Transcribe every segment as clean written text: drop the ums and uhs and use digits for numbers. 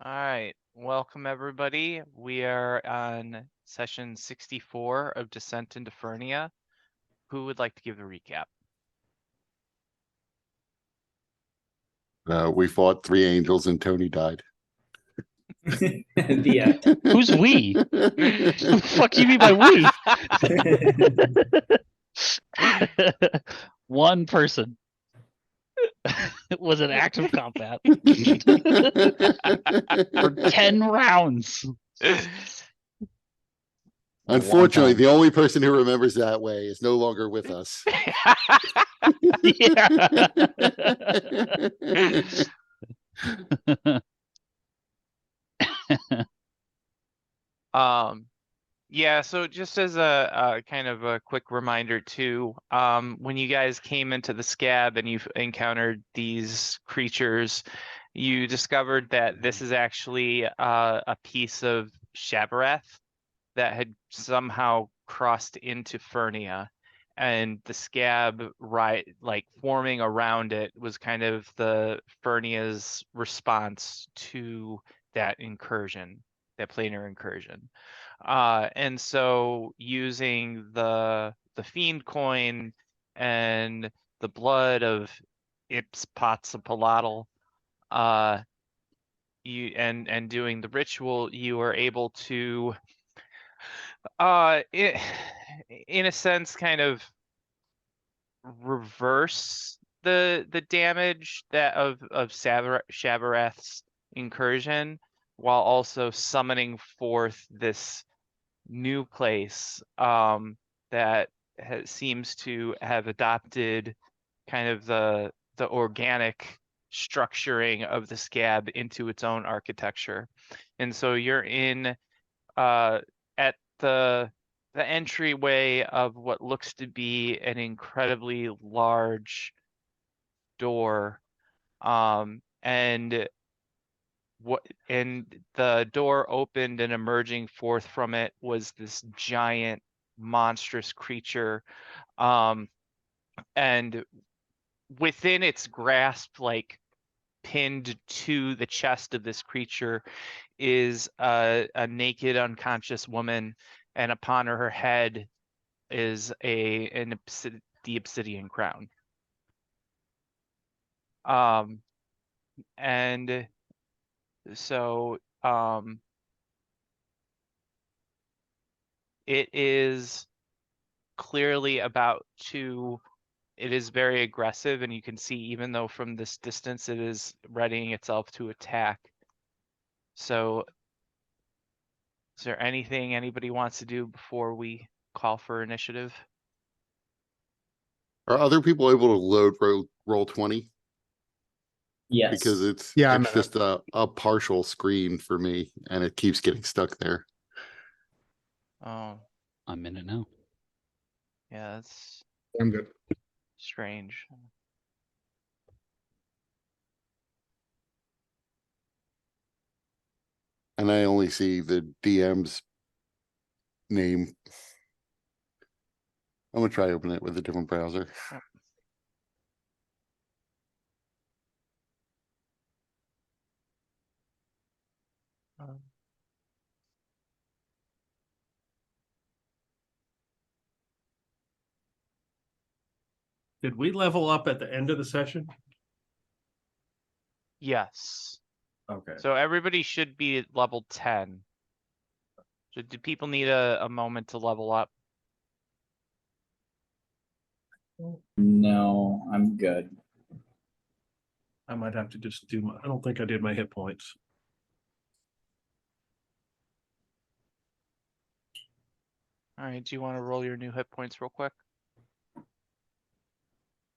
All right, welcome everybody. We are on session 64 of Descent into Fernia. Who would like to give the recap? We fought three angels and Tony died. The end. Who's we? What the fuck do you mean by we? One person. It was an active combat for 10 rounds. Unfortunately, the only person who remembers that way is no longer with us. Yeah, so just as a kind of a quick reminder too, when you guys came into the scab and you've encountered these creatures, you discovered that this is actually a piece of Shabarath that had somehow crossed into Fernia, and the scab like forming around it was kind of the Fernia's response to that incursion, that planar incursion. And so using the fiend coin and the blood of Ips Potsapalotl, you and doing the ritual, you are able to in a sense kind of reverse the damage that of Shabarath's incursion, while also summoning forth this new place that seems to have adopted kind of the organic structuring of the scab into its own architecture. And so you're in at the entryway of what looks to be an incredibly large door, and the door opened, and emerging forth from it was this giant monstrous creature, and within its grasp, like pinned to the chest of this creature, is a naked unconscious woman, and upon her head is the obsidian crown. And so it is clearly about to, it is very aggressive, and you can see, even though from this distance it is readying itself to attack. So is there anything anybody wants to do before we call for initiative? Are other people able to load roll 20? Yes. Because it's I'm just a partial screen for me, and it keeps getting stuck there. Oh, I'm in it now. yeah, that's I'm good. strange. And I only see the DM's name. I'm gonna try open it with a different browser. Did we level up at the end of the session? Yes. Okay. So everybody should be at level 10. So do people need a moment to level up? No, I'm good. I might have to just do my, I don't think I did my hit points. All right, do you want to roll your new hit points real quick?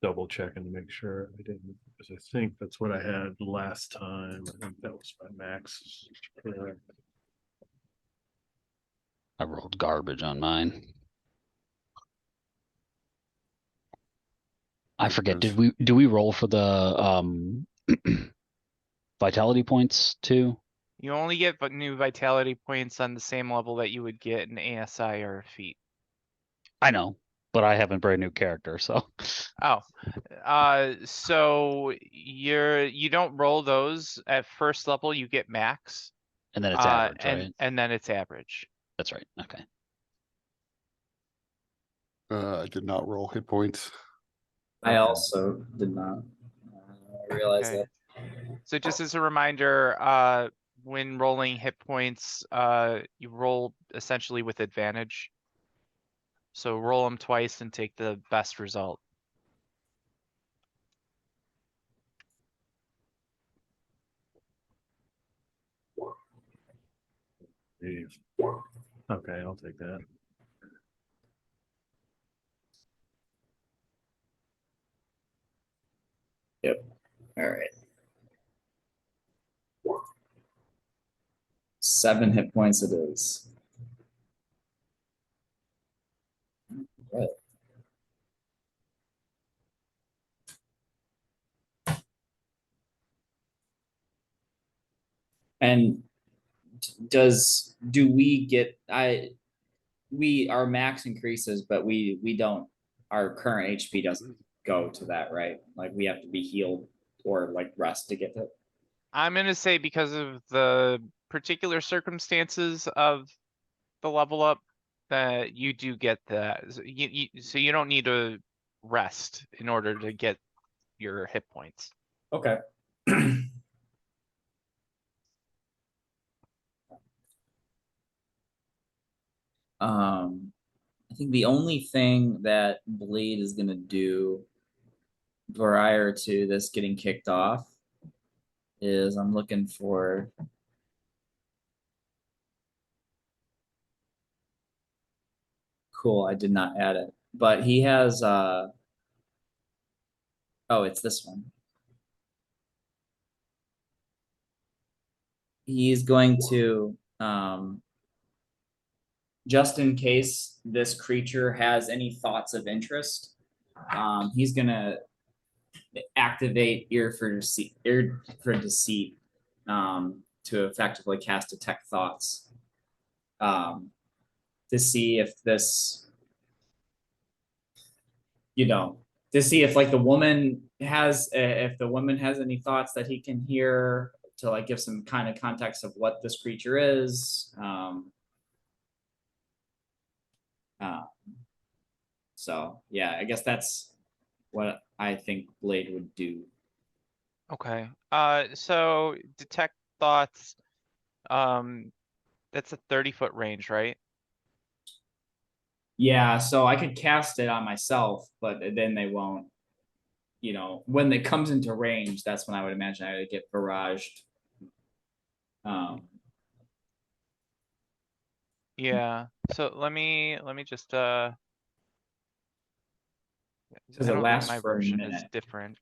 Double checking to make sure I didn't, because I think that's what I had last time. I think that was my max. Correct. I rolled garbage on mine. I forget. Do we roll for the vitality points too? You only get new vitality points on the same level that you would get an ASI or a feat. I know, but I have a brand new character, so. Oh, so you don't roll those at first level, you get max. And then it's average, right? And then it's average. That's right. Okay. I did not roll hit points. I also did not realize Okay. that. So just as a reminder, when rolling hit points, you roll essentially with advantage. So roll them twice and take the best result. Dave. Okay, I'll take that. All right. 7 hit points it is. Right. And do we get our max increases, but we don't, our current HP doesn't go to that, right? Like we have to be healed or like rest to get it. I'm gonna say because of the particular circumstances of the level up, that you do get that. So you don't need to rest in order to get your hit points. Okay. I think the only thing that Blade is gonna do prior to this getting kicked off is I'm looking for cool, I did not add it. But he has oh, it's this one. He's going to just in case this creature has any thoughts of interest, he's gonna activate ear for deceit to effectively cast detect thoughts to see if this, to see if like the woman has if the woman has any thoughts that he can hear, to like give some kind of context of what this creature is. So yeah, I guess that's what I think Blade would do. Okay, so detect thoughts, that's a 30-foot range, right? Yeah, so I could cast it on myself, but then they won't, when it comes into range, that's when I would imagine I would get barraged. Yeah, so let me just, I Does it don't think last my for a version is minute? different.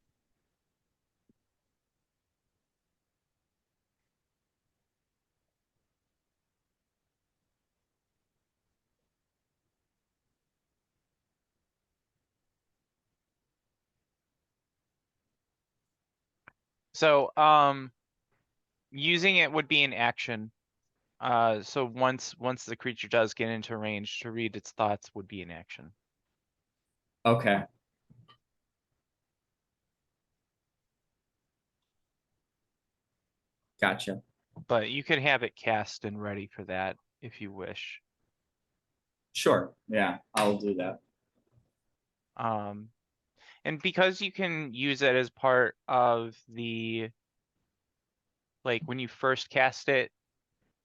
So, using it would be an action. So once the creature does get into range, to read its thoughts would be an action. Okay. Gotcha. But you could have it cast and ready for that if you wish. Sure. Yeah, I'll do that. And because you can use it as part of the, like when you first cast it,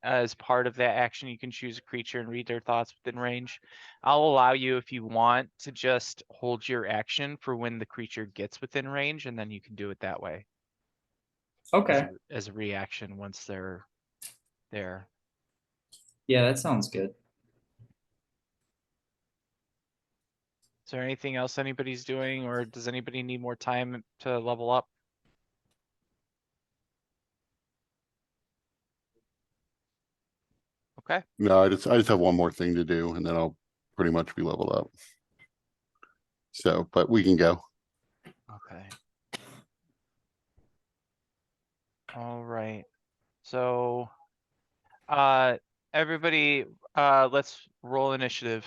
as part of that action, you can choose a creature and read their thoughts within range. I'll allow you, if you want, to just hold your action for when the creature gets within range, and then you can do it that way. Okay. As a reaction once they're there. Yeah, that sounds good. Is there anything else anybody's doing, or does anybody need more time to level up? Okay. No, I just have one more thing to do and then I'll pretty much be leveled up. So, but we can go. Okay. All right. So, everybody, let's roll initiative.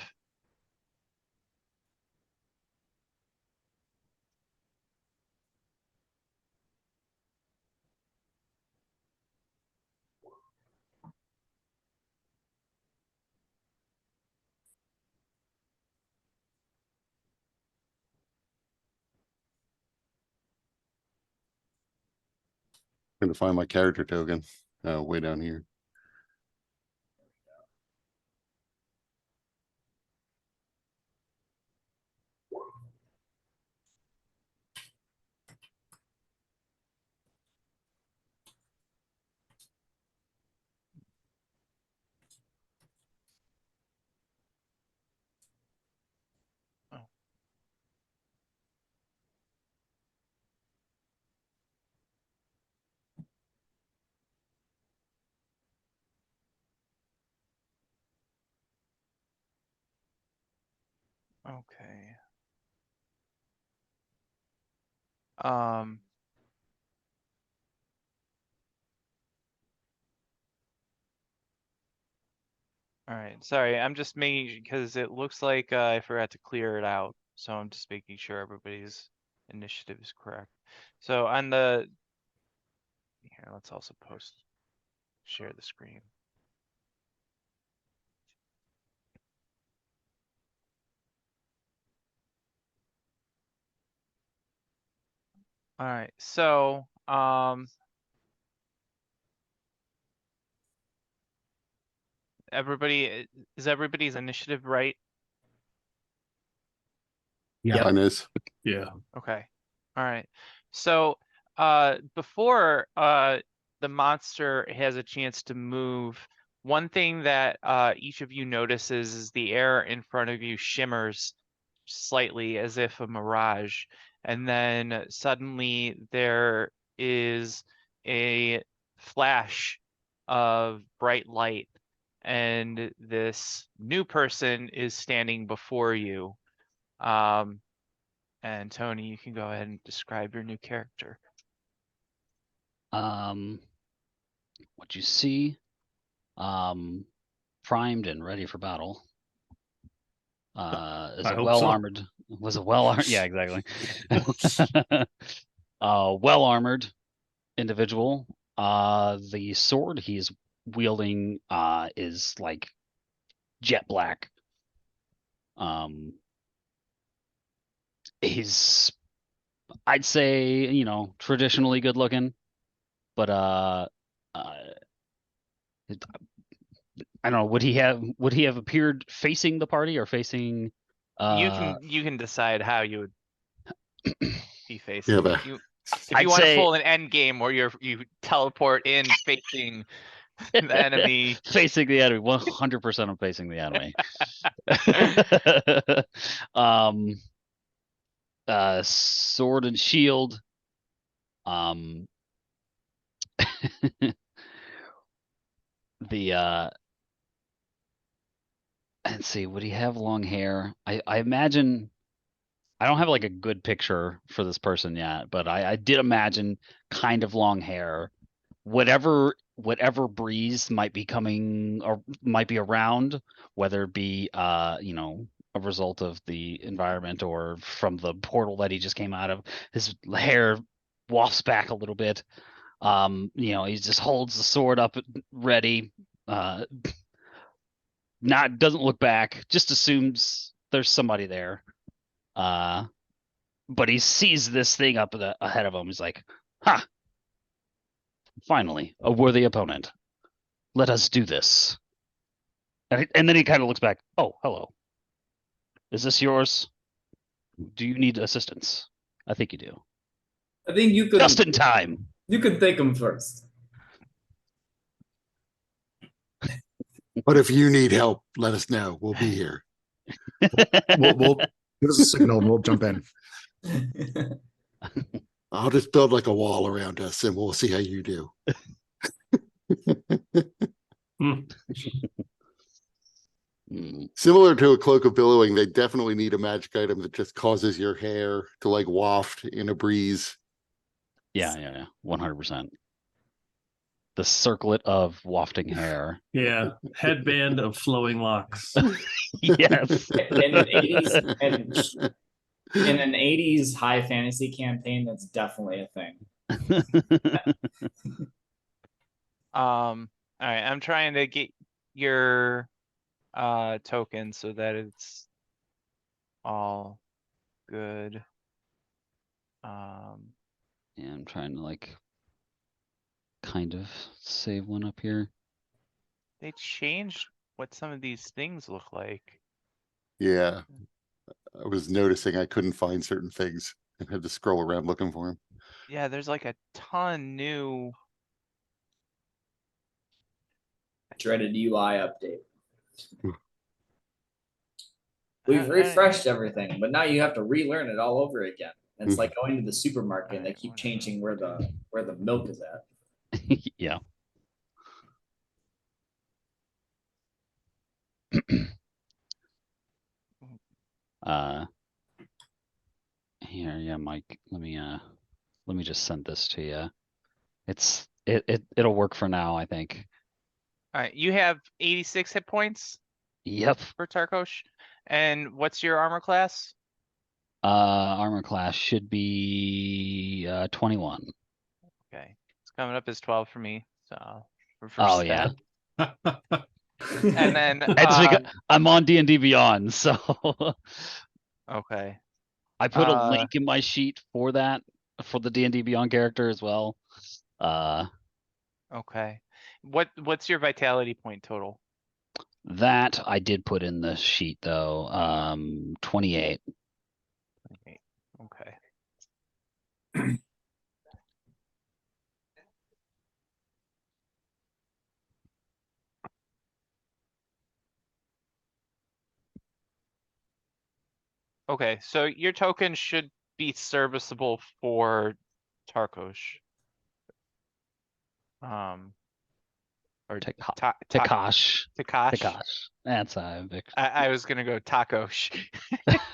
Trying to find my character token. Oh, way down here. Okay. Um. All right. Sorry, I'm just making because it looks like I forgot to clear it out, so I'm just making sure everybody's initiative is correct. So on the here, let's also share the screen. All right. So is everybody's initiative right? Yeah. Mine is. Yeah. Okay. All right. So before the monster has a chance to move, one thing that each of you notices is the air in front of you shimmers slightly as if a mirage, and then suddenly there is a flash of bright light, and this new person is standing before you. And Tony, you can go ahead and describe your new character. What you see, primed and ready for battle. Is I a hope so. well-armored, was a well-armored, yeah, exactly. Well-armored individual. The sword he's wielding is like jet black. He's, I'd say, traditionally good looking, but I don't know. Would he have appeared facing the party or facing? You can decide how you would be facing. Yeah, but If I'd you want to say- pull an end game where you teleport in facing the enemy. Facing the enemy. 100% I'm facing the enemy. Sword and shield. Let's see, would he have long hair? I imagine, I don't have like a good picture for this person yet, but I did imagine kind of long hair. Whatever breeze might be coming or might be around, whether it be a result of the environment or from the portal that he just came out of, his hair wafts back a little bit. He just holds the sword up ready, doesn't look back, just assumes there's somebody there. But he sees this thing up ahead of him. He's like, "Ha! Finally, a worthy opponent. Let us do this." And then he kind of looks back. "Oh, hello. Is this yours? Do you need assistance?" "I think you do." I think you could Just in time. You could take him first. but if you need help, let us know. We'll be here. We'll give us a signal and we'll jump in. I'll just build like a wall around us and we'll see how you do. Similar to a cloak of billowing, they definitely need a magic item that just causes your hair to like waft in a breeze. Yeah. 100%. The circlet of wafting hair. Yeah. Headband of flowing locks. Yes. In an 80s and in an 80s high fantasy campaign, that's definitely a thing. All right, I'm trying to get your token so that it's all good. Yeah, I'm trying to like kind of save one up here. They changed what some of these things look like. Yeah. I was noticing I couldn't find certain things and had to scroll around looking for them. Yeah, there's like a ton new. Dreaded UI update. We've I- refreshed everything, but now you have to relearn it all over again. It's like going to the supermarket and they keep changing where the milk is at. Yeah. uh Here, yeah, Mike, let me just send this to you. It'll work for now, I think. Alright, you have 86 hit points Yep. for Tarkosh. And what's your armor class? Armor class should be 21. Okay. It's coming up as 12 for me, so I'll reverse Oh yeah. that. And then It's because I'm on D&D Beyond, so okay. I put a link in my sheet for that, for the D&D Beyond character as well. Okay. What's your vitality point total? That I did put in the sheet though. 28. Okay. Okay, so your token should be serviceable for Tarkosh. Or Takash. Takash. Takash. That's Vic. I was gonna go Takosh.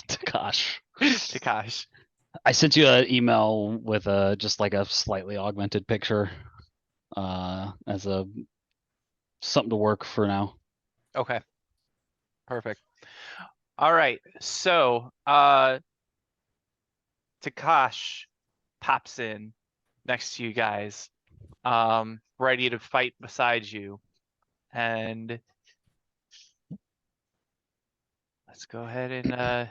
Takash. Takash. I sent you an email with just like a slightly augmented picture as a something to work for now. Okay. Perfect. All right. So Takash pops in next to you guys, ready to fight beside you. And let's go ahead and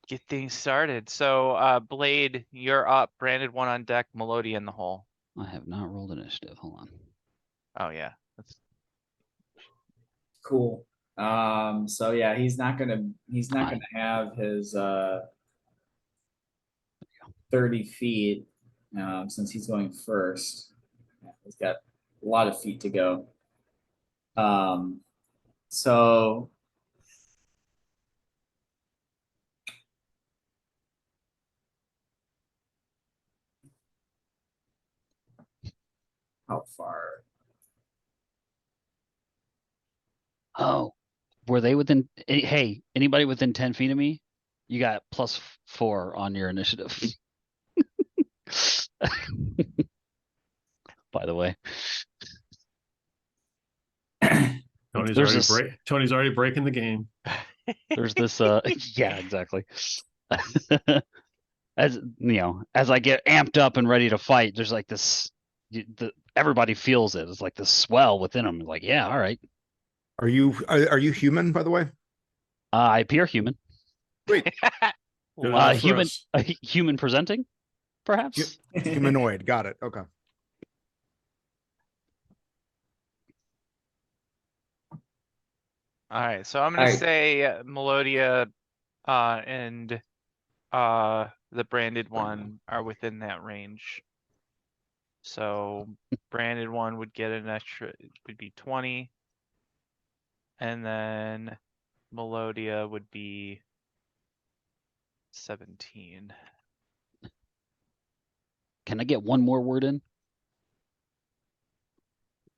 get things started. So Blade, you're up. Branded one on deck, Melodia in the hole. I have not rolled initiative. Hold on. Oh yeah. That's Cool. So yeah, he's not gonna have his 30 feet since he's going first. Yeah, he's got a lot of feet to go. So how far? Oh, were they within? Hey, anybody within 10 feet of me? You got +4 on your initiative. By the way. Tony's already breaking the game. There's this yeah, exactly. As you know, as I get amped up and ready to fight, there's like this everybody feels it. It's like this swell within them. Like, yeah, all right. Are you human, by the way? I appear human. Wait, Good enough for Human us. human presenting, perhaps? humanoid. Got it. Okay. all right. So I'm gonna Alright. say Melodia and the branded one are within that range. So branded one would get an extra, it would be 20. And then Melodia would be 17. Can I get one more word in?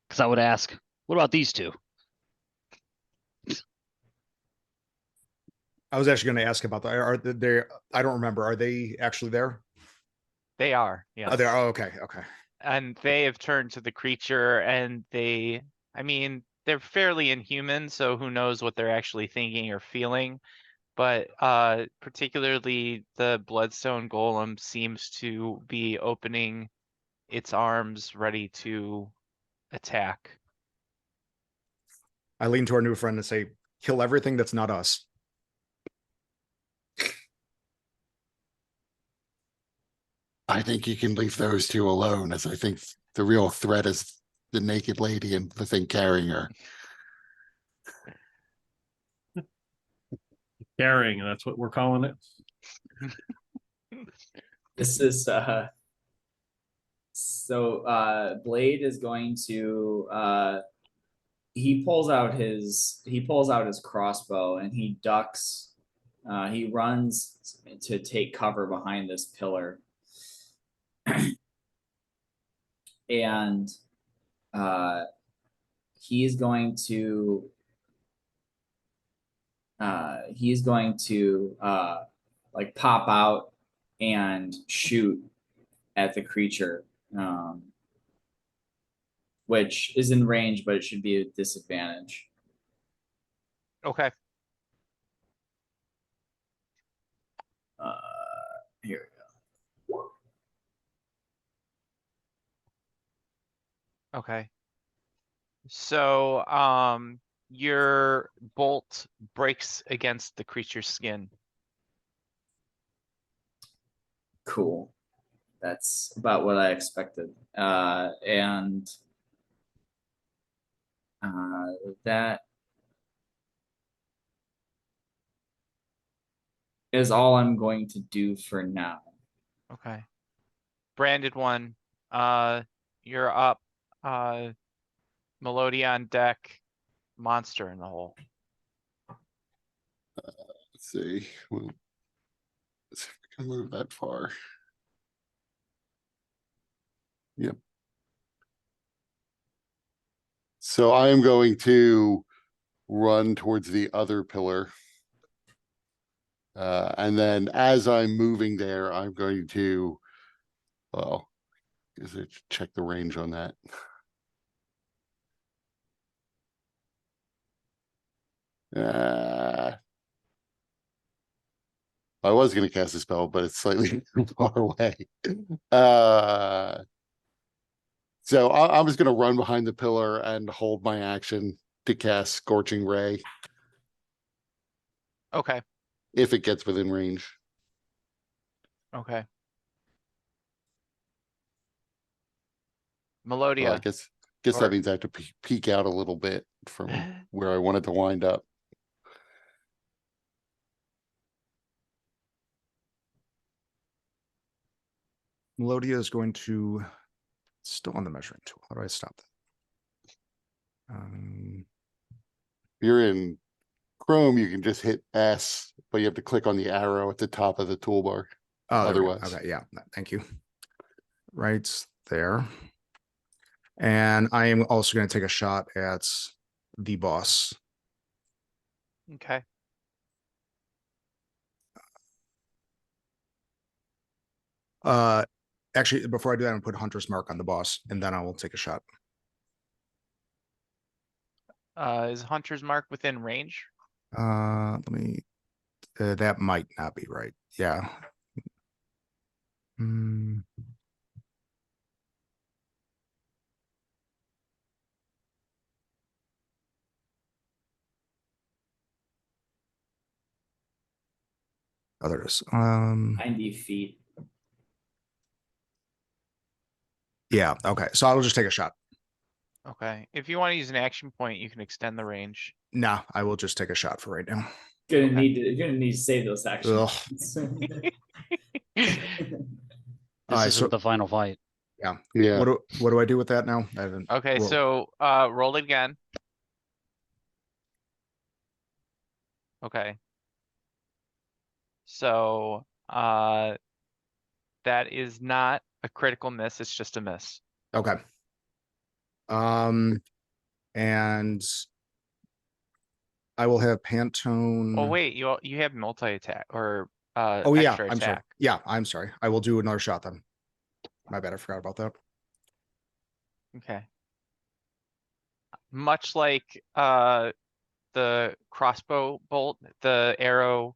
Because I would ask, what about these two? I was actually going to ask about that. Are they? I don't remember. Are they actually there? They are, yes. Oh, they are. Oh, okay. Okay. And they have turned to the creature and I mean, they're fairly inhuman, so who knows what they're actually thinking or feeling. But particularly the Bloodstone Golem seems to be opening its arms ready to attack. I lean to our new friend and say, "Kill everything that's not us." I think you can leave those two alone, as I think the real threat is the naked lady and the thing carrying her. Carrying, that's what we're calling it. This is so Blade is going to he pulls out his crossbow and he ducks. He runs to take cover behind this pillar. And he's going to like pop out and shoot at the creature, which is in range, but it should be a disadvantage. Okay. Here we go. Okay. So, your bolt breaks against the creature's skin. Cool. That's about what I expected. And that is all I'm going to do for now. Okay. Branded one. You're up. Melodia on deck. Monster in the hole. Let's see. Well, let's see if we can move that far. Yep. So I am going to run towards the other pillar. And then as I'm moving there, I'm going to, well, is it check the range on that? I was going to cast a spell, but it's slightly too far away. So I was going to run behind the pillar and hold my action to cast Scorching Ray Okay. if it gets within range. Okay. Well, Melodia. I guess that Or- means I have to peek out a little bit from where I wanted to wind up. Melodia is going to still on the measuring tool. How do I stop that? If you're in Chrome, you can just hit S, but you have to click on the arrow at the top of the toolbar. Oh, there we go. Otherwise. Okay, yeah, thank you. Right there. And I am also going to take a shot at the boss. Okay. Actually, before I do that, I'm gonna put Hunter's Mark on the boss, and then I will take a shot. Is Hunter's Mark within range? Let me. That might not be right. Yeah. Hmm. Oh, there it is. 90 feet. Yeah. Okay. So I will just take a shot. Okay. If you want to use an action point, you can extend the range. Nah, I will just take a shot for right now. You're gonna Okay. need to save those actions. Ugh. This Alright, isn't so- the final fight. Yeah. What do I do with that now? I haven't. Okay, rolled. so roll it again. Okay. So that is not a critical miss, it's just a miss. Okay. And I will have Pantone. Oh wait, you have multi-attack or Oh yeah, extra I'm sorry. attack. Yeah, I'm sorry. I will do another shot then. My bad, I forgot about that. Okay. Much like the crossbow bolt, the arrow,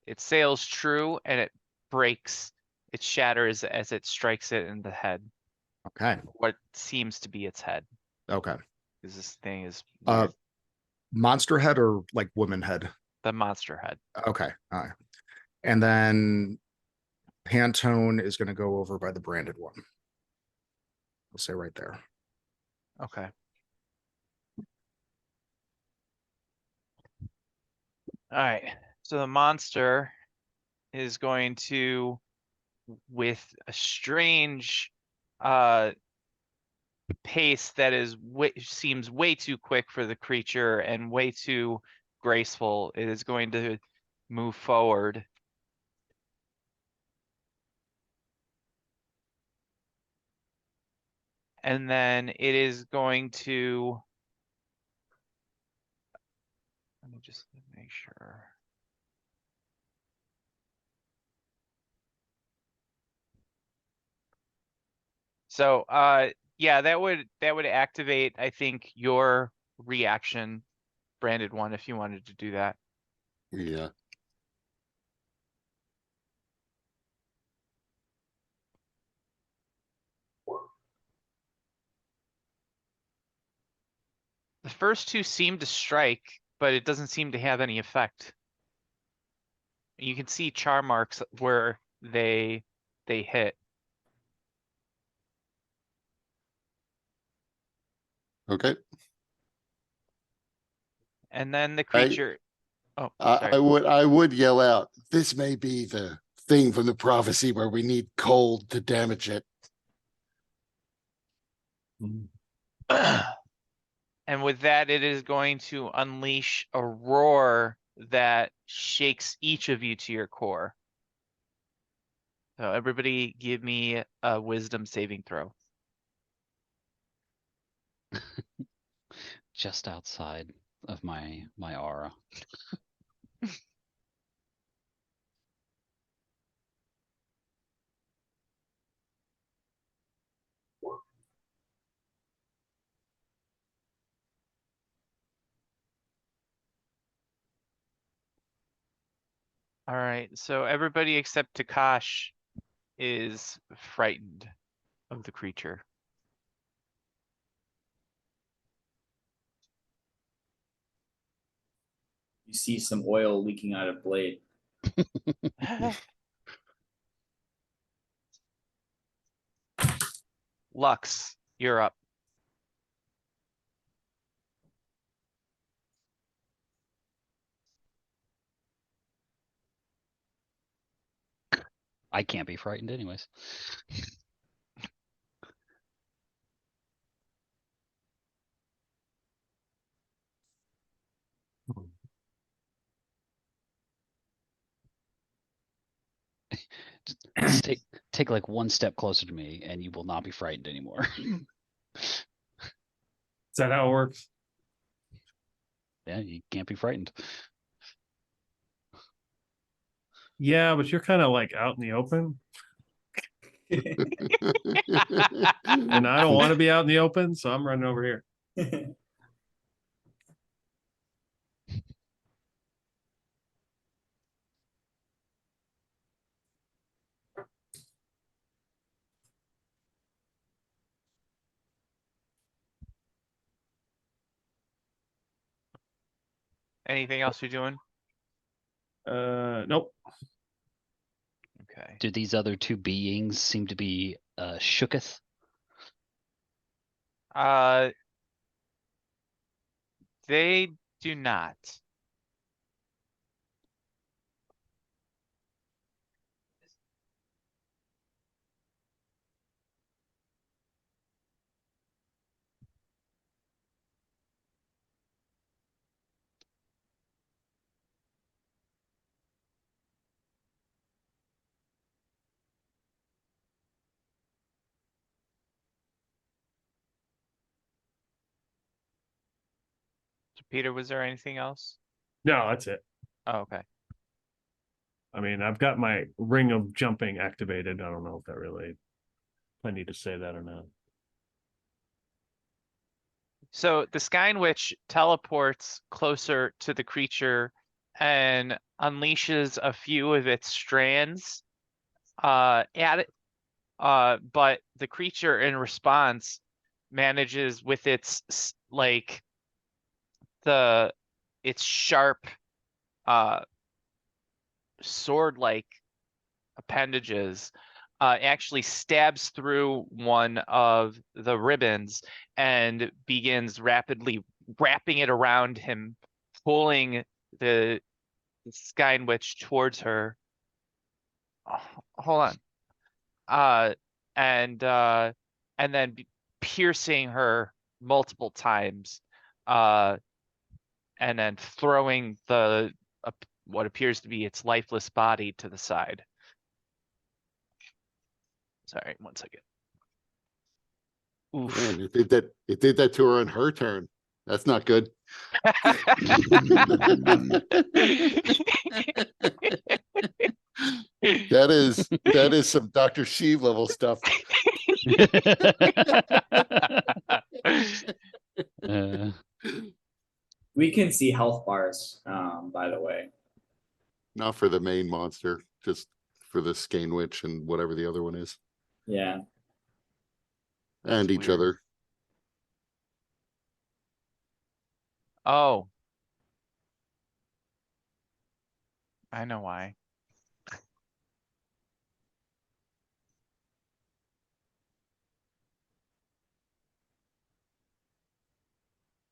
it sails true and it breaks, it shatters as it strikes it in the head. Okay. What seems to be its head, Okay. because this thing is Uh, weird. Monster head or like woman head? The monster head. Okay. All right. And then Pantone is going to go over by the branded one. I'll say right there. Okay. All right. So the monster is going to, with a strange pace that is seems way too quick for the creature and way too graceful, it is going to move forward. And then it is going to, let me just make sure. So yeah, that would activate, I think, your reaction, branded one, if you wanted to do that. Yeah. The first two seem to strike, but it doesn't seem to have any effect. You can see char marks where they hit. Okay. And then the I- creature, oh, I sorry. would yell out, this may be the thing from the prophecy where we need cold to damage it. And with that, it is going to unleash a roar that shakes each of you to your core. So everybody give me a wisdom saving throw. Just outside of my aura. All right, so everybody except Takash is frightened of the creature. You see some oil leaking out of blade. Lux, you're up. I can't be frightened anyways. Just take like one step closer to me and you will not be frightened anymore. Is that how it works? Yeah, you can't be frightened. Yeah, but you're kind of like out in the open, and I don't want to be out in the open, so I'm running over here. Anything else you're doing? Nope. Okay. Do these other two beings seem to be shooketh? They do not. So Peter, was there anything else? No, that's it. Oh, okay. I mean, I've got my ring of jumping activated. I don't know if that really, if I need to say that or not. So the Skyne Witch teleports closer to the creature and unleashes a few of its strands at it. But the creature in response manages with its like its sharp sword-like appendages actually stabs through one of the ribbons and begins rapidly wrapping it around him, pulling the Sky Witch towards her. Oh, hold on. And then piercing her multiple times, and then throwing what appears to be its lifeless body to the side. Sorry, 1 second. Oof. Man, it did that to her on her turn. That's not good. That is some Dr. Sheev level stuff. We can see health bars, by the way. Not for the main monster, just for the Skein Witch and whatever the other one is. Yeah. And each Weird. other. Oh. I know why.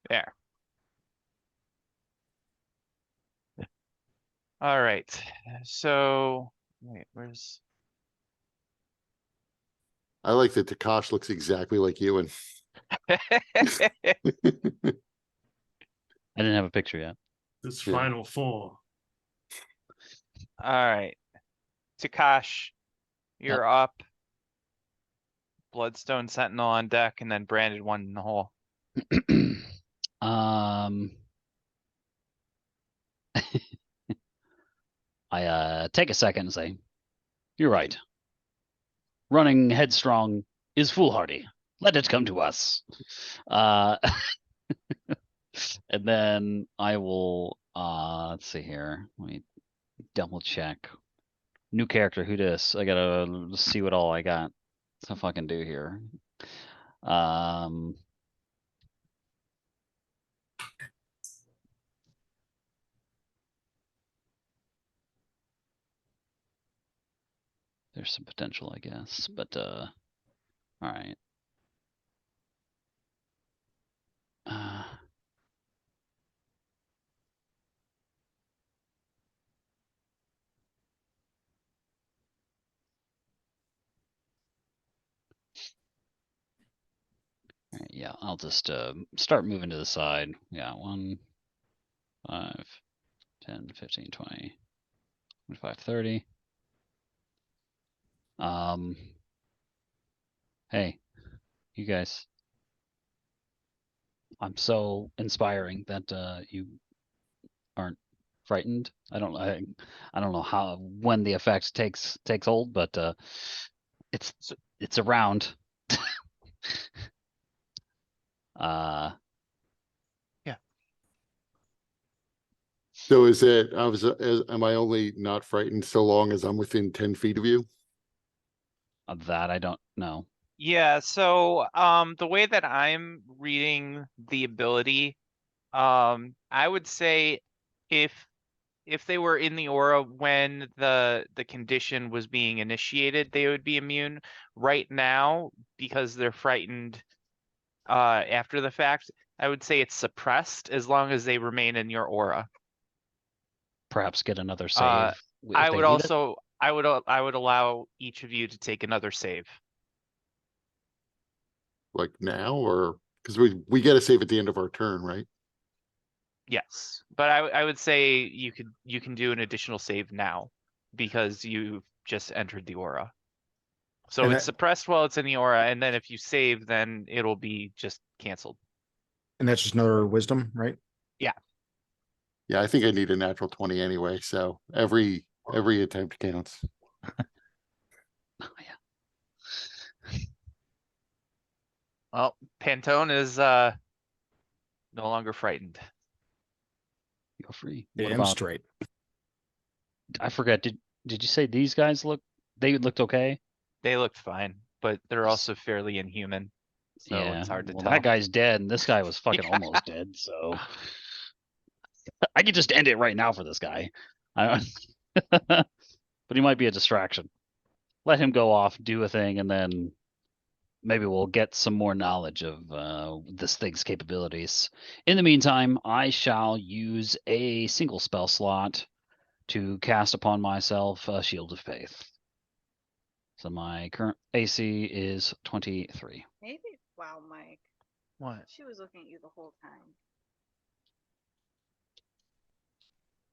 There. All right. So, wait, where's... I like that Takash looks exactly like you and I didn't have a picture yet. This Yeah. final form. All right. Takash, you're up. Bloodstone Sentinel on deck, and then Branded one in the hole. I take a second and say, "You're right. Running headstrong is foolhardy. Let it come to us." And then I will let's see here. Let me double check. New character, who dis? I gotta see what all I got to fucking do here. There's some potential, I guess, but all right. All right, yeah, I'll just start moving to the side. Yeah, 1, 5, 10, 15, 20, 25, 30. Hey, you guys. I'm so inspiring that you aren't frightened. I don't know how when the effect takes hold, but it's around. Yeah. so is it am I only not frightened so long as I'm within 10 feet of you? That I don't know. Yeah, so the way that I'm reading the ability, I would say if they were in the aura when the condition was being initiated, they would be immune. Right now, because they're frightened after the fact, I would say it's suppressed as long as they remain in your aura. Perhaps get another save. If I they would need it. also I would allow each of you to take another save. Like now, or because we get a save at the end of our turn, right? Yes, but I would say you can do an additional save now because you just entered the aura. So And it's suppressed while it's in the aura, and then if you save, then it'll be just canceled. And that's just another wisdom, right? Yeah, I think I need a natural 20 anyway, so every attempt counts. Oh, yeah. Well, Pantone is no longer frightened. You're free. What Damn about? straight. I forgot. Did you say these guys they looked okay? They looked fine, but they're also fairly inhuman. So yeah. it's hard to Well, tell. that guy's dead, and this guy was fucking almost dead. So I could just end it right now for this guy. But he might be a distraction. let him go off, do a thing, and then maybe we'll get some more knowledge of this thing's capabilities. In the meantime, I shall use a single spell slot to cast upon myself a Shield of Faith. So my current AC is 23. Maybe. Wow, Mike. What? She was looking at you the whole time.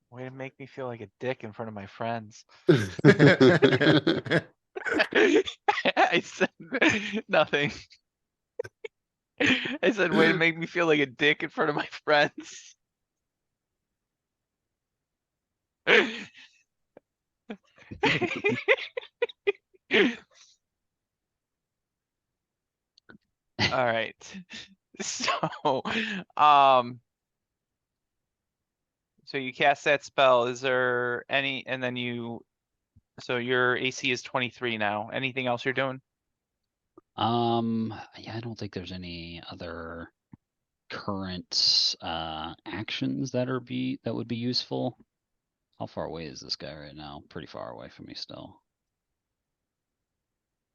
Way to make me feel like a dick in front of my friends. I said nothing. I said, way to make me feel like a dick in front of my friends. All right. So, so you cast that spell. Is there any, and then so your AC is 23 now. Anything else you're doing? Yeah, I don't think there's any other current actions that would be useful. How far away is this guy right now? Pretty far away from me still.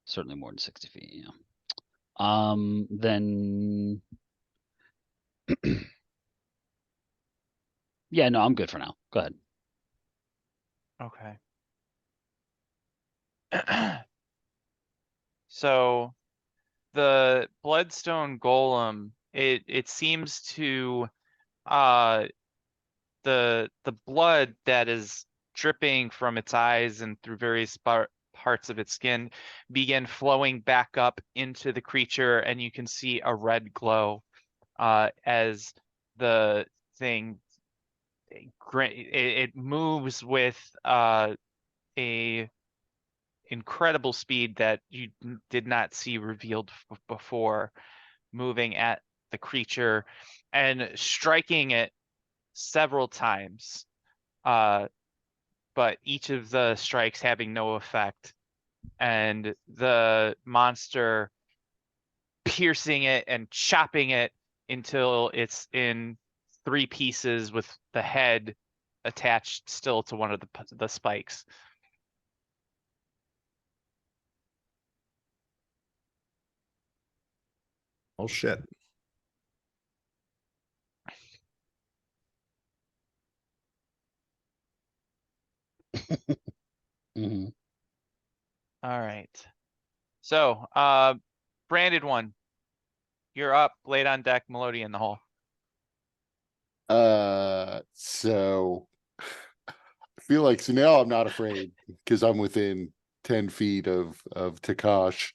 Certainly more than 60 feet, yeah. Then yeah, no, I'm good for now. Go ahead. Okay. So the Bloodstone Golem, it seems to the blood that is dripping from its eyes and through various parts of its skin begin flowing back up into the creature, and you can see a red glow as the thing it moves with a incredible speed that you did not see revealed before, moving at the creature and striking it several times, but each of the strikes having no effect, and the monster piercing it and chopping it until it's in 3 pieces with the head attached still to one of the spikes. Oh shit. Mm-hmm. All right. So, branded one. You're up, blade on deck, Melody in the hole. So I feel like so now I'm not afraid because I'm within 10 feet of Takash.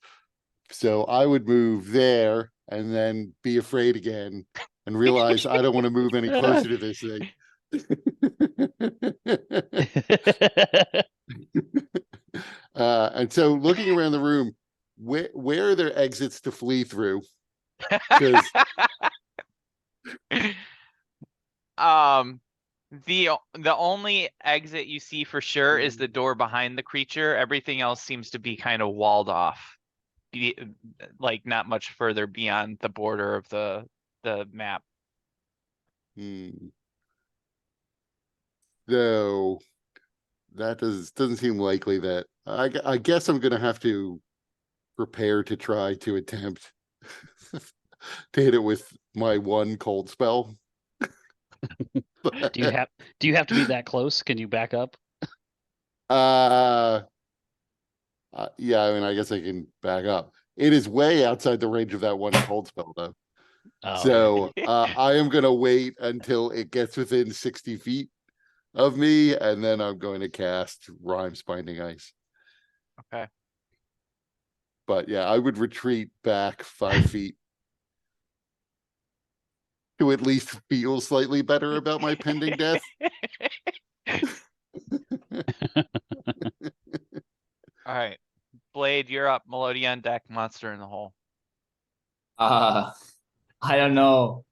So I would move there and then be afraid again and realize I don't want to move any closer to this thing. And so looking around the room, where are there exits to flee through? Because the only exit you see for sure is the door behind the creature. Everything else seems to be kind of walled off, like not much further beyond the border of the map. So that doesn't seem likely. That I guess I'm gonna have to prepare to try to attempt to hit it with my one cold spell. Do you have to be that close? Can you back up? Yeah, I mean, I guess I can back up. It is way outside the range of that one cold spell, though. Oh, So I am going to wait until it gets within 60 feet of me, and then I'm going to cast Rhymes Binding Ice. Okay. But yeah, I would retreat back 5 feet to at least feel slightly better about my pending death. All right. Blade, you're up. Melody on deck, monster in the hole. I don't know.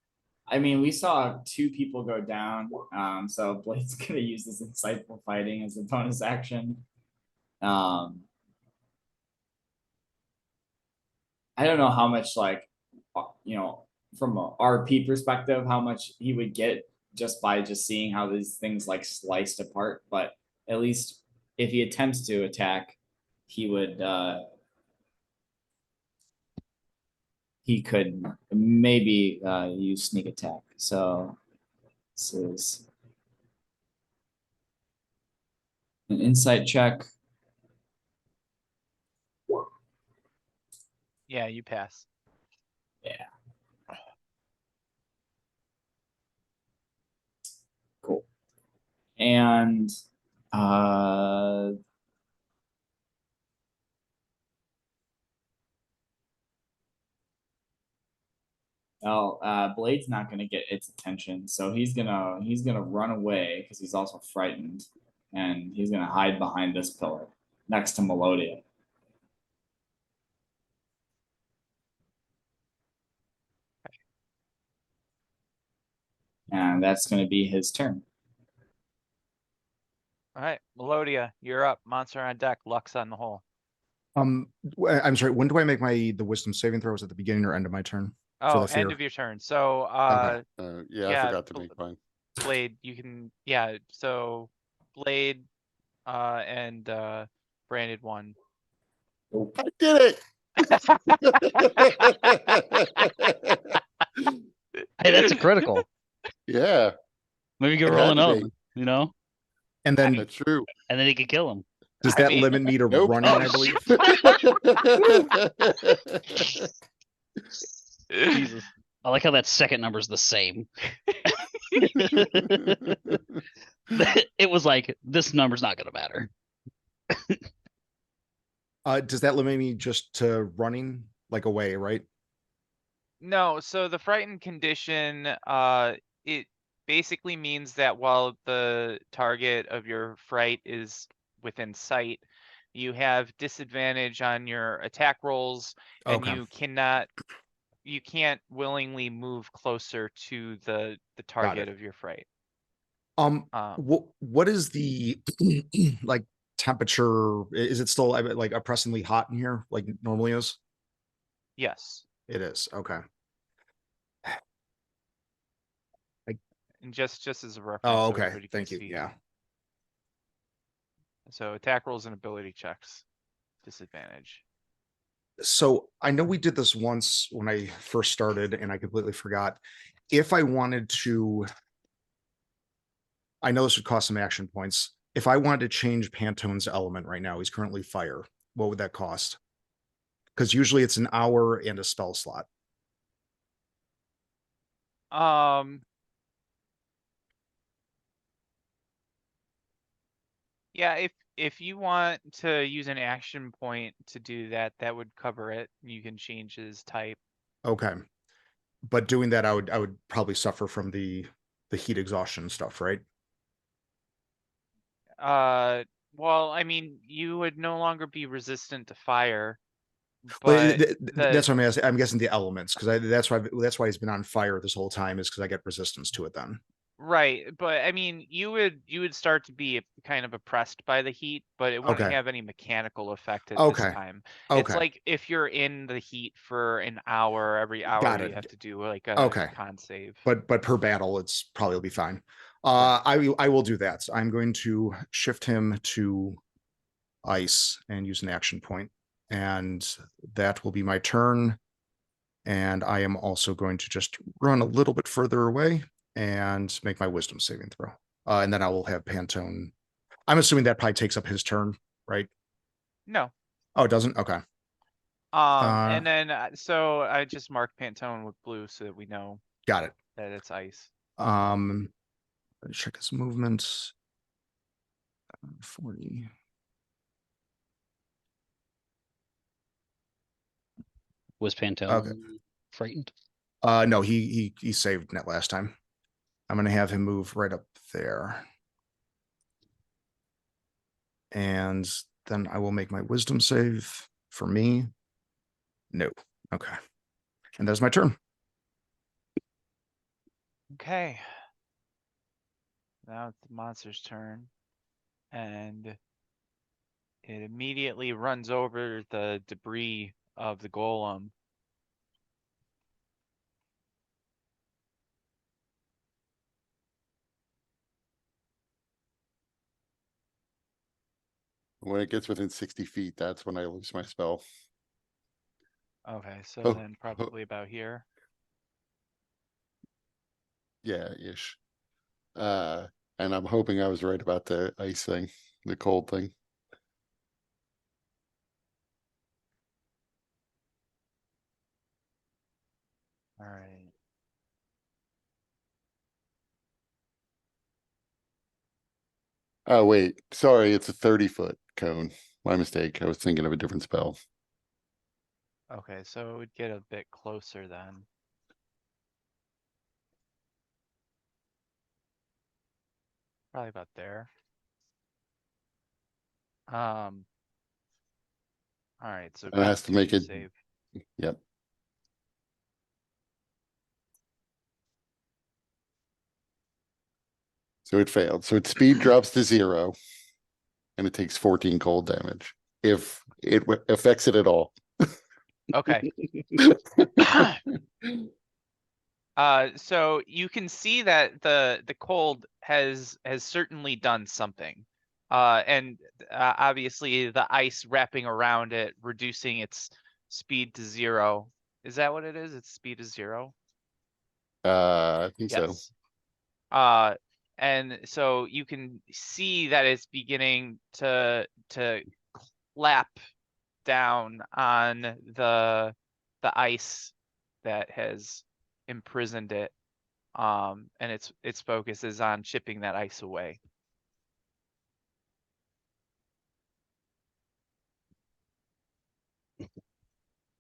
I mean, we saw 2 people go down. So Blade's gonna use this insightful fighting as a bonus action. I don't know how much, like, from a RP perspective, how much he would get just by seeing how these things like sliced apart. But at least if he attempts to attack, he would he could maybe use sneak attack. So this is an insight check. Yeah, you pass. Yeah. Cool. And Blade's not gonna get its attention, so he's gonna run away because he's also frightened, and he's gonna hide behind this pillar next to Melodia. And that's gonna be his turn. All right, Melodia, you're up. Monster on deck. Lux on the hole. I'm sorry. When do I make the wisdom saving throws at the beginning or end of my turn? Oh, the fear. end of your turn. So, Yeah, I yeah, forgot to make mine. Blade, you can, yeah. So, Blade, and Branded one. I did it. Hey, that's a critical. Yeah, Maybe get It had rolling to up, be. you know, And then that's true. and then he could kill him. does I that mean- limit me to Nope. running? Oh, I believe. Jesus. I like how that second number's the same. It was like, this number's not gonna matter. Does that limit me just to running like away, right? No, so the frightened condition, it basically means that while the target of your fright is within sight, you have disadvantage on your attack rolls, and Okay. you can't willingly move closer to the target of your fright. What is the like temperature? Is it still like oppressingly hot in here, like it normally is? Yes, It is. Okay. and just as a reference, Oh, so okay. everybody can Thank you. see. Yeah. So attack rolls and ability checks, disadvantage. So I know we did this once when I first started and I completely forgot. If I wanted to, I know this would cost some action points. If I wanted to change Pantone's element right now, he's currently fire. What would that cost? Because usually it's an hour and a spell slot. Yeah, if you want to use an action point to do that, that would cover it. You can change his type. Okay. But doing that, I would probably suffer from the heat exhaustion stuff, right? Well, I mean, you would no longer be resistant to fire, But but that's what I'm asking. I'm guessing the elements because that's why he's been on fire this whole time is because I get resistance to it then. right, but I mean, you would start to be kind of oppressed by the heat, but it wouldn't Okay. have any mechanical effect at this Okay. time. It's Okay. like if you're in the heat for an hour, every hour Got you it. have to do like a Okay. con save. But per battle, it's probably will be fine. Right. I will do that. I'm going to shift him to ice and use an action point, and that will be my turn. And I am also going to just run a little bit further away and make my wisdom saving throw. And then I will have Pantone. I'm assuming that probably takes up his turn, right? No. Oh, it doesn't? Okay. And then so I just marked Pantone with blue so that we know Got it. that it's ice. Check his movements. 40. Was Pantone frightened? No, he saved net last time. I'm gonna have him move right up there. And then I will make my wisdom save for me. No. Okay. And that's my turn. Okay. Now it's the monster's turn. And it immediately runs over the debris of the golem. When it gets within 60 feet, that's when I lose my spell. Okay, so Oh, then probably about here. Yeah, ish. And I'm hoping I was right about the ice thing, the cold thing. All right. Oh, wait. Sorry, it's a 30-foot cone. My mistake. I was thinking of a different spell. Okay, so it would get a bit closer then. Probably about there. All right, so And it has to make Constitution it. save. Yep. So it failed. So its speed drops to 0. And it takes 14 cold damage. If it affects it at all. Okay. So you can see that the cold has certainly done something. And obviously the ice wrapping around it, reducing its speed to 0. Is that what it is? Its speed is 0? I think so. Yes. And so you can see that it's beginning to clap down on the ice that has imprisoned it. And its focus is on chipping that ice away.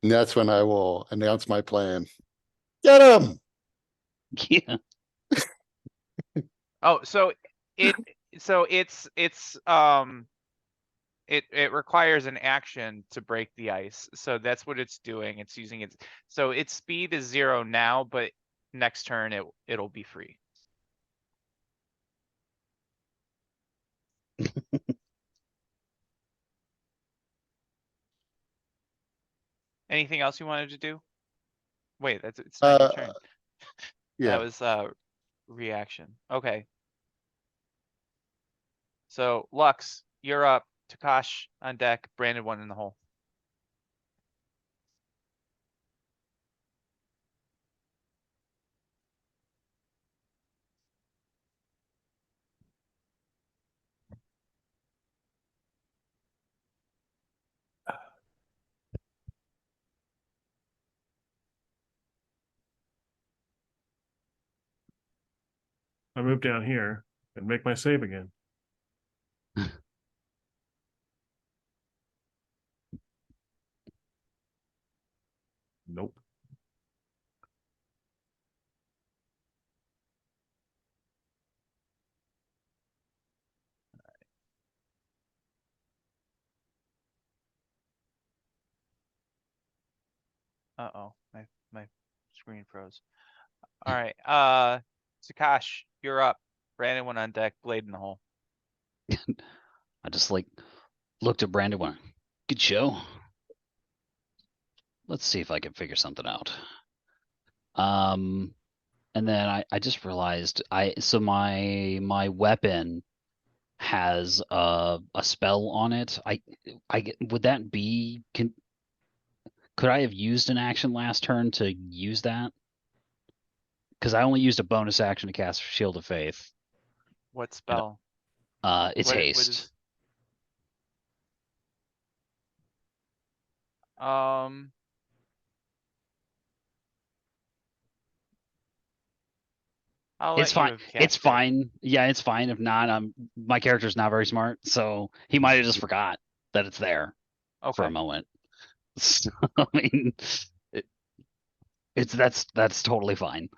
And that's when I will announce my plan. Get him! Yeah. Oh, so it it requires an action to break the ice. So that's what it's doing. It's using its so its speed is 0 now, but next turn it'll be free. Anything else you wanted to do? Wait, it's not your turn. Yeah. That was reaction. Okay. So Lux, you're up. Takash on deck. Brandon one in the hole. I move down here and make my save again. Nope. Uh-oh, my screen froze. All right, Takash, you're up. Brandon one on deck. Blade in the hole. I just like looked at Brandon, went, good show. Let's see if I can figure something out. And then I just realized so my weapon has a spell on it. Would that be could I have used an action last turn to use that? Because I only used a bonus action to cast Shield of Faith. What spell? It's What haste. is I'll It's let you fine. have It's cast it. fine. Yeah, it's fine. If not, my character's not very smart, so he might have just forgot that it's there for a Okay. moment. So, I mean, that's totally fine.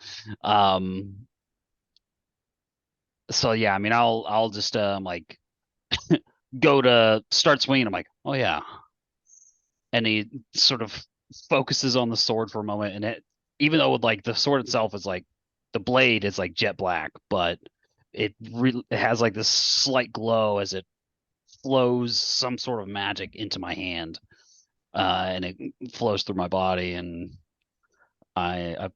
So yeah, I mean, I'll just like go to start swinging. I'm like, oh yeah, and he sort of focuses on the sword for a moment, and even though like the sword itself is like the blade is like jet black, but it has like this slight glow as it flows some sort of magic into my hand, and it flows through my body, and I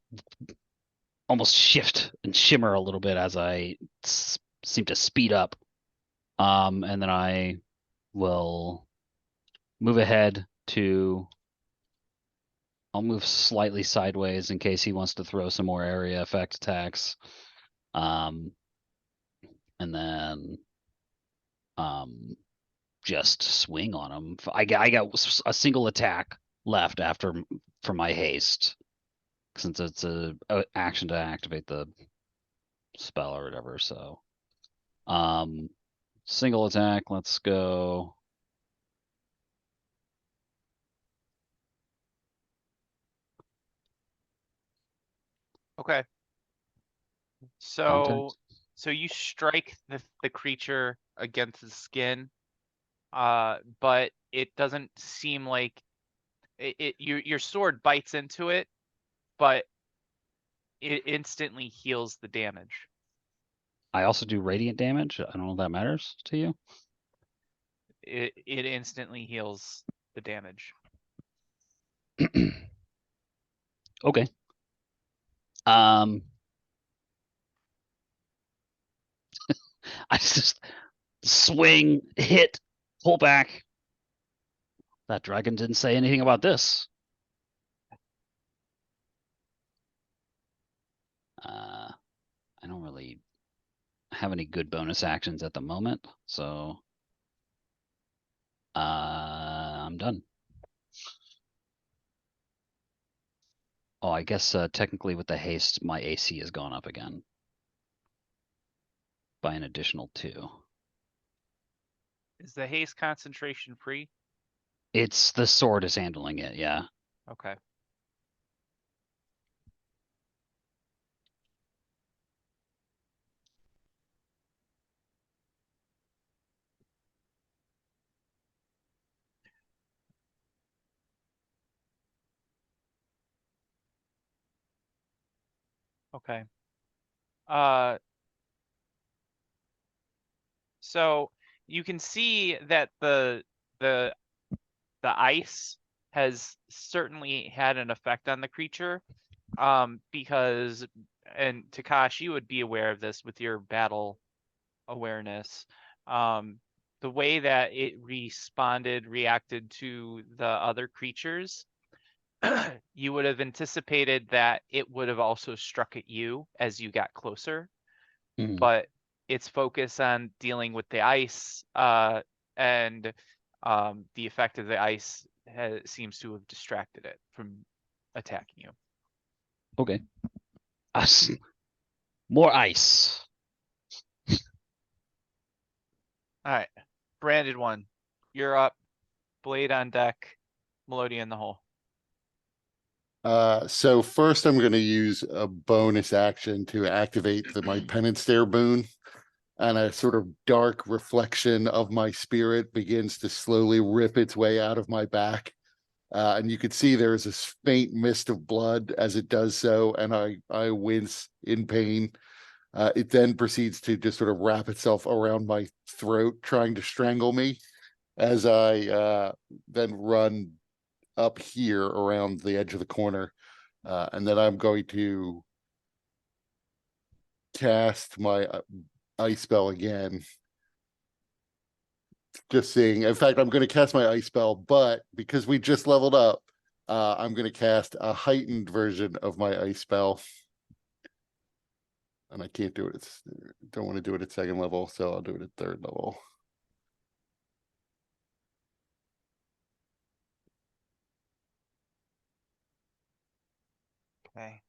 almost shift and shimmer a little bit as I seem to speed up, and then I will move ahead to. I'll move slightly sideways in case he wants to throw some more area effect attacks. And then just swing on him. I got a single attack left for my haste, since it's a action to activate the spell or whatever. So, single attack. Let's go. Okay. So, so you strike the creature against the skin, but it doesn't seem like your sword bites into it, but it instantly heals the damage. I also do radiant damage. I don't know if that matters to you. It instantly heals the damage. Okay. I just swing, hit, pull back. That dragon didn't say anything about this. I don't really have any good bonus actions at the moment, so I'm done. Oh, I guess technically with the haste, my AC has gone up again by an additional 2. Is the haste concentration free? It's the sword is handling it, yeah. Okay. Okay. So you can see that the ice has certainly had an effect on the creature, because, and Takash, you would be aware of this with your battle awareness. The way that it reacted to the other creatures, you would have anticipated that it would have also struck at you as you got closer, but its focus on dealing with the ice, and the effect of the ice seems to have distracted it from attacking you. Okay. More ice. All right, branded one, you're up. Blade on deck. Melodia in the hole. So first I'm going to use a bonus action to activate my penance stare boon, and a sort of dark reflection of my spirit begins to slowly rip its way out of my back. And you can see there's this faint mist of blood as it does so, and I wince in pain. It then proceeds to just sort of wrap itself around my throat, trying to strangle me, as I then run up here around the edge of the corner. And then I'm going to cast my ice spell again. Just seeing. In fact, I'm going to cast my ice spell, but because we just leveled up, I'm going to cast a heightened version of my ice spell. And I can't do it. Don't want to do it at second level, so I'll do it at third level. Okay.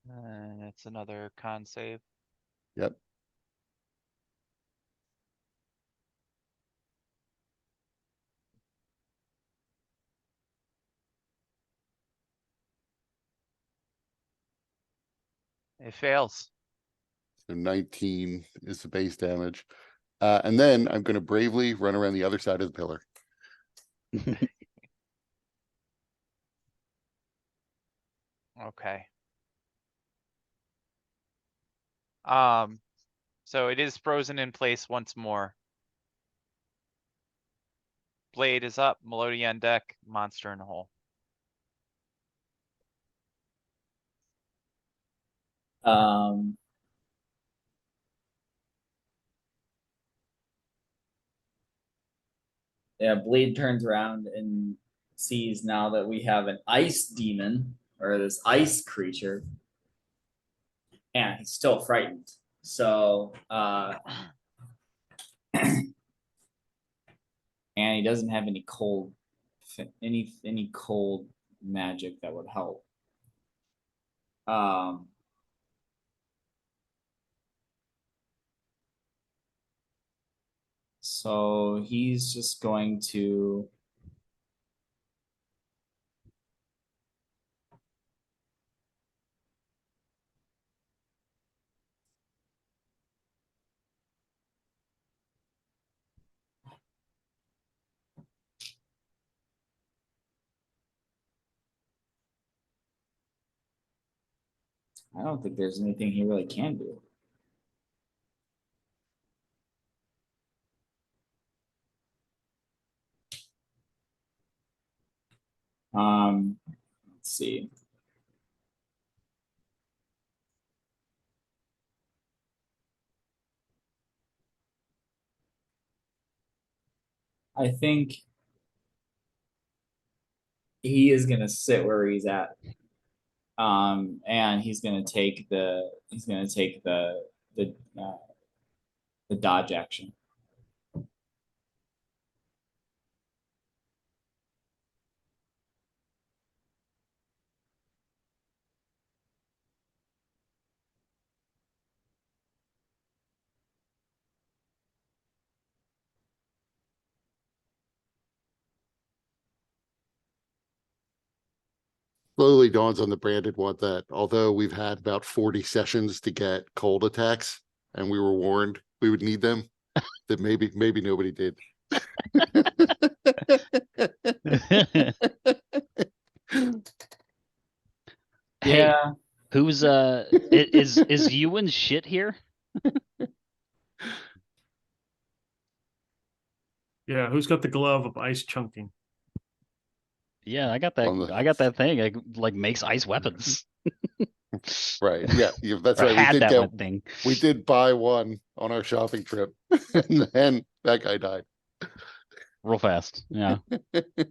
And it's another con save. Yep. It fails. So 19 is the base damage. And then I'm going to bravely run around the other side of the pillar. Okay. So it is frozen in place once more. Blade is up, Melodia on deck, monster in the hole. Um, Yeah, Blade turns around and sees now that we have an ice demon or this ice creature, and he's still frightened. So, and he doesn't have any cold, any cold magic that would help. So he's just going to. I don't think there's anything he really can do. Let's see. I think he is gonna sit where he's at. And he's gonna take the dodge action. Slowly dawns on the branded one that although we've had about 40 sessions to get cold attacks and we were warned we would need them, that maybe nobody did. Hey, Yeah. who's is Ewan shit here? Yeah, who's got the glove of ice chunking? Yeah, I got that. On the- I got that thing. It like makes ice weapons. Right. Yeah, that's Or right. We had did that get one thing. we did buy one on our shopping trip, and then that guy died. Real fast. Yeah.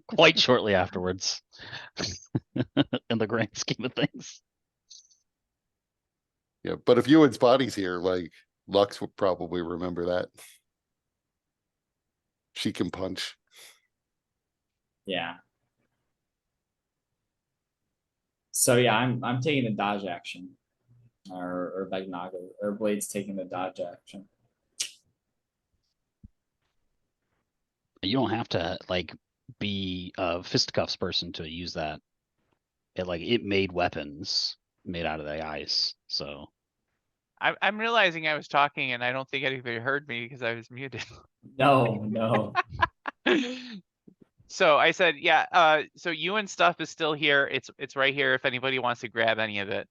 Quite shortly afterwards. In the grand scheme of things. Yeah, but if Ewan's body's here, like Lux would probably remember that. She can punch. Yeah. So yeah, I'm taking the dodge action. Or Bagnaga, or Blade's taking the dodge action. You don't have to like be a fisticuffs person to use that. It made weapons made out of the ice. So I'm realizing I was talking and I don't think anybody heard me because I was muted. No. So I said, yeah, so Ewan's stuff is still here. It's right here if anybody wants to grab any of it.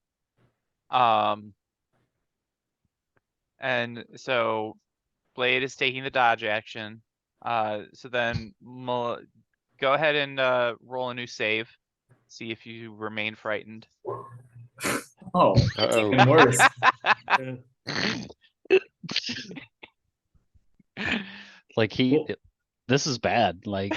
And so Blade is taking the dodge action. So then go ahead and roll a new save. See if you remain frightened. Oh, that's Uh-oh. even worse. Yeah. like Well- this is bad. Like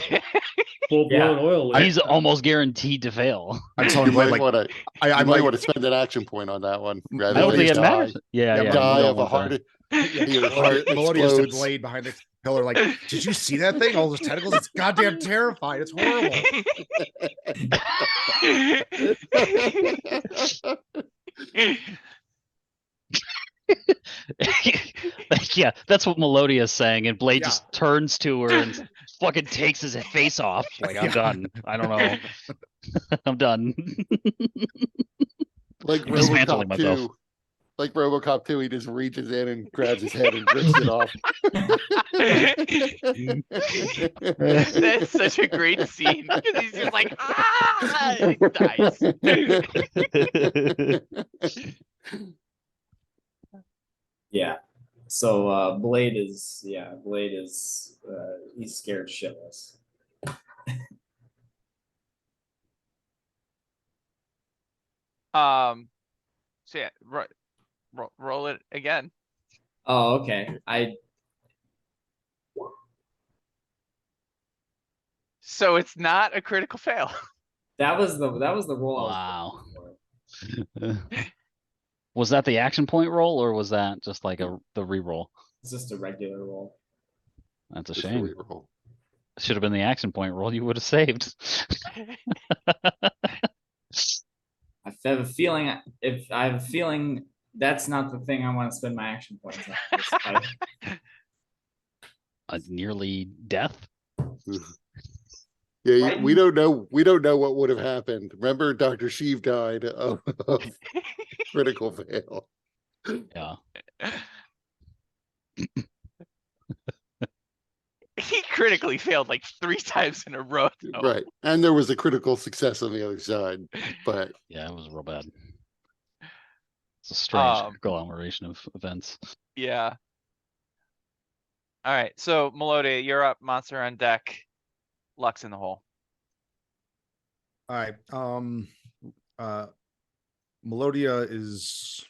Full blown oil. he's almost guaranteed to fail. I'm You telling you, might like want to. I You might like want to spend an action point on that one I rather don't than think it die. matters. Yeah, Yeah, yeah. but- Die you don't of a want heart. Yeah. Your heart Melodious and explodes. Blade behind the pillar. Like, did you see that thing? All those tentacles. It's goddamn terrifying. It's horrible. Yeah, that's what Melodia is saying, and Blade Yeah. just turns to her and fucking takes his face off. Like, I'm Yeah. done. I don't know. I'm done. Like Dismantling RoboCop myself. 2. Like RoboCop 2, he just reaches in and grabs his head and rips it off. That's such a great scene because he's just like, ah, and he dies. Yeah. So Blade is he's scared shitless. So yeah, roll it again. Oh, okay. So it's not a critical fail. That was the roll. I was Wow. looking for. Was that the action point roll, or was that just like the re-roll? It's just a regular roll. That's a Just a shame. reroll. Should have been the action point roll. You would have saved. I have a feeling that's not the thing I want to spend my action points on. This fight. A nearly death. Yeah, we don't know. We don't know what would have happened. Remember, Dr. Sheev died of critical fail. Yeah. He critically failed like 3 times in a row. though. Right. And there was a critical success on the other side. But Yeah, it was real bad. It's a strange Um, conglomeration of events. Yeah. All right. So Melodia, you're up. Monster on deck. Lux in the hole. All right. Melodia is.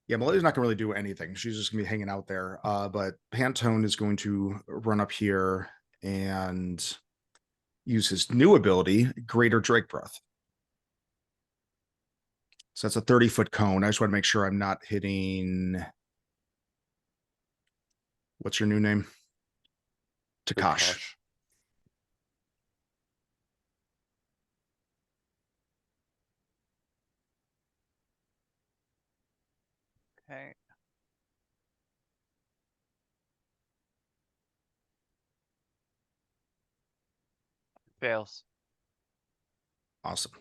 Yeah, Melodia's not gonna really do anything. She's just gonna be hanging out there. But Pantone is going to run up here and use his new ability, Greater Drake Breath. So that's a 30-foot cone. I just want to make sure I'm not hitting. What's your new name? Takash. Okay. Fails. Awesome.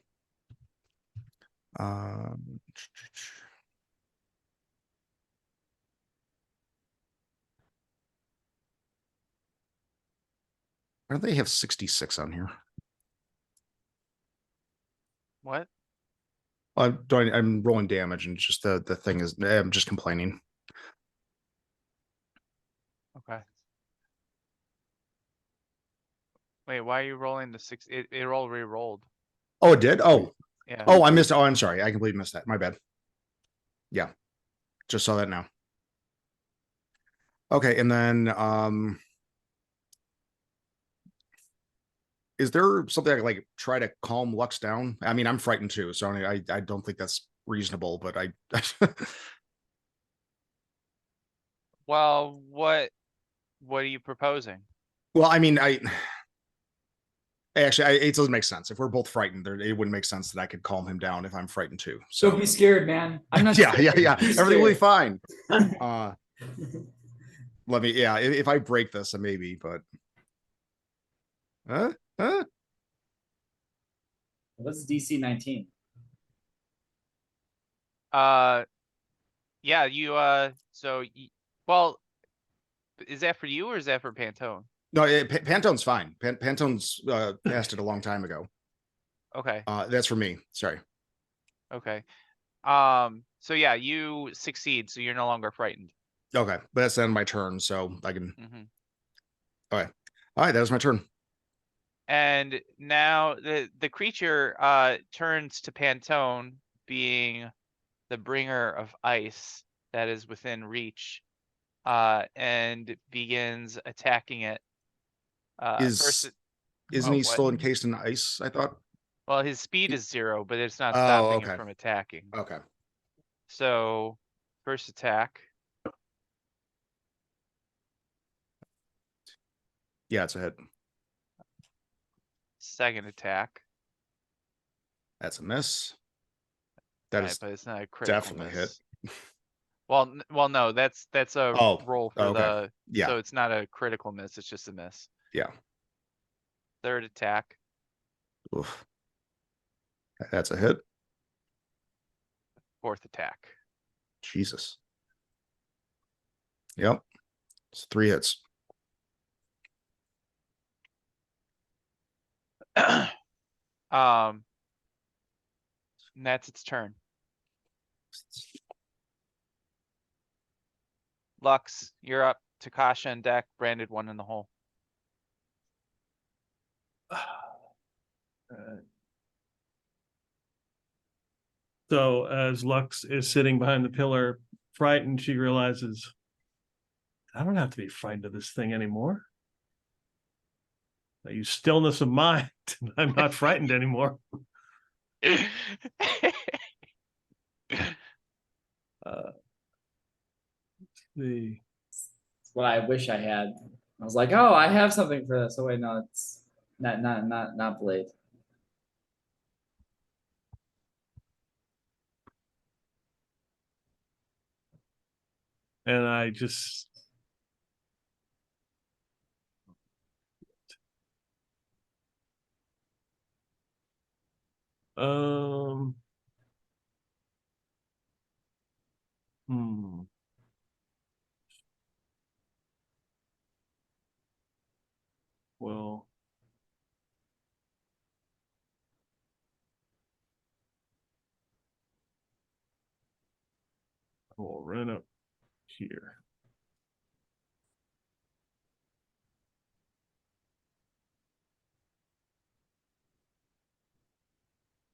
Why do they have 66 on here? What? I'm rolling damage, and just the thing is, I'm just complaining. Okay. Wait, why are you rolling the 6? It all re-rolled. Oh, it did. Oh, Yeah. oh, I missed. Oh, I'm sorry. I completely missed that. My bad. Yeah, just saw that now. Okay, and then is there something I could like try to calm Lux down? I mean, I'm frightened too, so I don't think that's reasonable, but I Well, what are you proposing? well, I mean, actually, it doesn't make sense. If we're both frightened, it wouldn't make sense that I could calm him down if I'm frightened too. So Don't be scared, man. I'm not. yeah, scared. yeah. Be Everything will be scared. fine. Let me, yeah. If I break this, then maybe, but What's DC 19? Yeah, you well, is that for you or is that for Pantone? no, Pantone's fine. Pantone's passed it a long time ago. Okay. That's for me. Sorry. Okay. So yeah, you succeed, so you're no longer frightened. Okay, but that's the end of my turn, so I can. Mm-hmm. Okay. All right, that was my turn. And now the creature turns to Pantone, being the bringer of ice that is within reach, and begins attacking it. First, Isn't he what? still encased in ice? I thought. Well, his speed is 0, but it's not Oh, stopping okay. him from attacking. Okay. So, first attack. Yeah, it's a hit. Second attack. That's a miss. That Right, is but it's not a critical definitely a miss. hit. Well, no, that's a roll for okay. Yeah. so it's not a critical miss, it's just a miss. Yeah. Third attack. Oof. That's a hit. Fourth attack. Jesus. Yep. It's 3 hits. And that's its turn. Lux, you're up. Takasha and deck, branded 1 in the hole. So as Lux is sitting behind the pillar, frightened, she realizes I don't have to be frightened of this thing anymore. I use stillness of mind. I'm not frightened anymore. The It's what I wish I had. I was like, oh, I have something for this. Oh wait, no, it's not blade. and I just um hmm. Well, I will run up here.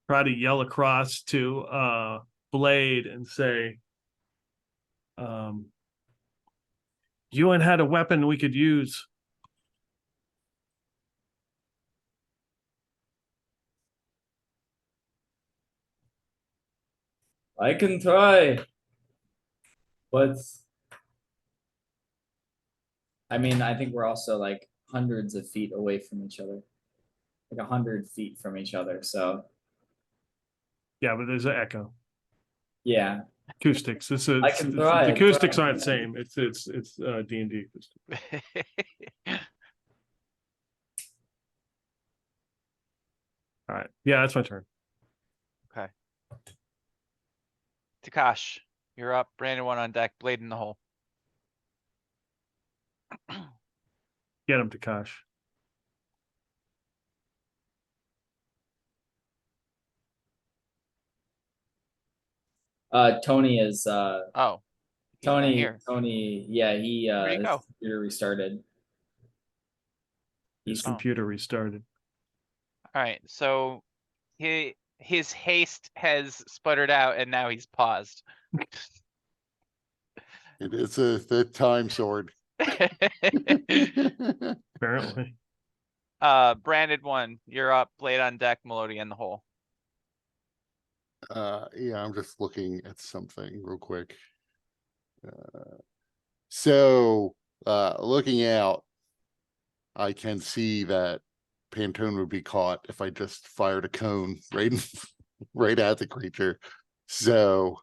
Try to yell across to Blade and say, Ewan had a weapon we could use. I can try, but I mean, I think we're also like hundreds of feet away from each other, like 100 feet from each other. So Yeah, but there's an echo. yeah, Acoustics. I can try. The acoustics aren't the same. It's D&D acoustic. All right. Yeah, that's my turn. Okay. Takash, you're up. Brandon one on deck. Blade in the hole. Get him, Takash. Tony is Oh, he's not Tony. here. Tony, yeah, Where'd he his go? computer restarted. His He's computer restarted. All right, so his haste has sputtered out, and now he's paused. It is the time sword. Apparently. Branded one, you're up. Blade on deck. Melody in the hole. Yeah, I'm just looking at something real quick. So looking out, I can see that Pantone would be caught if I just fired a cone right right at the creature. So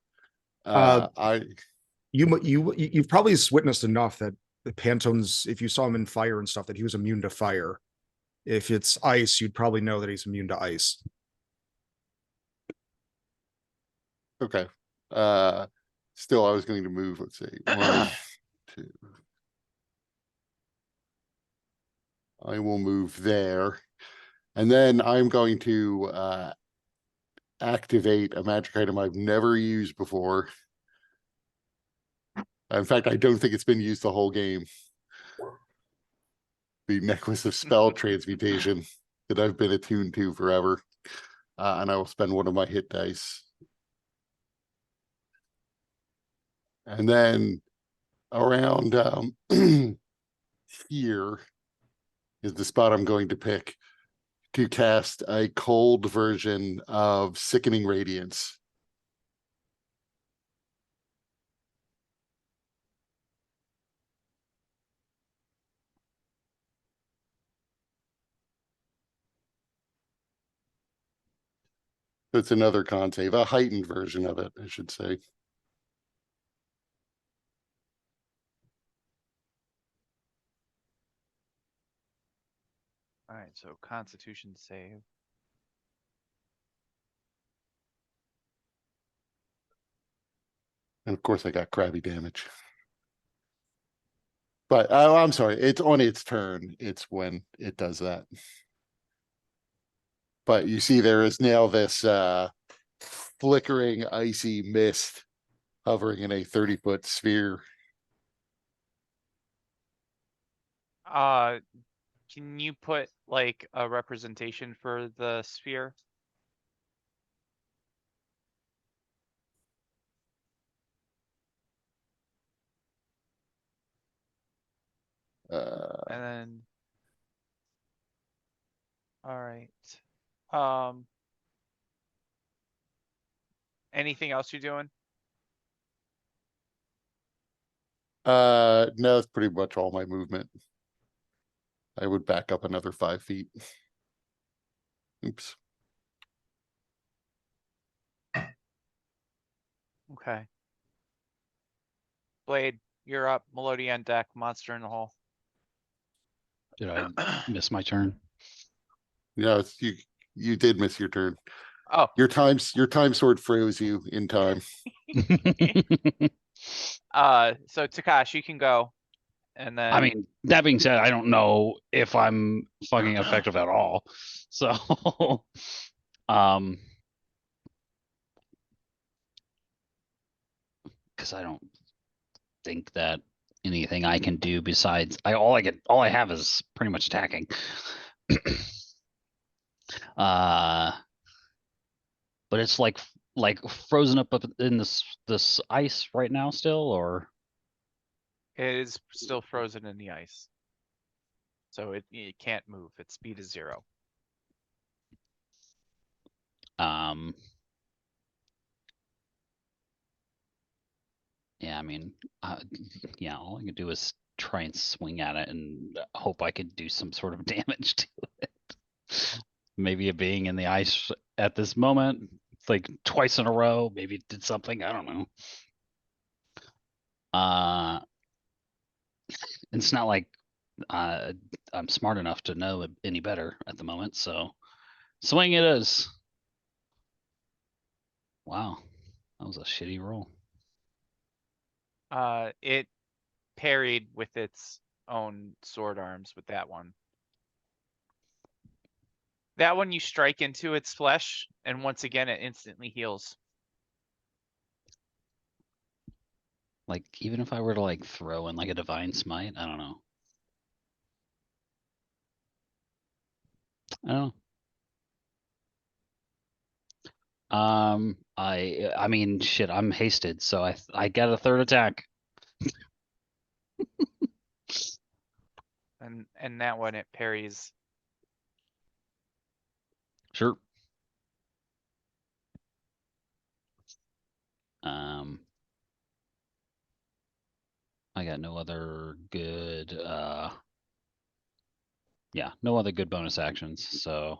you've probably witnessed enough that the Pantone's, if you saw him in fire and stuff, that he was immune to fire. If it's ice, you'd probably know that he's immune to ice. Okay. Still I was going to move, let's see. 1, 2. I will move there. And then I'm going to activate a magic item I've never used before. In fact, I don't think it's been used the whole game. The necklace of spell transmutation that I've been attuned to forever. And I will spend one of my hit dice. And then around here is the spot I'm going to pick to cast a cold version of Sickening Radiance. It's another con save, a heightened version of it, I should say. All right, so Constitution save. And of course, I got crabby damage. But oh, I'm sorry, it's on its turn. It's when it does that. But you see, there is now this flickering icy mist hovering in a 30-foot sphere. Can you put like a representation for the sphere? And then. Alright. Anything else you're doing? No, it's pretty much all my movement. I would back up another 5 feet. Oops. Okay. Blade, you're up. Melody on deck. Monster in the hole. Did I miss my turn? Yeah, you did miss your turn. Oh, Your time sword froze you in time. so Takash, you can go. And then I mean, that being said, I don't know if I'm fucking effective at all. So, because I don't think that anything I can do besides all I have is pretty much attacking. But it's like frozen up in this ice right now still, or it is still frozen in the ice. So it can't move. Its speed is 0. Yeah, I mean, yeah, all I can do is try and swing at it and hope I could do some sort of damage to it. Maybe it being in the ice at this moment, like twice in a row, maybe it did something. I don't know. It's not like I'm smart enough to know any better at the moment, so swing it is. Wow, that was a shitty roll. It parried with its own sword arms with that one. That one you strike into its flesh, and once again it instantly heals. Like, even if I were to like throw in like a divine smite, I don't know. I don't know. I mean, shit, I'm hasted, so I get a third attack. And that one it parries. Sure. I got no other good yeah, no other good bonus actions, so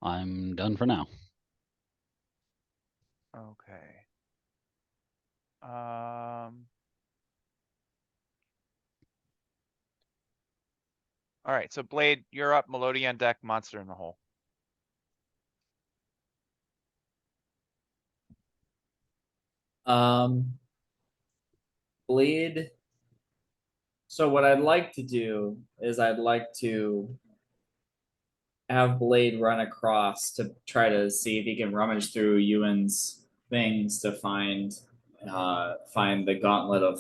I'm done for now. Okay. All right, so Blade, you're up. Melody on deck. Monster in the hole. Blade. So what I'd like to do is I'd like to have Blade run across to try to see if he can rummage through Ewan's things to find the gauntlet of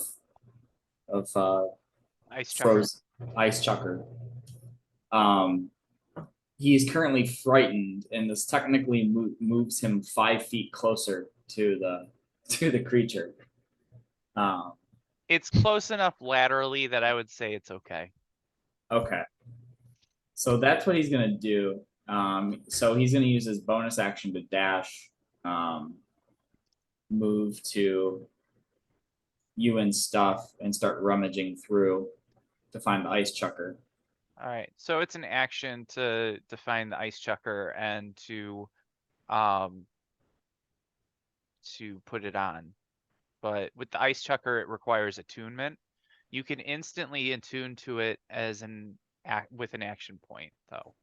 Ice chucker. ice chucker. He's currently frightened, and this technically moves him 5 feet closer to the creature. It's close enough laterally that I would say it's okay. Okay. So that's what he's gonna do. So he's gonna use his bonus action to dash, move to Ewan's stuff and start rummaging through to find the ice chucker. All right, so it's an action to find the ice chucker and to put it on. But with the ice chucker, it requires attunement. You can instantly attune to it as with an action point, though.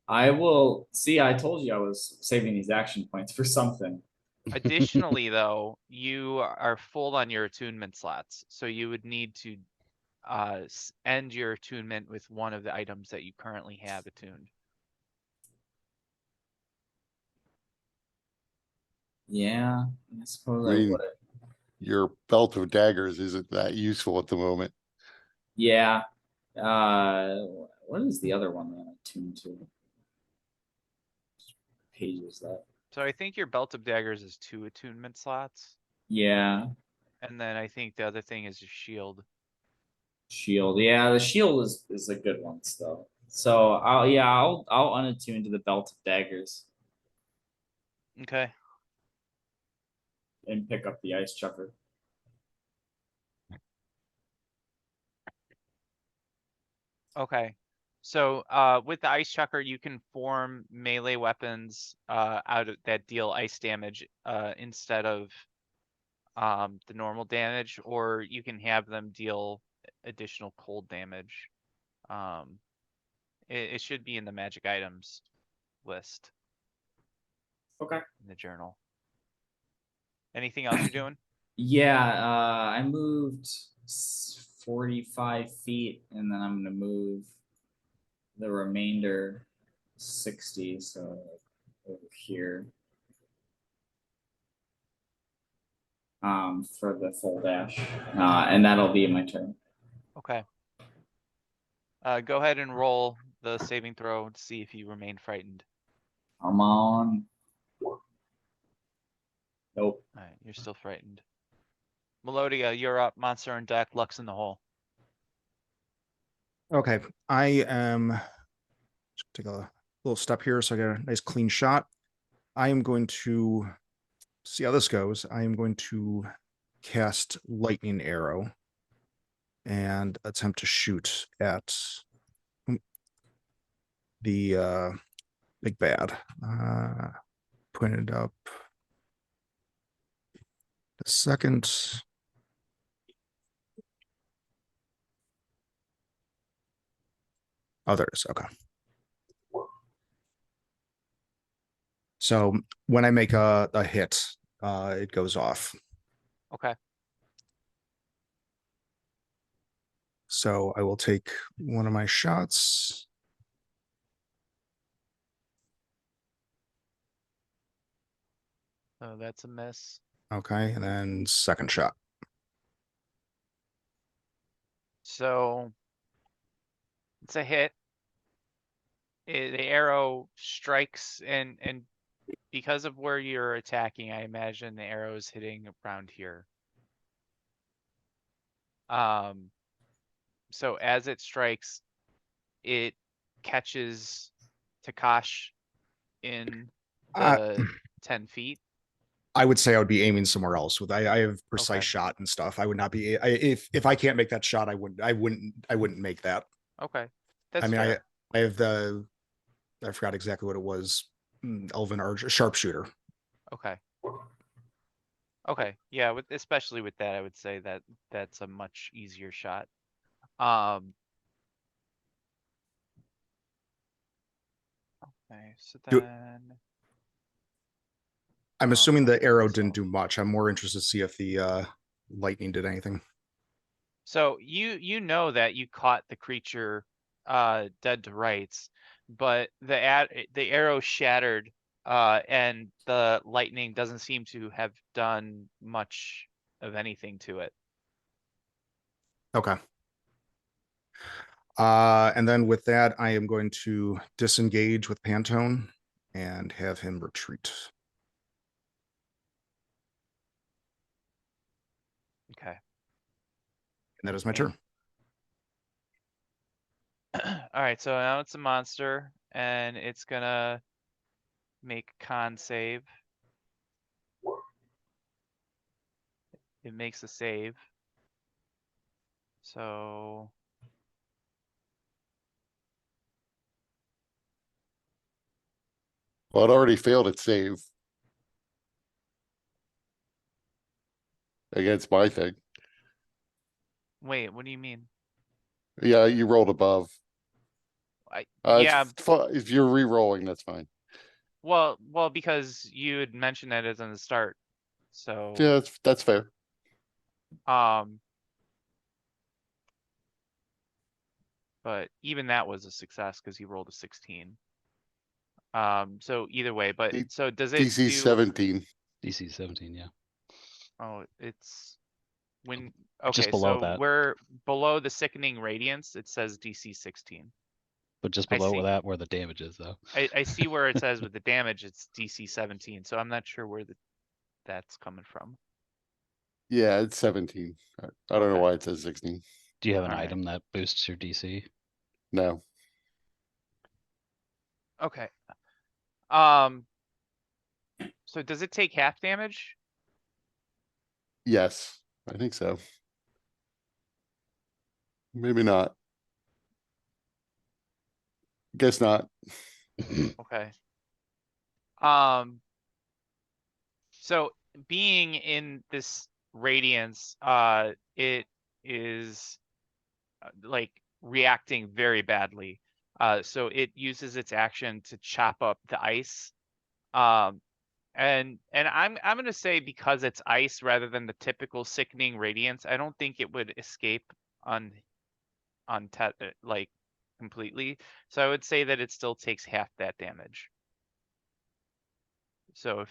I will see. I told you I was saving these action points for something. Additionally, though, you are full on your attunement slots, so you would need to end your attunement with one of the items that you currently have attuned. Yeah, I suppose I I mean, would. your belt of daggers isn't that useful at the moment. Yeah. What is the other one that I'm attuned to? Page is that? So I think your belt of daggers is 2 attunement slots, Yeah. and then I think the other thing is your shield. Shield. Yeah, the shield is a good one still. So I'll unattune to the belt of daggers Okay. and pick up the ice chucker. Okay. So with the ice chucker, you can form melee weapons out of that deal ice damage instead of the normal damage, or you can have them deal additional cold damage. It should be in the magic items list Okay. in the journal. Anything else you're doing? Yeah, I moved 45 feet, and then I'm gonna move the remainder 60, so over here. For the full dash, and that'll be my turn. Okay. Go ahead and roll the saving throw to see if you remain frightened. I'm on. Nope. All right, you're still frightened. Melodia, you're up. Monster on deck. Lux in the hole. Okay, I am take a little step here so I get a nice clean shot. I am going to see how this goes. I am going to cast lightning arrow and attempt to shoot at the big bad. Pointed up the second. Oh, there it is. Okay. So when I make a hit, it goes off. Okay. So I will take one of my shots. So that's a miss. Okay, and then second shot. So it's a hit. The arrow strikes and because of where you're attacking, I imagine the arrow is hitting around here. So as it strikes, it catches Takash in the 10 feet. I would say I would be aiming somewhere else. With I have precise Okay. shot and stuff. I would not be. If I can't make that shot, I wouldn't make that. Okay, that's I mean, fair. I have the. I forgot exactly what it was. Elven Archer, sharpshooter. Okay. Okay, yeah, with especially with that, I would say that that's a much easier shot. Okay, so Do- then I'm assuming the arrow so- didn't do much. I'm more interested to see if the lightning did anything. So you know that you caught the creature dead to rights, but the arrow shattered and the lightning doesn't seem to have done much of anything to it. Okay. And then with that, I am going to disengage with Pantone and have him retreat. Okay. And that is my Okay. turn. All right, so now it's a monster and it's gonna make con save. It makes a save. So Well, it already failed its save against my thing. wait, what do you mean? Yeah, you rolled above. Yeah, If you're re-rolling, that's fine. well, because you had mentioned that as in the start. So Yeah, that's fair. But even that was a success because he rolled a 16. So either way, but D- so does it DC do? 17. DC 17, yeah. Oh, it's when Just okay, below so that. we're below the sickening radiance. It says DC 16. But just I below see. that where the damage is, though. I see where it says with the damage it's DC 17. So I'm not sure where that's coming from. Yeah, it's 17. I don't know Okay. why it says 16. Do you have an Alright. item that boosts your DC? No. Okay. So does it take half damage? Yes, I think so. Maybe not. Guess not. Okay. Um, so being in this radiance, it is like reacting very badly. So it uses its action to chop up the ice. And I'm gonna say because it's ice rather than the typical sickening radiance, I don't think it would escape on like completely. So I would say that it still takes half that damage. So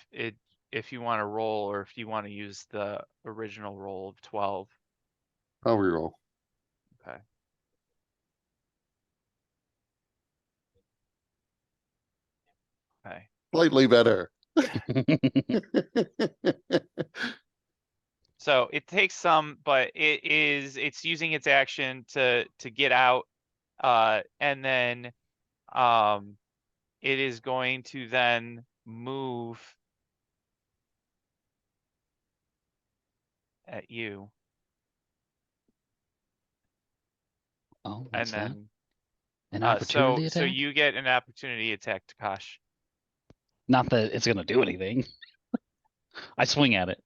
if you want to roll or if you want to use the original roll of 12, I'll reroll. okay. Okay. Slightly better. So it takes some, but it's using its action to get out, and then it is going to then move at you, Oh, and what's that? then An so opportunity so attack? you get an opportunity attack, Takash. Not that it's gonna do anything. I swing at it.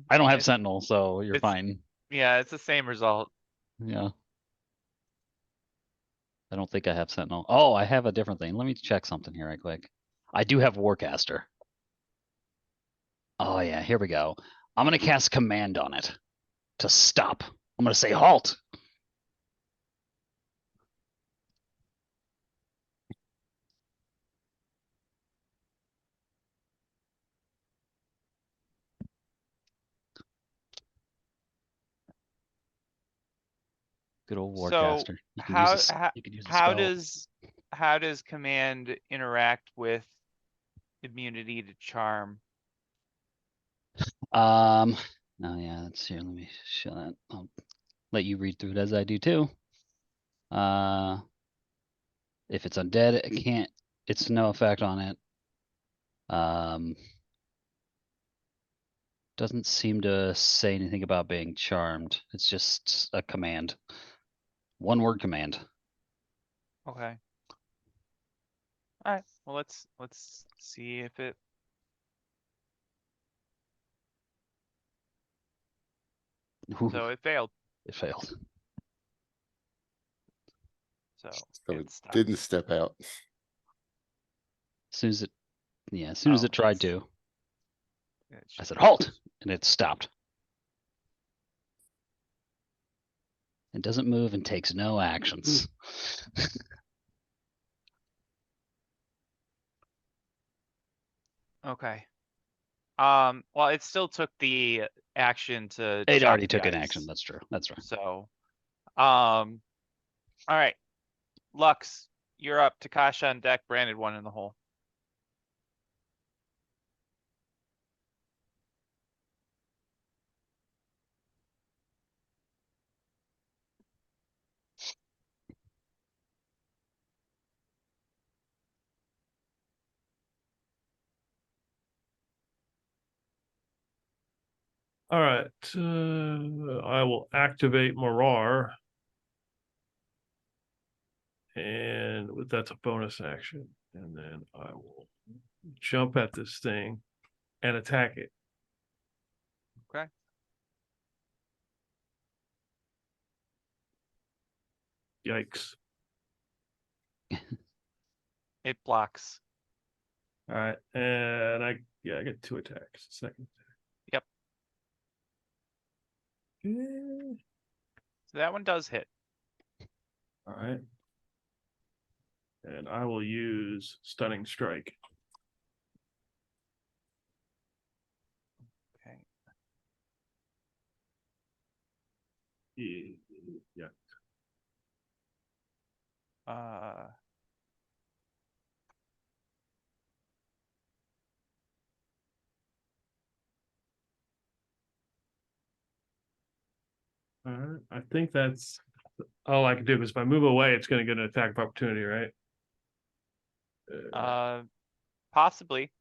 I don't have It's- Sentinel, so you're it's- fine. Yeah, it's the same result. Yeah. I don't think I have Sentinel. Oh, I have a different thing. Let me check something here right quick. I do have Warcaster. Oh yeah, here we go. I'm gonna cast command on it to stop. I'm gonna say halt. Good old So Warcaster. You can how use a, how you can use a how spell. does command interact with immunity to charm? Oh yeah, let's see. Let me show that. I'll let you read through it as I do too. If it's undead, it can't. It's no effect on it. Doesn't seem to say anything about being charmed. It's just a command. One word command. Okay. All right. Well, let's see if it. Ooh, So it failed. it failed. So So it it stopped. didn't step out. As soon as it, yeah, as soon as Oh, it tried it's- to, it I should said be- halt, and it stopped. It doesn't move and takes no actions. Okay. Well, it still took the action to It chop already the took an ice. action. That's true. That's right. So, all right. Lux, you're up. Takasha on deck. Branded one in the hole. All right, I will activate Marar. And that's a bonus action. And then I will jump at this thing and attack it. Okay. Yikes. It blocks. All right. And I get 2 attacks. Second Yep. attack. So that one does hit. All right. And I will use Stunning Strike. Okay. Yeah. Alright, I think that's all I can do, because if I move away, it's gonna get an attack of opportunity, right? Possibly.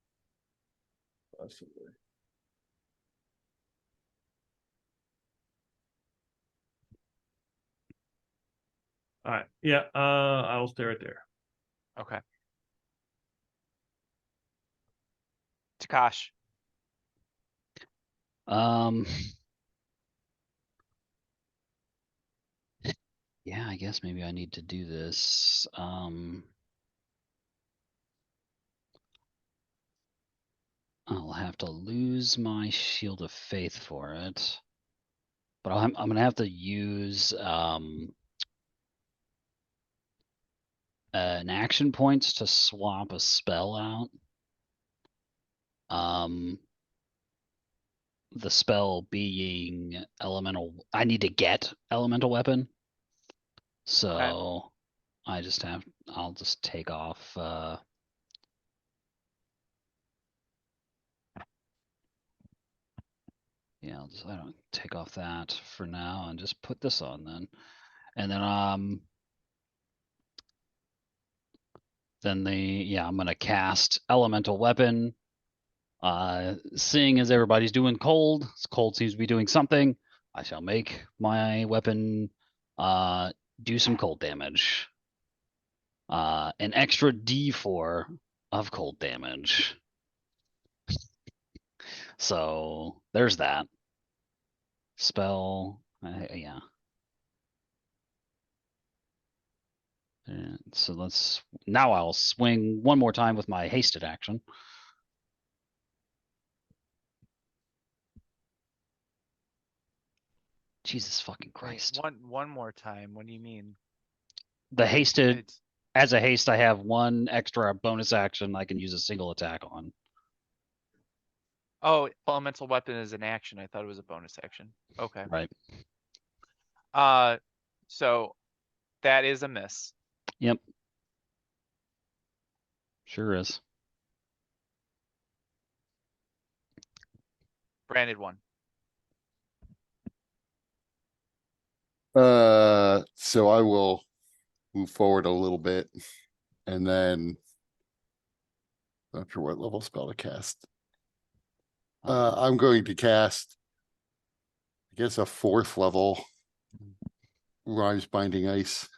Possibly. Alright, yeah, I'll stay right there. Okay. Takash. Um. Yeah, I guess maybe I need to do this. I'll have to lose my Shield of Faith for it. But I'm gonna have to use an action points to swap a spell out. The spell being elemental. I need to get elemental weapon. So I just have. I'll just take off. Yeah, I don't take off that for now and just put this on then. And then I'm gonna cast elemental weapon. Seeing as everybody's doing cold, cold seems to be doing something. I shall make my weapon do some cold damage. An extra D4 of cold damage. So there's that. Spell, yeah. And so now I'll swing one more time with my hasted action. Jesus fucking Wait, Christ. one more time. What do you mean? The hasted, It's as a haste, I have one extra bonus action I can use a single attack on. elemental weapon is an action. I thought it was a bonus action. Okay. Right. So that is a miss. Yep. Sure is. Branded one. So I will move forward a little bit and then not sure what level spell to cast. I'm going to cast, I guess, a 4th level Rise Binding Ice.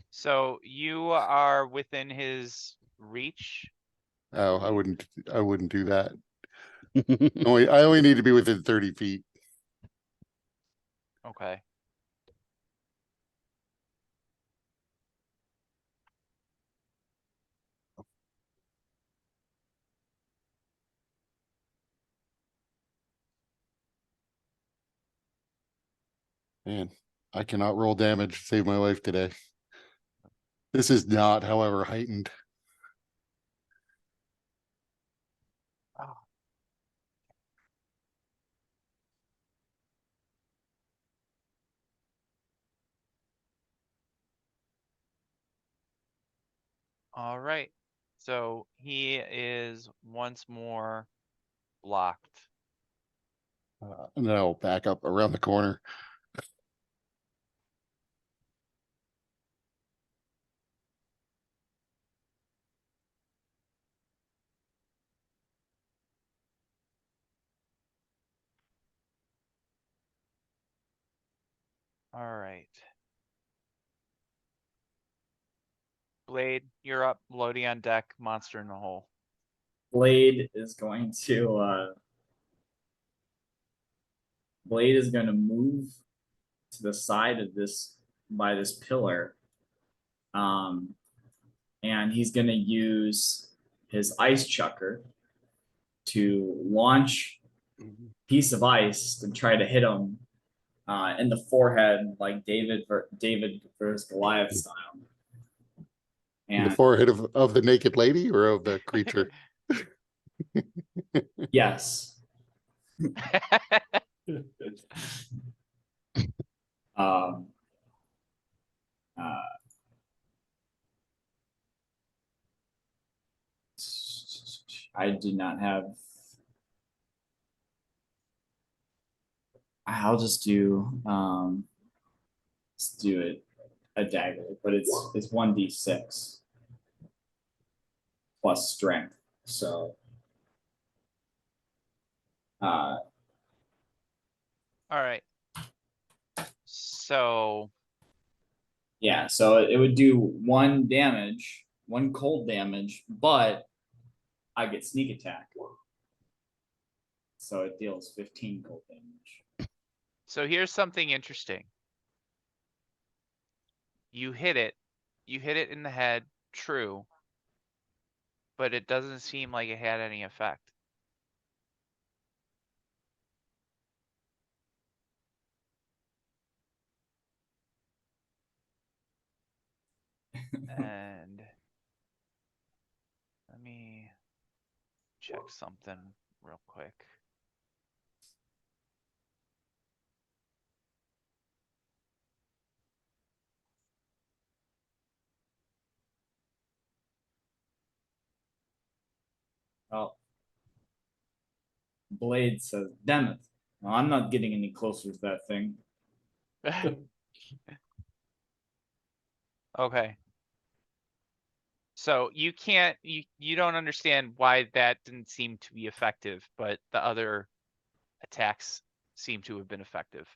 So you are within his reach. Oh, I wouldn't do that. I only need to be within 30 feet. Okay. Man, I cannot roll damage to save my life today. This is not, however, heightened. Oh. All right. So he is once more blocked. And then I'll back up around the corner. All right. Blade, you're up. Lodi on deck. Monster in the hole. Blade is going to move to the side of this by this pillar. And he's gonna use his ice chucker to launch a piece of ice to try to hit him in the forehead, like David versus Goliath style. In the And forehead of the naked lady or of the creature? yes, um, I do not have. I'll just do do it a dagger, but it's 1d6 plus strength. So All right. So yeah, so it would do 1 damage, 1 cold damage, but I get sneak attack. So it deals 15 cold damage. so here's something interesting. You hit it in the head, true, but it doesn't seem like it had any effect. And let me check something real quick. Well, Blade says, damn it. Well, I'm not getting any closer to that thing. Okay. So you can't, you don't understand why that didn't seem to be effective, but the other attacks seem to have been effective.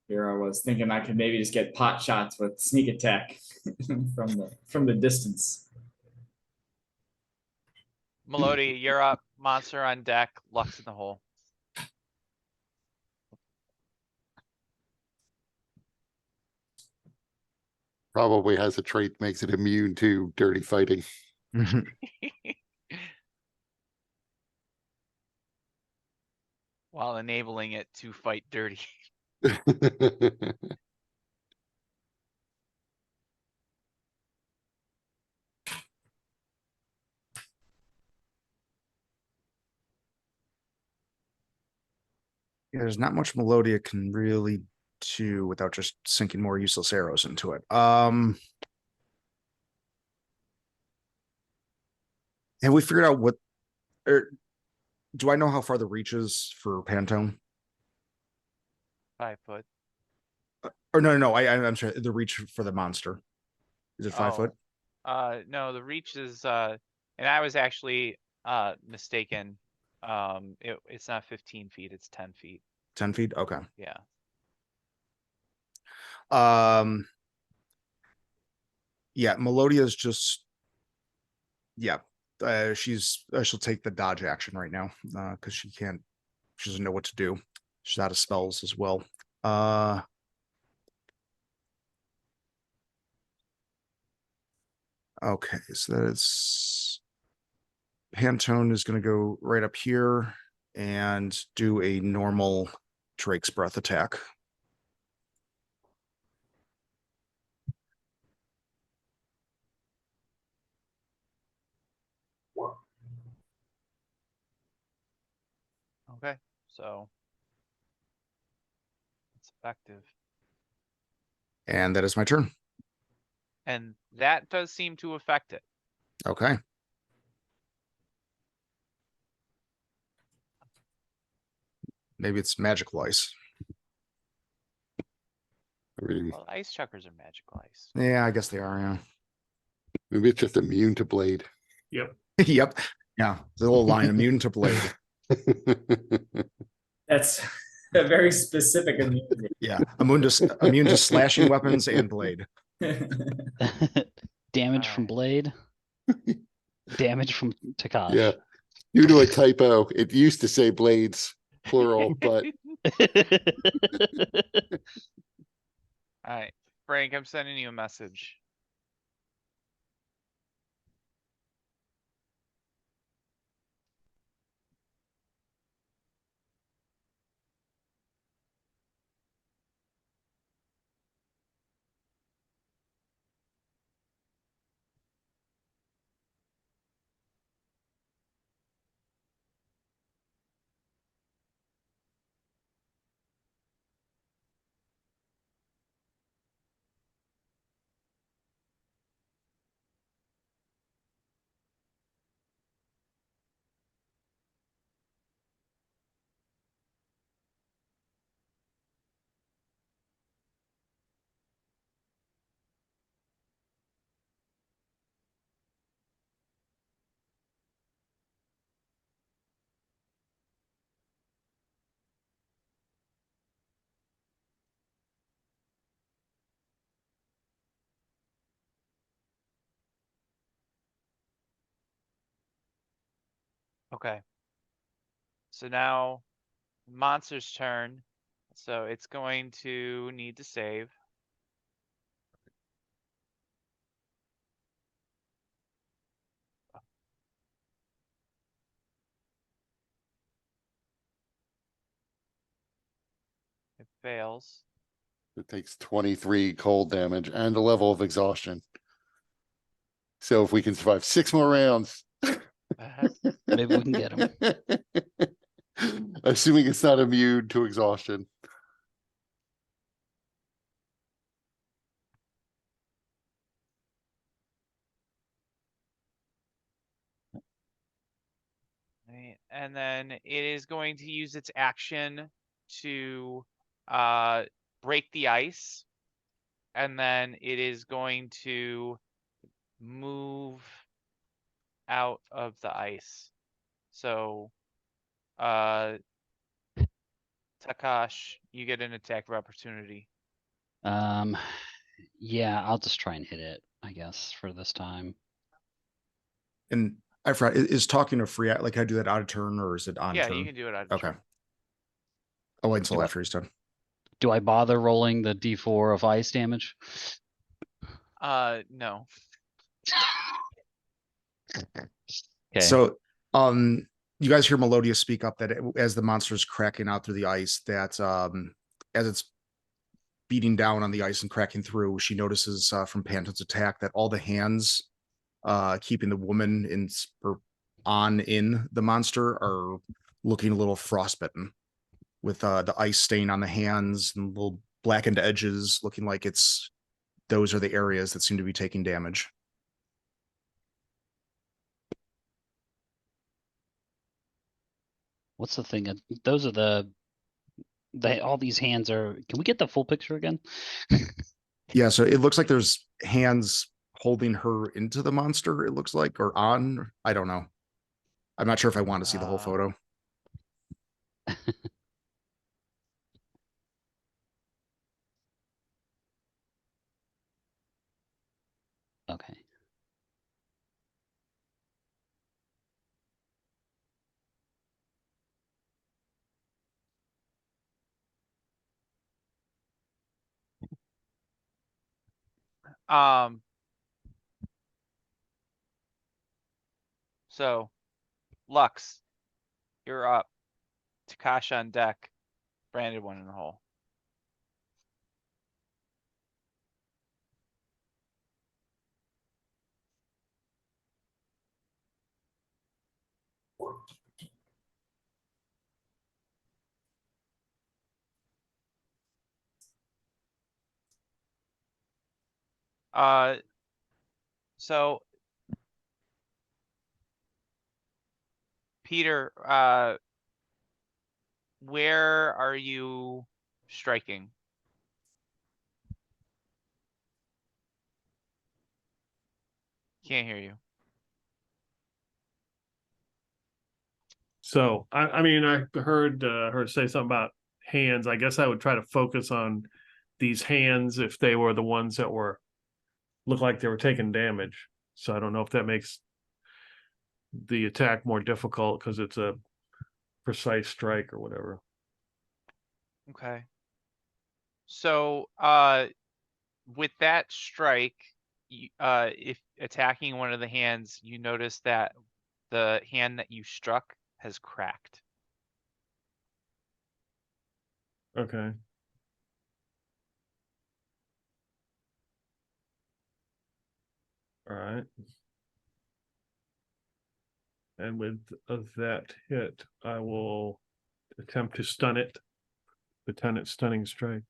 Here I was thinking I could maybe just get pot shots with sneak attack from the distance. Melody, you're up. Monster on deck. Lux in the hole. Probably has a trait that makes it immune to dirty fighting. While enabling it to fight dirty. Yeah, there's not much Melodia can really do without just sinking more useless arrows into it. Have we figured out what, or do I know how far the reach is for Pantone? 5 foot. Or no, I'm sorry, the reach for the monster. Is it 5 foot? No, the reach is and I was actually mistaken. It's not 15 feet, it's 10 feet. 10 feet? Okay. Yeah. Yeah, Melodia's just, yeah, she'll take the dodge action right now because she doesn't know what to do. She's out of spells as well. Okay, so that's Pantone is going to go right up here and do a normal Drake's Breath attack. Okay, so it's effective. And that is my turn. And that does seem to affect it. Okay. Maybe it's magical ice. I mean, Well, ice chuckers are magical ice. Yeah, I guess they are, yeah. maybe it's just immune to blade. Yep. Yep. Yeah. The little line immune to blade. That's a very specific immunity. Yeah. Immune to slashing weapons and blade. Damage from Alright. blade. Damage from Takash. Yeah. Due to a typo, it used to say blades, plural, but Alright, Frank, I'm sending you a message. Okay. So now monster's turn. So it's going to need to save. It fails. It takes 23 cold damage and a level of exhaustion. So if we can survive 6 more rounds. Maybe we can get him. Assuming it's not immune to exhaustion. Right, and then it is going to use its action to break the ice. And then it is going to move out of the ice. So Takash, you get an attack of opportunity. Yeah, I'll just try and hit it, I guess, for this time. And I forgot, is talking a free, like, can I do that out of turn or is it on Yeah, turn? you can do it out of Okay. turn. I'll wait until Do I- after he's done. Do I bother rolling the D4 of ice damage? No. Okay. So, you guys hear Melodia speak up that as the monster's cracking out through the ice, that as it's beating down on the ice and cracking through, she notices from Panton's attack that all the hands keeping the woman in the monster are looking a little frostbitten, with the ice stain on the hands and little blackened edges, looking like those are the areas that seem to be taking damage. What's the thing? Those are all these hands are. Can we get the full picture again? Yeah, so it looks like there's hands holding her into the monster, it looks like, or on. I don't know. I'm not sure if I want to see the whole photo. Okay. So Lux, you're up. Takash on deck. Branded one in the hole. So Peter, where are you striking? Can't hear you. So I mean, I heard her say something about hands. I guess I would try to focus on these hands if they were the ones that look like they were taking damage. So I don't know if that makes the attack more difficult because it's a precise strike or whatever. Okay. So with that strike, if attacking one of the hands, you notice that the hand that you struck has cracked. Okay. All right. And with that hit, I will attempt to stun it. Lieutenant stunning strike.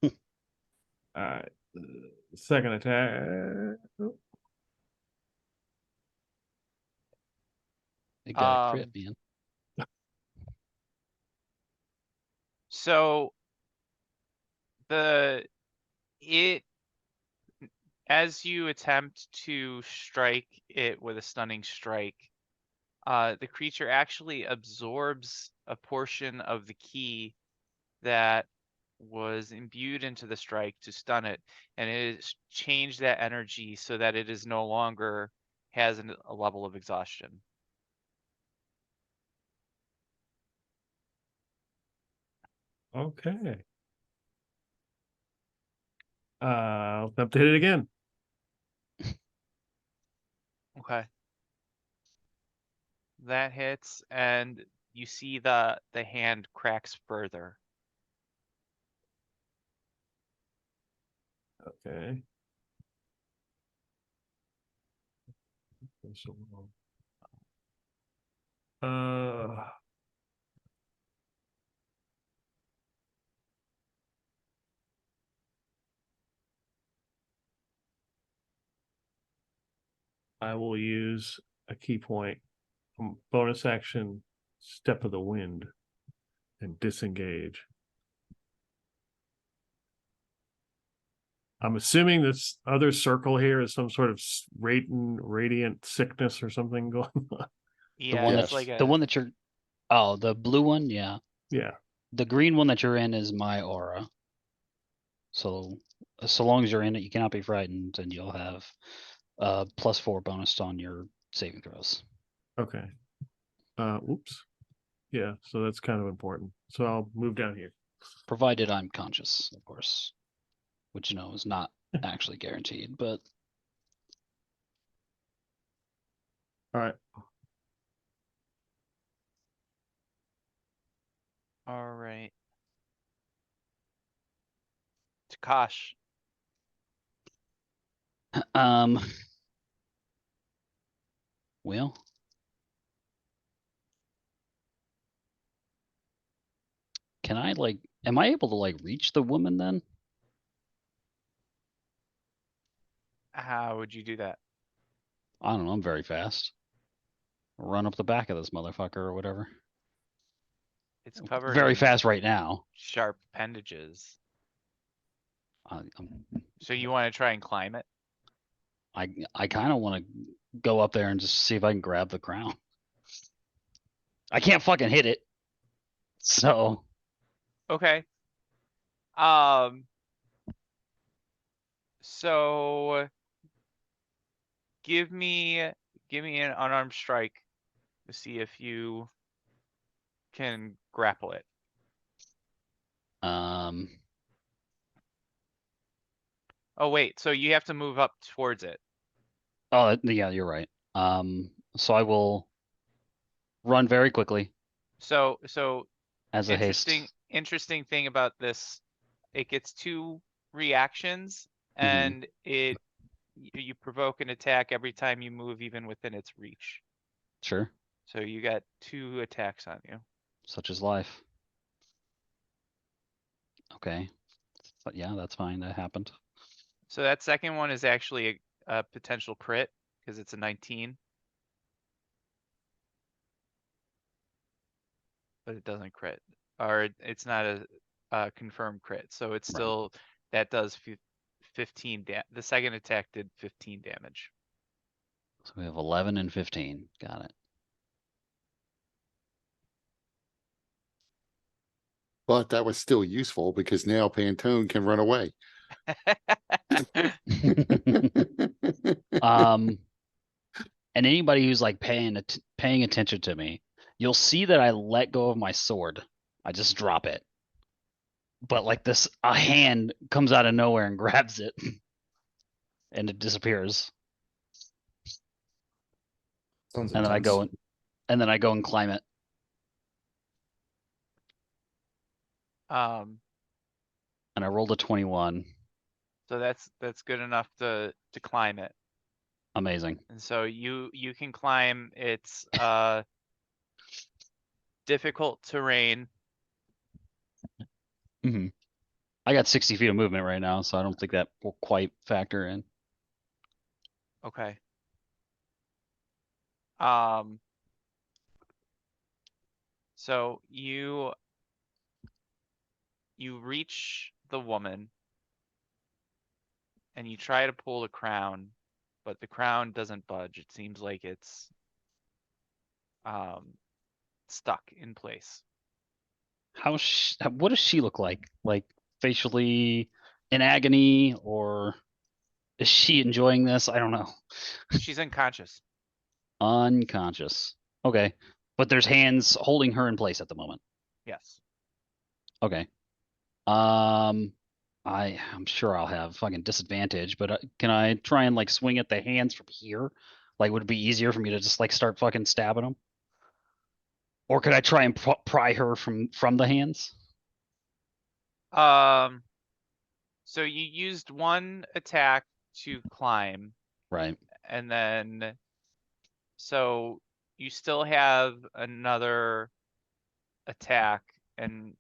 All right. Second attack. It got a crit, man. So as you attempt to strike it with a stunning strike, the creature actually absorbs a portion of the key that was imbued into the strike to stun it, and it has changed that energy so that it is no longer has a level of exhaustion. Okay. I'll attempt to hit it again. Okay. That hits, and you see the hand cracks further. Okay. Uh, I will use a key point, bonus action, step of the wind, and disengage. I'm assuming this other circle here is some sort of radiant sickness or something going on. Yeah, one it's that's- like the a one that you're. Oh, the blue one. Yeah. Yeah. The green one that you're in is my aura. So long as you're in it, you cannot be frightened, and you'll have +4 bonus on your saving throws. Okay. Oops. Yeah, so that's kind of important. So I'll move down here. Provided I'm conscious, of course. Which is not actually guaranteed, but All right. all right. Takash. um well. Can I am I able to reach the woman then? How would you do that? I don't know, I'm very fast. Run up the back of this motherfucker or whatever. It's covered Very in fast right now. sharp appendages. I'm, So you want to try and climb it? I kind of want to go up there and just see if I can grab the crown. I can't fucking hit it. So Okay. So give me an unarmed strike to see if you can grapple it. um Oh wait, so you have to move up towards it. oh yeah, you're right. So I will run very quickly So as a haste. interesting thing about this, it gets 2 reactions, and you provoke an attack every time you move even within its reach. Sure. So you got 2 attacks on you. Such is life. Okay. But yeah, that's fine. That happened. So that second one is actually a potential crit because it's a 19. But it doesn't crit, or it's not a confirmed crit. So it's Right. still, that does 15 the second attack did 15 damage. So we have 11 and 15. Got it. But that was still useful because now Pantone can run away. And anybody who's paying attention to me, you'll see that I let go of my sword. I just drop it. But a hand comes out of nowhere and grabs it, and it disappears. Sounds And then I intense. go and climb it. Um, And I rolled a 21. so that's good enough to climb it. Amazing. And so you can climb its difficult terrain. I got 60 feet of movement right now, so I don't think that will quite factor in. Okay. So you reach the woman and you try to pull the crown, but the crown doesn't budge. It seems like it's stuck in place. What does she look like? Like facially in agony, or is she enjoying this? I don't know. She's unconscious. Unconscious. Okay. But there's hands holding her in place at the moment. Yes. Okay. I'm sure I'll have fucking disadvantage, but can I try and like swing at the hands from here? Like, would it be easier for me to just like start fucking stabbing them? Or could I try and pry her from the hands? So you used one attack to climb, Right. and then so you still have another attack, and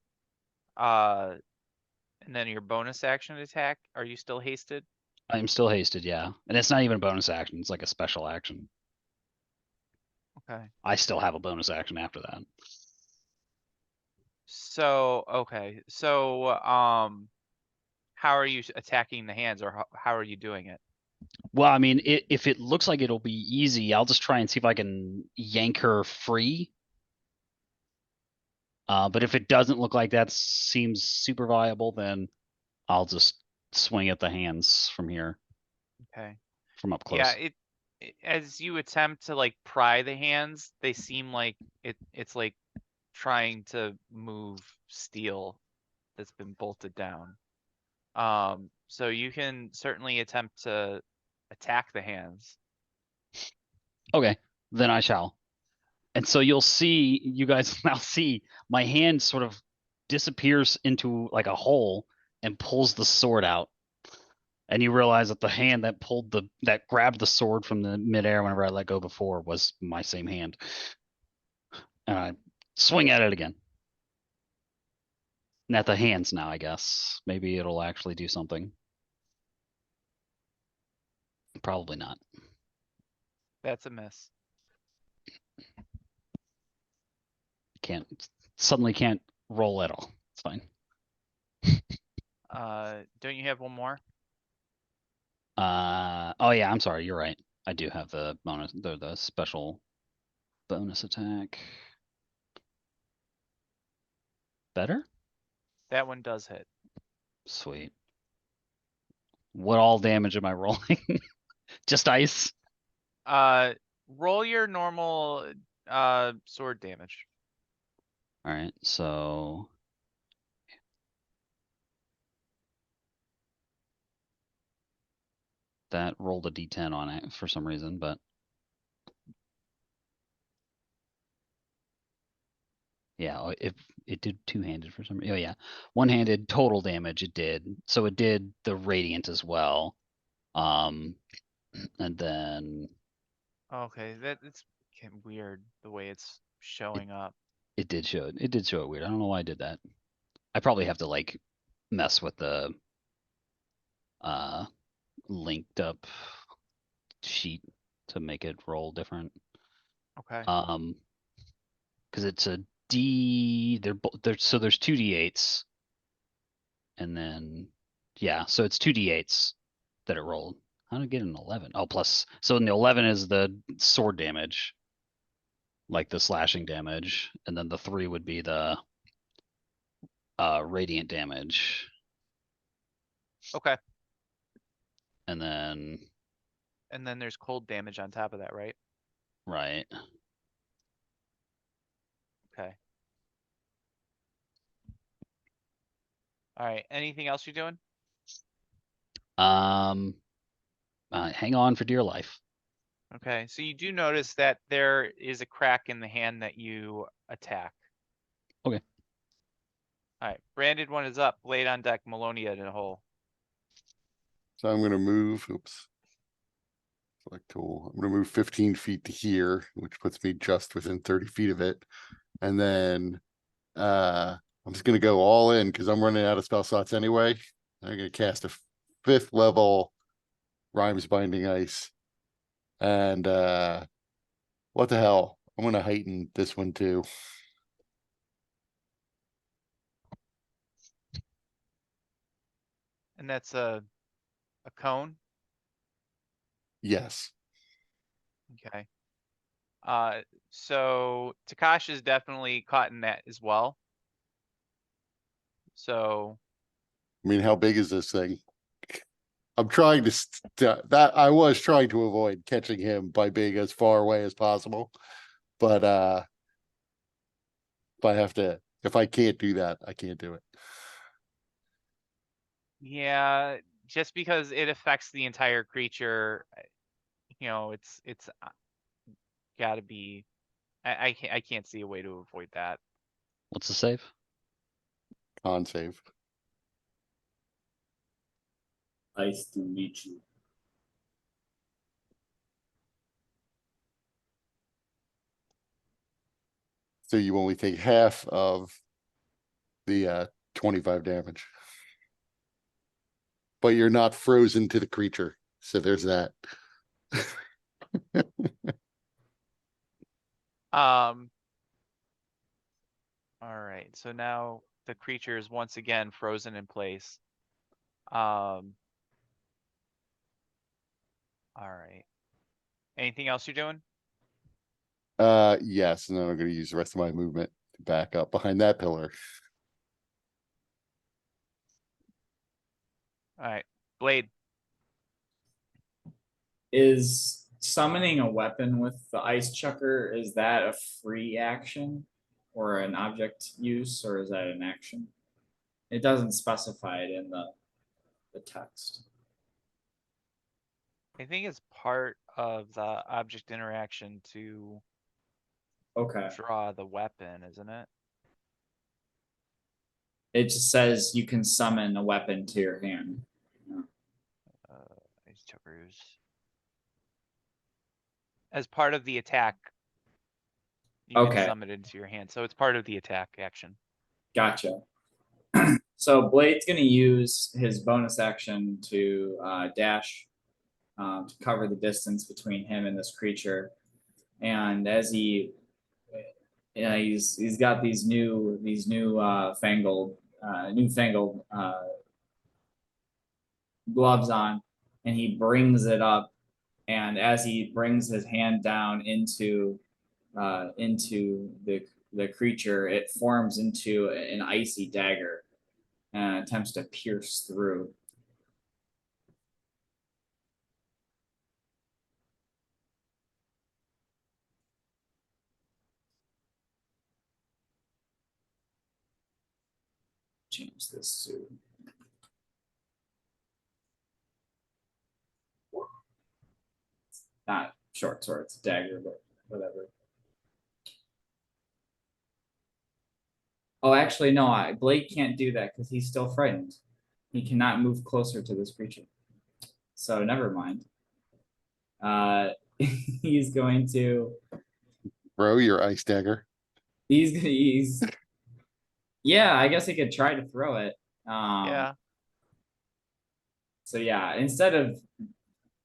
then your bonus action attack. Are you still hasted? I'm still hasted, yeah. And it's not even a bonus action, it's like a special action. Okay. I still have a bonus action after that. So okay. So how are you attacking the hands, or how are you doing it? Well, I mean, if it looks like it'll be easy, I'll just try and see if I can yank her free. But if it doesn't look like that seems super viable, then I'll just swing at the hands from here, Okay. from up close. Yeah, as you attempt to like pry the hands, they seem like it's like trying to move steel that's been bolted down. So you can certainly attempt to attack the hands. Okay, then I shall. And so you guys now see my hand sort of disappears into like a hole and pulls the sword out. And you realize that the hand that grabbed the sword from the midair whenever I let go before was my same hand. And I swing at it again. And at the hands now, I guess. Maybe it'll actually do something. Probably not. That's a miss. Suddenly can't roll at all. It's fine. Don't you have one more? Oh yeah, I'm sorry, you're right. I do have the bonus, the special bonus attack. Better? That one does hit. Sweet. What all damage am I rolling? Just ice? Roll your normal sword damage. All right, so that rolled a d10 on it for some reason, but yeah, it did two-handed for some reason. Oh yeah, one-handed total damage it did. So it did the radiant as well. And then Okay, it's weird the way it's showing up. it did show it weird. I don't know why I did that. I probably have to like mess with the linked up sheet to make it roll different. Okay. Because it's a D. So there's two D8s, and then yeah, so it's two D8s that it rolled. How did it get an 11? Oh, plus. So the 11 is the sword damage, like the slashing damage, and then the 3 would be the radiant damage. Okay. And then there's cold damage on top of that, right? right. Okay. All right. Anything else you're doing? Hang on for dear life. Okay. So you do notice that there is a crack in the hand that you attack. Okay. All right. Branded one is up. Blade on deck. Malonia in a hole. So I'm gonna move. Oops. Select tool. I'm gonna move 15 feet to here, which puts me just within 30 feet of it. And then I'm just gonna go all in because I'm running out of spell slots anyway. I'm gonna cast a 5th level Rhymes Binding Ice. And what the hell? I'm gonna heighten this one too. And that's a cone. Yes. Okay. So Takash is definitely caught in that as well. So I mean, how big is this thing? I'm trying to that I was trying to avoid catching him by being as far away as possible. But if I can't do that, I can't do it. yeah, just because it affects the entire creature, you know, it's gotta be. I can't see a way to avoid that. What's the save? Con save. Nice to meet you. So you only take half of the 25 damage. But you're not frozen to the creature. So there's that. All right, so now the creature is once again frozen in place. All right. Anything else you're doing? Yes, and then I'm gonna use the rest of my movement to back up behind that pillar. All right, Blade. Is summoning a weapon with the ice chucker, is that a free action or an object use, or is that an action? It doesn't specify it in the text. I think it's part of the object interaction to Okay. draw the weapon, isn't it? It just says you can summon a weapon to your hand. Ice chuckers. As part of the attack, you can Okay. summon it into your hand, so it's part of the attack action. Gotcha. So Blade's going to use his bonus action to dash to cover the distance between him and this creature. And as he's got these new fangled gloves on, and he brings it up. And as he brings his hand down into the creature, it forms into an icy dagger and attempts to pierce through. Change this to not short sword, it's a dagger, but whatever. Oh, actually, no, Blade can't do that because he's still frightened. He cannot move closer to this creature. So never mind. He's going to. Throw your ice dagger. He's. Yeah, I guess he could try to throw it. Yeah. So yeah, instead of.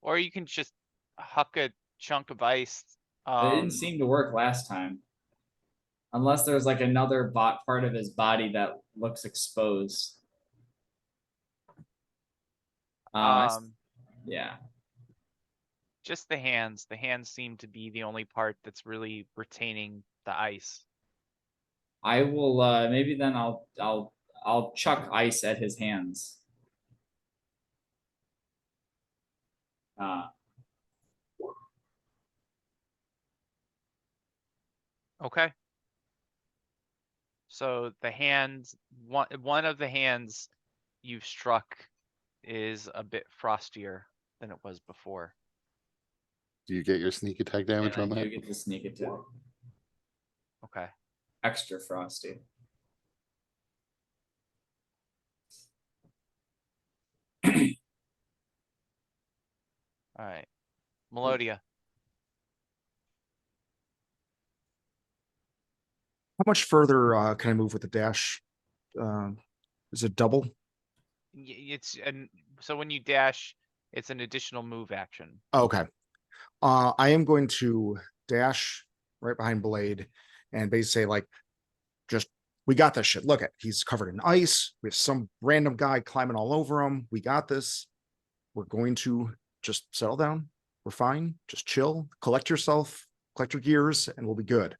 Or you can just huck a chunk of ice. It didn't seem to work last time. Unless there's like another part of his body that looks exposed. Yeah. Just the hands. The hands seem to be the only part that's really retaining the ice. I will maybe then I'll chuck ice at his hands. Okay. So the hands, one of the hands you've struck is a bit frostier than it was before. Do you get your sneak attack damage And on I that? do get the sneak attack. Okay. Extra frosty. All right. Melodia. How much further can I move with the dash? Is it double? It's so when you dash, it's an additional move action. Okay. I am going to dash right behind Blade and basically say, like, just, we got this shit. Look at, he's covered in ice. We have some random guy climbing all over him. We got this. We're going to just settle down. We're fine. Just chill. Collect yourself. collect your gears, and we'll be good.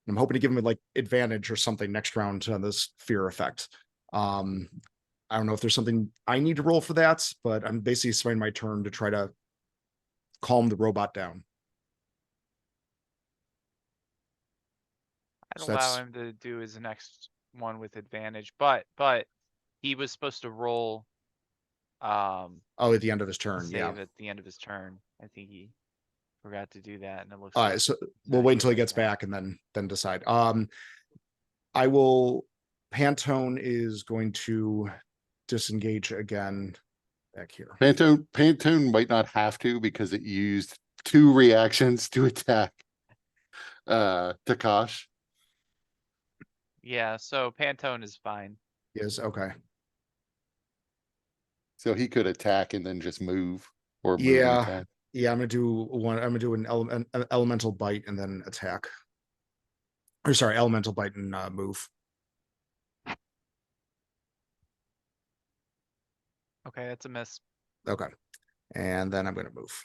I'm hoping to give him like advantage or something next round on this fear effect. I don't know if there's something I need to roll for that, but I'm basically spending my turn to try to calm the robot down. I'd So allow that's- him to do his next one with advantage, but he was supposed to roll Oh, at the end of his turn, yeah. save at the end of his turn. I think he forgot to do that, and it looks All like right, so he's we'll not wait here until he right gets now. back and then decide. I will. Pantone is going to disengage again back here. Pantone might not have to because it used 2 reactions to attack Takash. Yeah, so Pantone is fine. Is okay. So he could attack and then just move or move and Yeah. attack. Yeah, I'm gonna do one. I'm gonna do an elemental bite and then attack. Or sorry, elemental bite and move. Okay, that's a miss. Okay, and then I'm gonna move.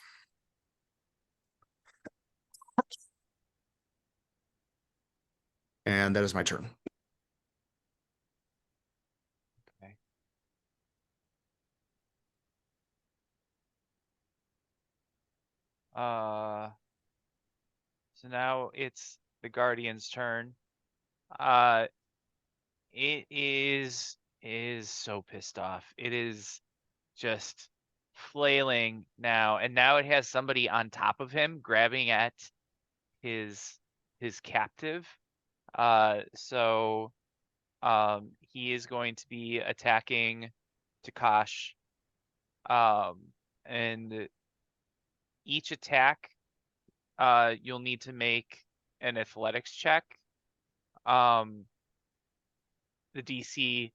And that is my turn. Okay. So now it's the Guardian's turn. It is so pissed off. It is just flailing now, and now it has somebody on top of him grabbing at his captive. So he is going to be attacking Takash. And each attack, you'll need to make an athletics check. The DC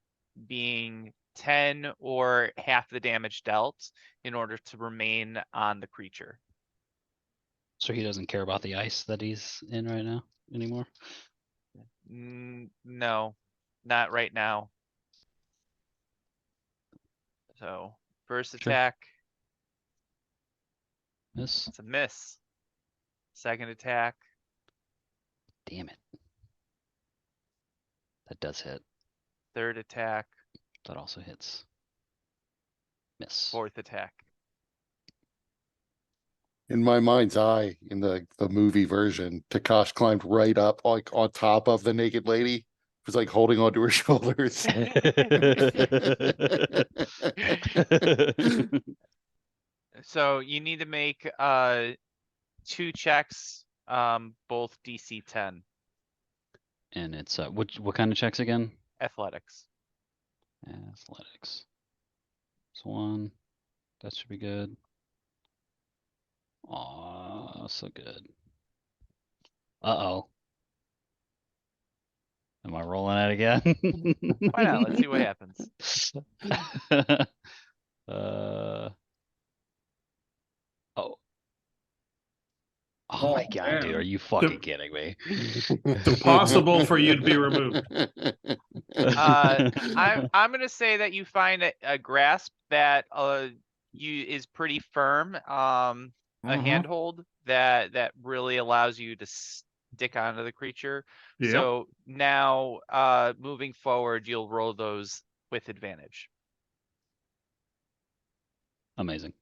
being 10 or half the damage dealt in order to remain on the creature. So he doesn't care about the ice that he's in right now anymore. No, not right now. So first Sure. attack, Miss. it's a miss. Second attack, Damn it. That does hit. third attack, That also hits. Miss. fourth attack. In my mind's eye, in the movie version, Takash climbed right up like on top of the naked lady. Was like holding onto her shoulders. So you need to make 2 checks, both DC 10 And it's what kind of checks again? athletics. Athletics. It's 1. That should be good. Aw, so good. Uh-oh. Am I rolling it again? Why not? Let's see what happens. Oh. Oh my Oh, god, dude, man. are you fucking kidding me? It's impossible for you to be removed. I'm gonna say that you find a grasp that is pretty firm. A handhold that really allows you to stick onto the creature. Yep. So now moving forward, you'll roll those with advantage. Amazing.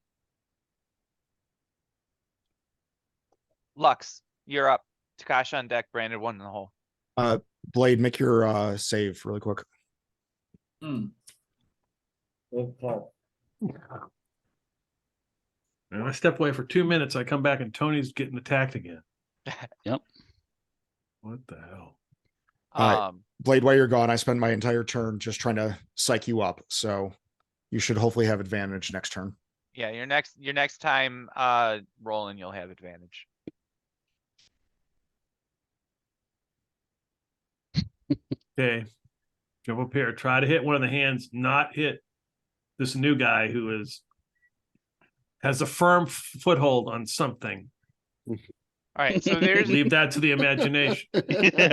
Lux, you're up. Takashi on deck, Brandon 1 in the hole. Blade, make your save really quick. Okay. And I step away for 2 minutes. I come back and Tony's getting attacked again. Yep. What the hell? Blade, while you're gone, I spent my entire turn just trying to psych you up. So you should hopefully have advantage next turn. Yeah, your next time rolling, you'll have advantage. Okay. Jump up here. Try to hit one of the hands, not hit this new guy who has a firm foothold on something. All right, so there's Leave that to the imagination.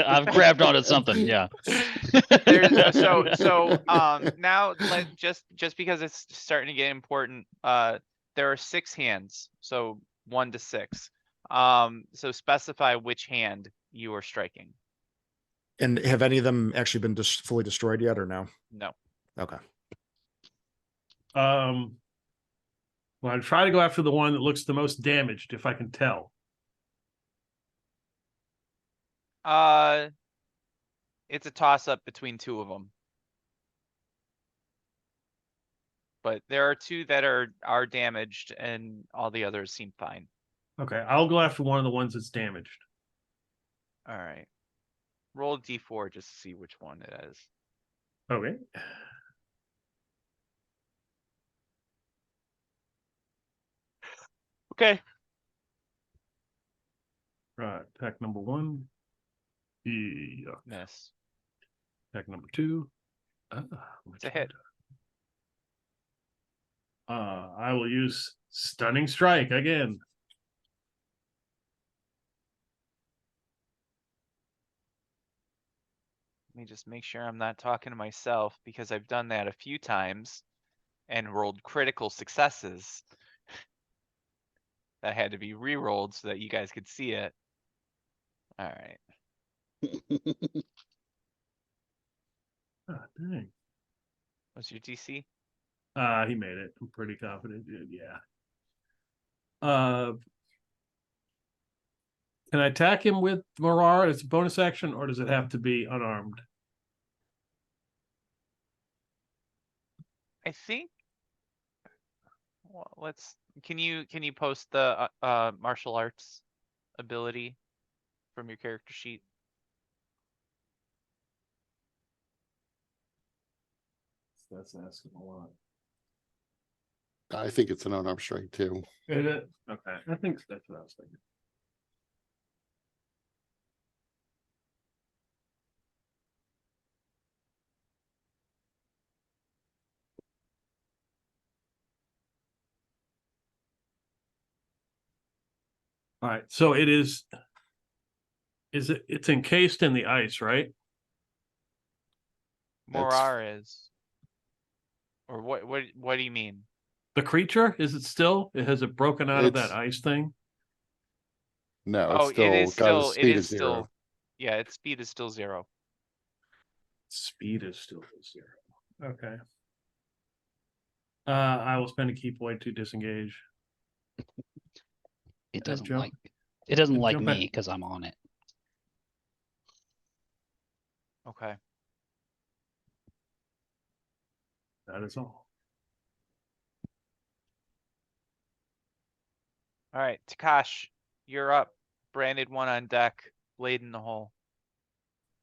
I've grabbed onto something, yeah. now just because it's starting to get important, there are 6 hands, so 1 to 6. So specify which hand you are striking. And have any of them actually been fully destroyed yet, or no? No. Okay. Well, I try to go after the one that looks the most damaged, if I can tell. It's a toss up between two of them. But there are two that are damaged and all the others seem fine. Okay, I'll go after one of the ones that's damaged. All right. Roll a d4 just to see which one it is. Okay. Okay. Right, attack number 1. Yeah. Miss. Attack number 2. It's a hit. I will use Stunning Strike again. Let me just make sure I'm not talking to myself because I've done that a few times and rolled critical successes. That had to be re-rolled so that you guys could see it. All right. Oh, dang. What's your DC? He made it. I'm pretty confident, dude. Yeah. Can I attack him with Marar as a bonus action, or does it have to be unarmed? I think. Well, can you post the martial arts ability from your character sheet? That's asking a lot. I think it's an unarmed strike too. Is it? Okay. I think that's what I was thinking. All right. So it's encased in the ice, right? Morar is. Or what do you mean? The creature, is it still? Has it broken out of that ice thing? No, Oh, it's still it is got a still, speed it of is 0. still, yeah, its speed is still 0. Speed is still 0. Okay. I will spend a key point to disengage. It doesn't jump- like it doesn't like jump me back. because I'm on it. Okay. That is all. All right, Takash, you're up. Branded one on deck, blade in the hole.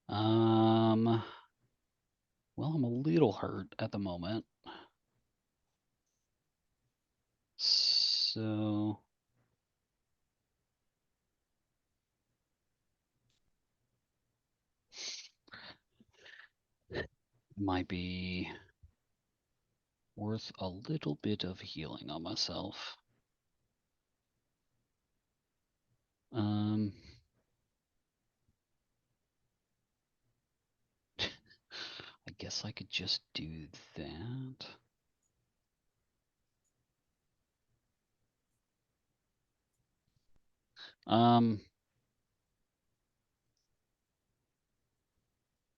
Well, I'm a little hurt at the moment. So might be worth a little bit of healing on myself. I guess I could just do that.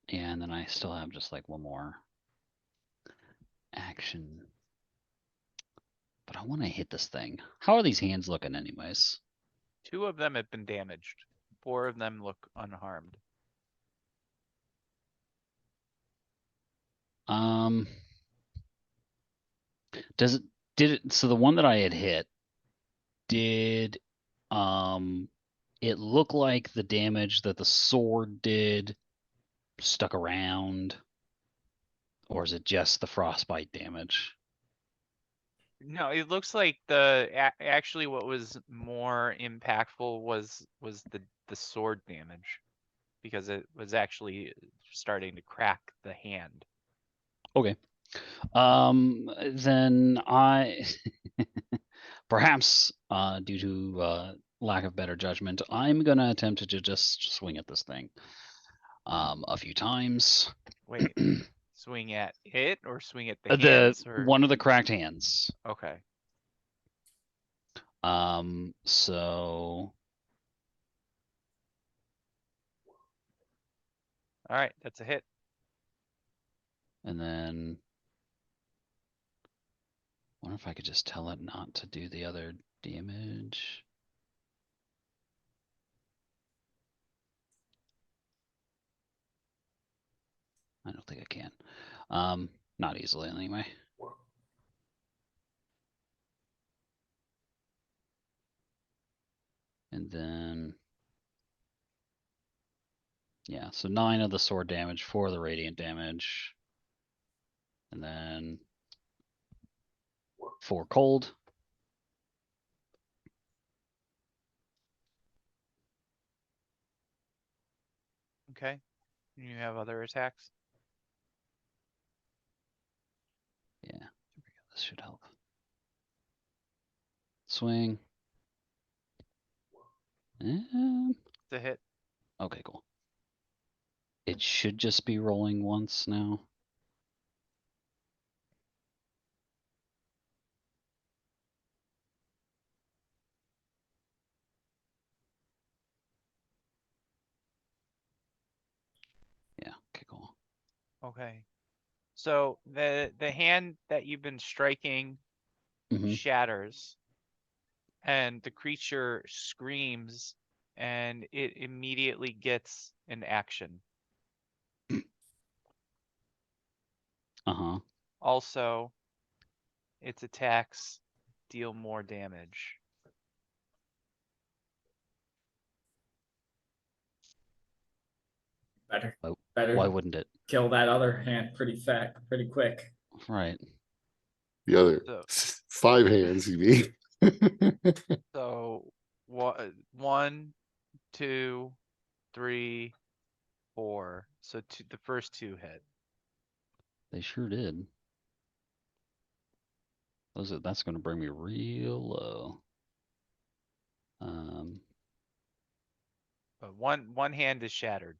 Yeah, and then I still have just like one more action. But I want to hit this thing. How are these hands looking anyways? 2 of them have been damaged. 4 of them look unharmed. So the one that I had hit, did it look like the damage that the sword did stuck around? Or is it just the frostbite damage? No, it looks like actually what was more impactful was the sword damage, because it was actually starting to crack the hand. Okay. Then I perhaps due to lack of better judgment, I'm gonna attempt to just swing at this thing a few times. Wait, swing at it or swing at the The hands? Or... one of the cracked hands. Okay. So All right, that's a hit. And then wonder if I could just tell it not to do the other damage. I don't think I can. Not easily anyway. And then, yeah, so 9 of the sword damage, 4 of the radiant damage. And then 4 cold. Okay. You have other attacks? Yeah, here we go. This should help. Swing. It's a hit. Okay, cool. It should just be rolling once now. Yeah, okay, cool. Okay. So the hand that you've been striking Mhm. shatters, and the creature screams, and it immediately gets an action. Uh-huh. Also, its attacks deal more damage. Better. Why, Better why wouldn't it? kill that other hand pretty quick. Right. The other So- 5 hands, you mean? So 1, 2, 3, 4. So the first 2 hit. They sure did. That's going to bring me real low. But one hand is shattered.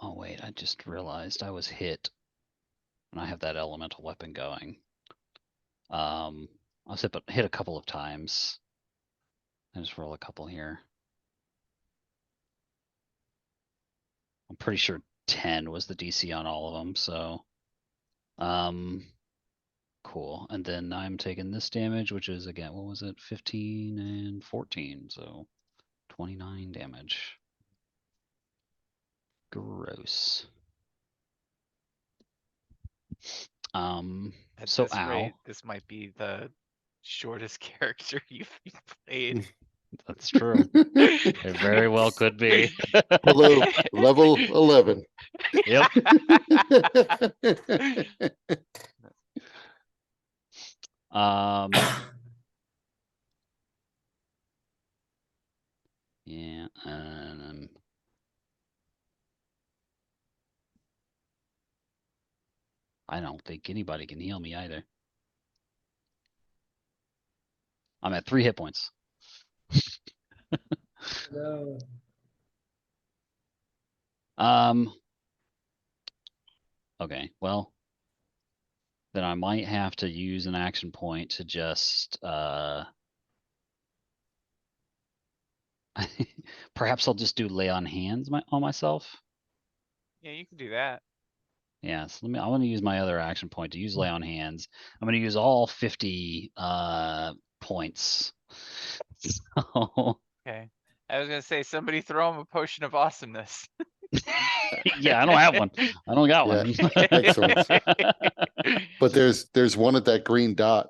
Oh wait, I just realized I was hit, and I have that elemental weapon going. I was hit a couple of times. I just roll a couple here. I'm pretty sure 10 was the DC on all of them, so cool. And then I'm taking this damage, which is again, what was it? 15 and 14, so 29 damage. Gross. At So this rate, this might be the shortest character you've played. That's true. It very well could be. Hello, level 11. Yep. Yeah, I don't think anybody can heal me either. I'm at 3 hit points. No. Okay, well, then I might have to use an action point to just perhaps I'll just do lay on hands on myself. Yeah, you can do that. Yeah, so I want to use my other action point to use lay on hands. I'm going to use all 50 points. So Okay. I was gonna say somebody throw him a potion of awesomeness. yeah, I don't have one. I don't got one. Excellent. But there's one at that green dot.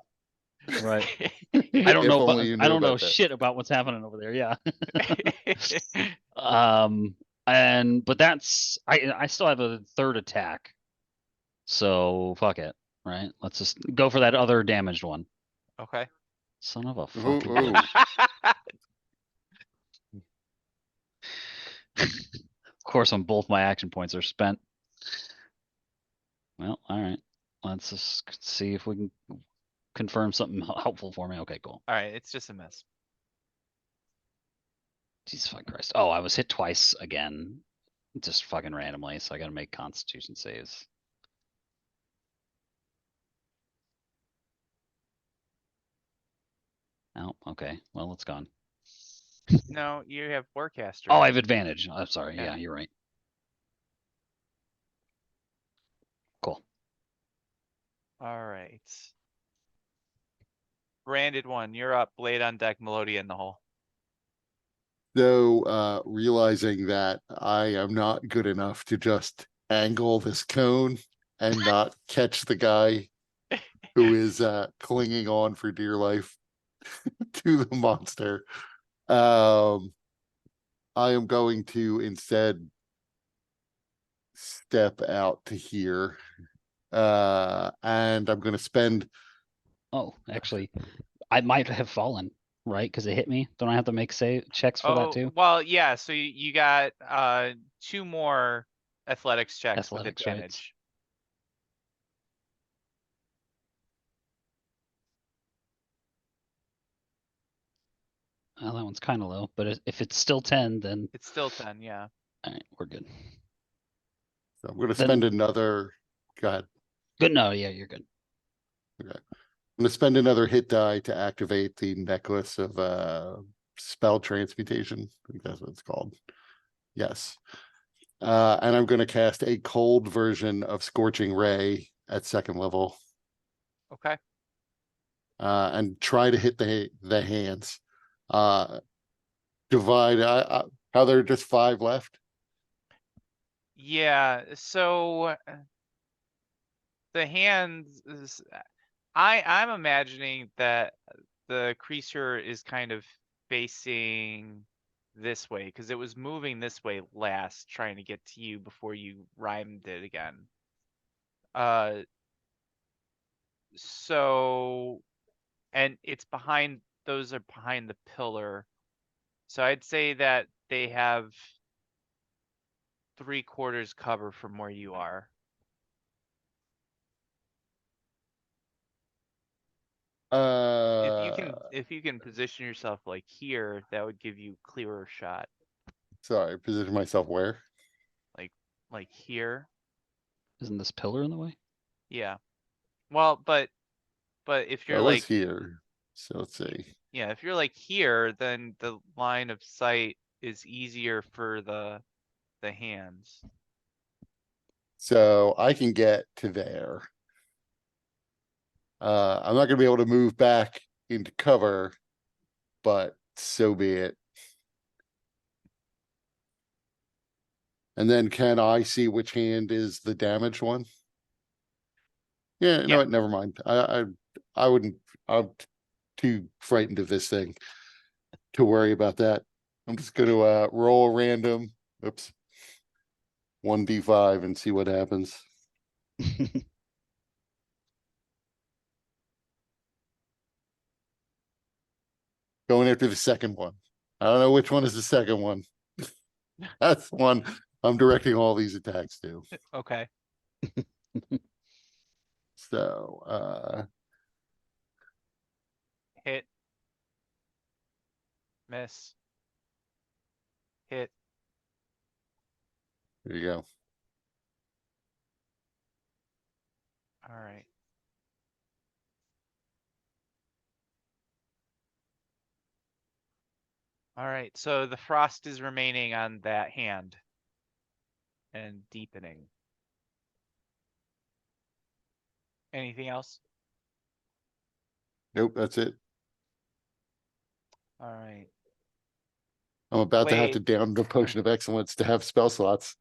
Right. I don't If know. only you I don't know about that. shit about what's happening over there. Yeah. But that's I still have a third attack. So fuck it. Right. Let's just go for that other damaged one. Okay. Son of a Ooh, fucking ooh. bitch. Of course, on both my action points are spent. Well, all right. Let's just see if we can confirm something helpful for me. Okay, cool. All right, it's just a miss. Jesus fucking Christ. Oh, I was hit twice again. Just fucking randomly, so I gotta make constitution saves. Oh, okay. Well, it's gone. No, you have forecaster. Oh, I have advantage. I'm sorry. Yeah. Yeah, you're right. Cool. All right. Branded one, you're up. Blade on deck, Melodia in the hole. So realizing that I am not good enough to just angle this cone and not catch the guy who is clinging on for dear life to the monster. I am going to instead step out to here. And I'm going to spend. Oh, actually, I might have fallen, right? Because it hit me. Don't I have to make save checks for that too? Well, yeah, so you got 2 more athletics checks with Athletics, right? advantage. Oh, that one's kind of low, but if it's still 10, then It's still 10, yeah. all right, we're good. So I'm going to Then- spend another. Go ahead. Good. No, yeah, you're good. Okay. I'm going to spend another hit die to activate the necklace of spell transmutation. I think that's what it's called. Yes. And I'm going to cast a cold version of Scorching Ray at 2nd level. Okay. And try to hit the hands. Divide. How there are just 5 left. Yeah, so the hands is, I'm imagining that the creature is kind of facing this way because it was moving this way last, trying to get to you before you rhymed it again. So, and it's behind, those are behind the pillar. So I'd say that they have 3/4 cover from where you are. If you can position yourself like here, that would give you clearer shot. Sorry, position myself where? Like here. Isn't this pillar in the way? Yeah. Well, but if I you're was like, here. So let's see. yeah, if you're like here, then the line of sight is easier for the hands. So I can get to there. I'm not going to be able to move back into cover, but so be it. And then can I see which hand is the damaged one? Yeah, Yeah. no, never mind. I wouldn't. I'm too frightened of this thing to worry about that. I'm just going to roll a random. Oops. 1d5 and see what happens. Going after the second one. I don't know which one is the second one. That's the one I'm directing all these attacks to. Okay. So Hit. Miss. Hit. there you go. All right. All right. So the frost is remaining on that hand and deepening. Anything else? Nope, that's it. All right. I'm about to have to Blade. down the potion of excellence to have spell slots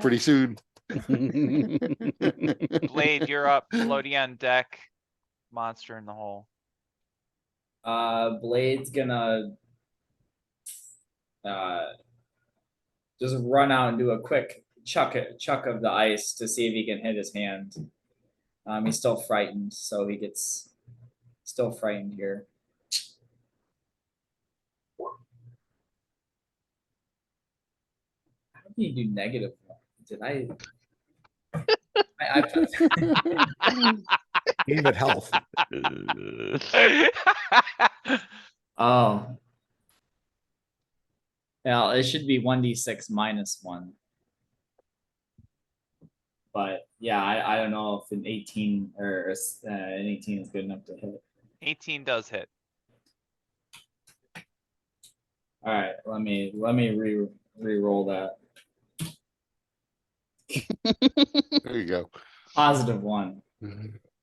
pretty soon. Blade, you're up. Melody on deck. Monster in the hole. Blade's gonna just run out and do a quick chuck of the ice to see if he can hit his hand. He's still frightened, so he gets still frightened here. How do you do negative? Did I Gave it health. Oh. Well, it should be 1d6 minus 1. But yeah, I don't know if an 18 or an 18 is good enough to hit. 18 does hit. All right, let me re-roll that. There you go. Positive one.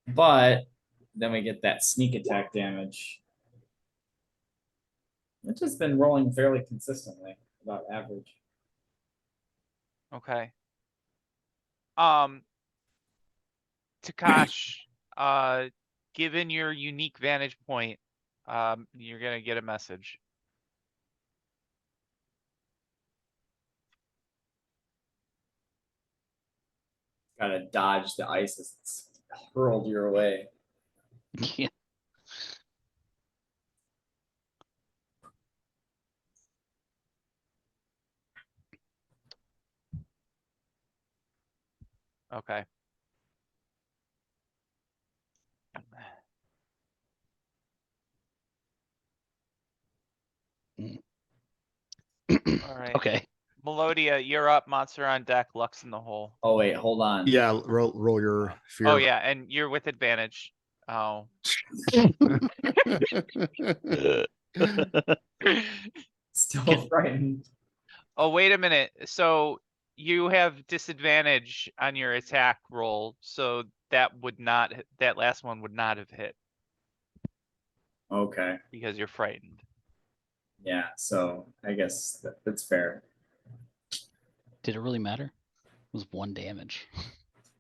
But then we get that sneak attack damage. Which has been rolling fairly consistently, about average. Okay. Takash, given your unique vantage point, you're gonna get a message. Gotta dodge the ice as it's hurled your way. Yeah. Okay. All right. Okay. Melodia, you're up. Monster on deck. Lux in the hole. Oh wait, hold on. Yeah, roll your fear. Oh yeah, and you're with advantage. Oh. Still frightened. Oh, wait a minute. So you have disadvantage on your attack roll, so that last one would not have hit Okay. because you're frightened. Yeah, so I guess that's fair. Did it really matter? It was 1 damage.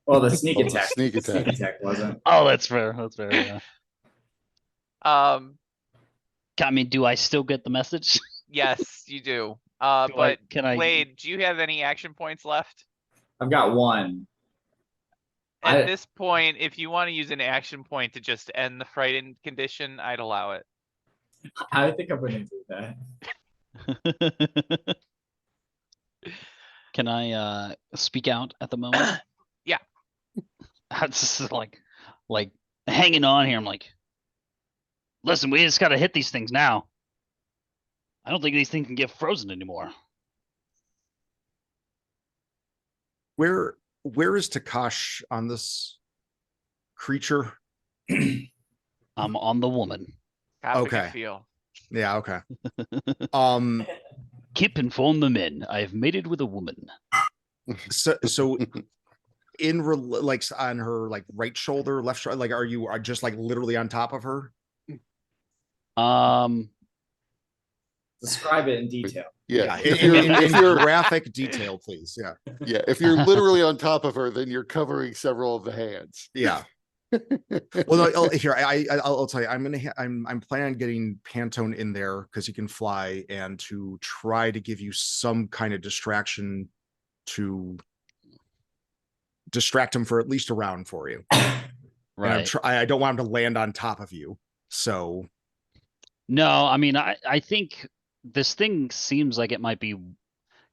Well, the sneak Well, the attack. sneak attack. Wasn't. Oh, that's fair. That's fair. Yeah. I mean, do I still get the message? Yes, you do. Can I? Blade, do you have any action points left? I've got one. At this point, if you want to use an action point to just end the frightened condition, I'd allow it. I think I'm gonna do that. Can I speak out at the moment? Yeah. I'm just like hanging on here. I'm like, listen, we just gotta hit these things now. I don't think these things can get frozen anymore. Where is Takash on this creature? I'm on the woman. How big Okay. a feel? Yeah, okay. Kip inform the men. I have mated with a woman. So in like on her like right shoulder, left shoulder, like are you just like literally on top of her? Describe it in detail. Yeah. In graphic detail, please. Yeah. Yeah. If you're literally on top of her, then you're covering several of the hands. Yeah. Well, no, here I'll tell you. I'm planning on getting Pantone in there because he can fly, and to try to give you some kind of distraction to distract him for at least a round for you. Right. I don't want him to land on top of you. So no, I mean I think this thing seems like it might be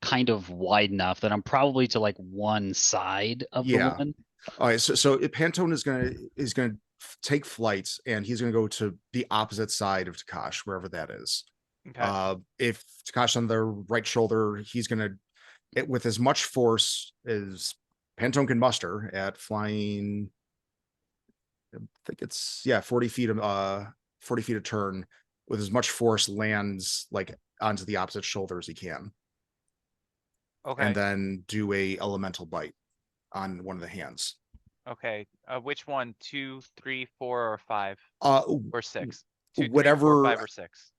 kind of wide enough that I'm probably to like one side of the woman. All right, so Pantone is gonna take flights, and he's gonna go to the opposite side of Takash, wherever that is. Okay. If Takash on the right shoulder, he's gonna, with as much force as Pantone can muster at flying. I think it's 40 feet 40 feet a turn, with as much force lands like onto the opposite shoulder as he can. Okay. And then do a elemental bite on one of the hands. Okay. Which one? 2, 3, 4, or 5? Or 6? 2, 3, whatever 4, 5, or 6?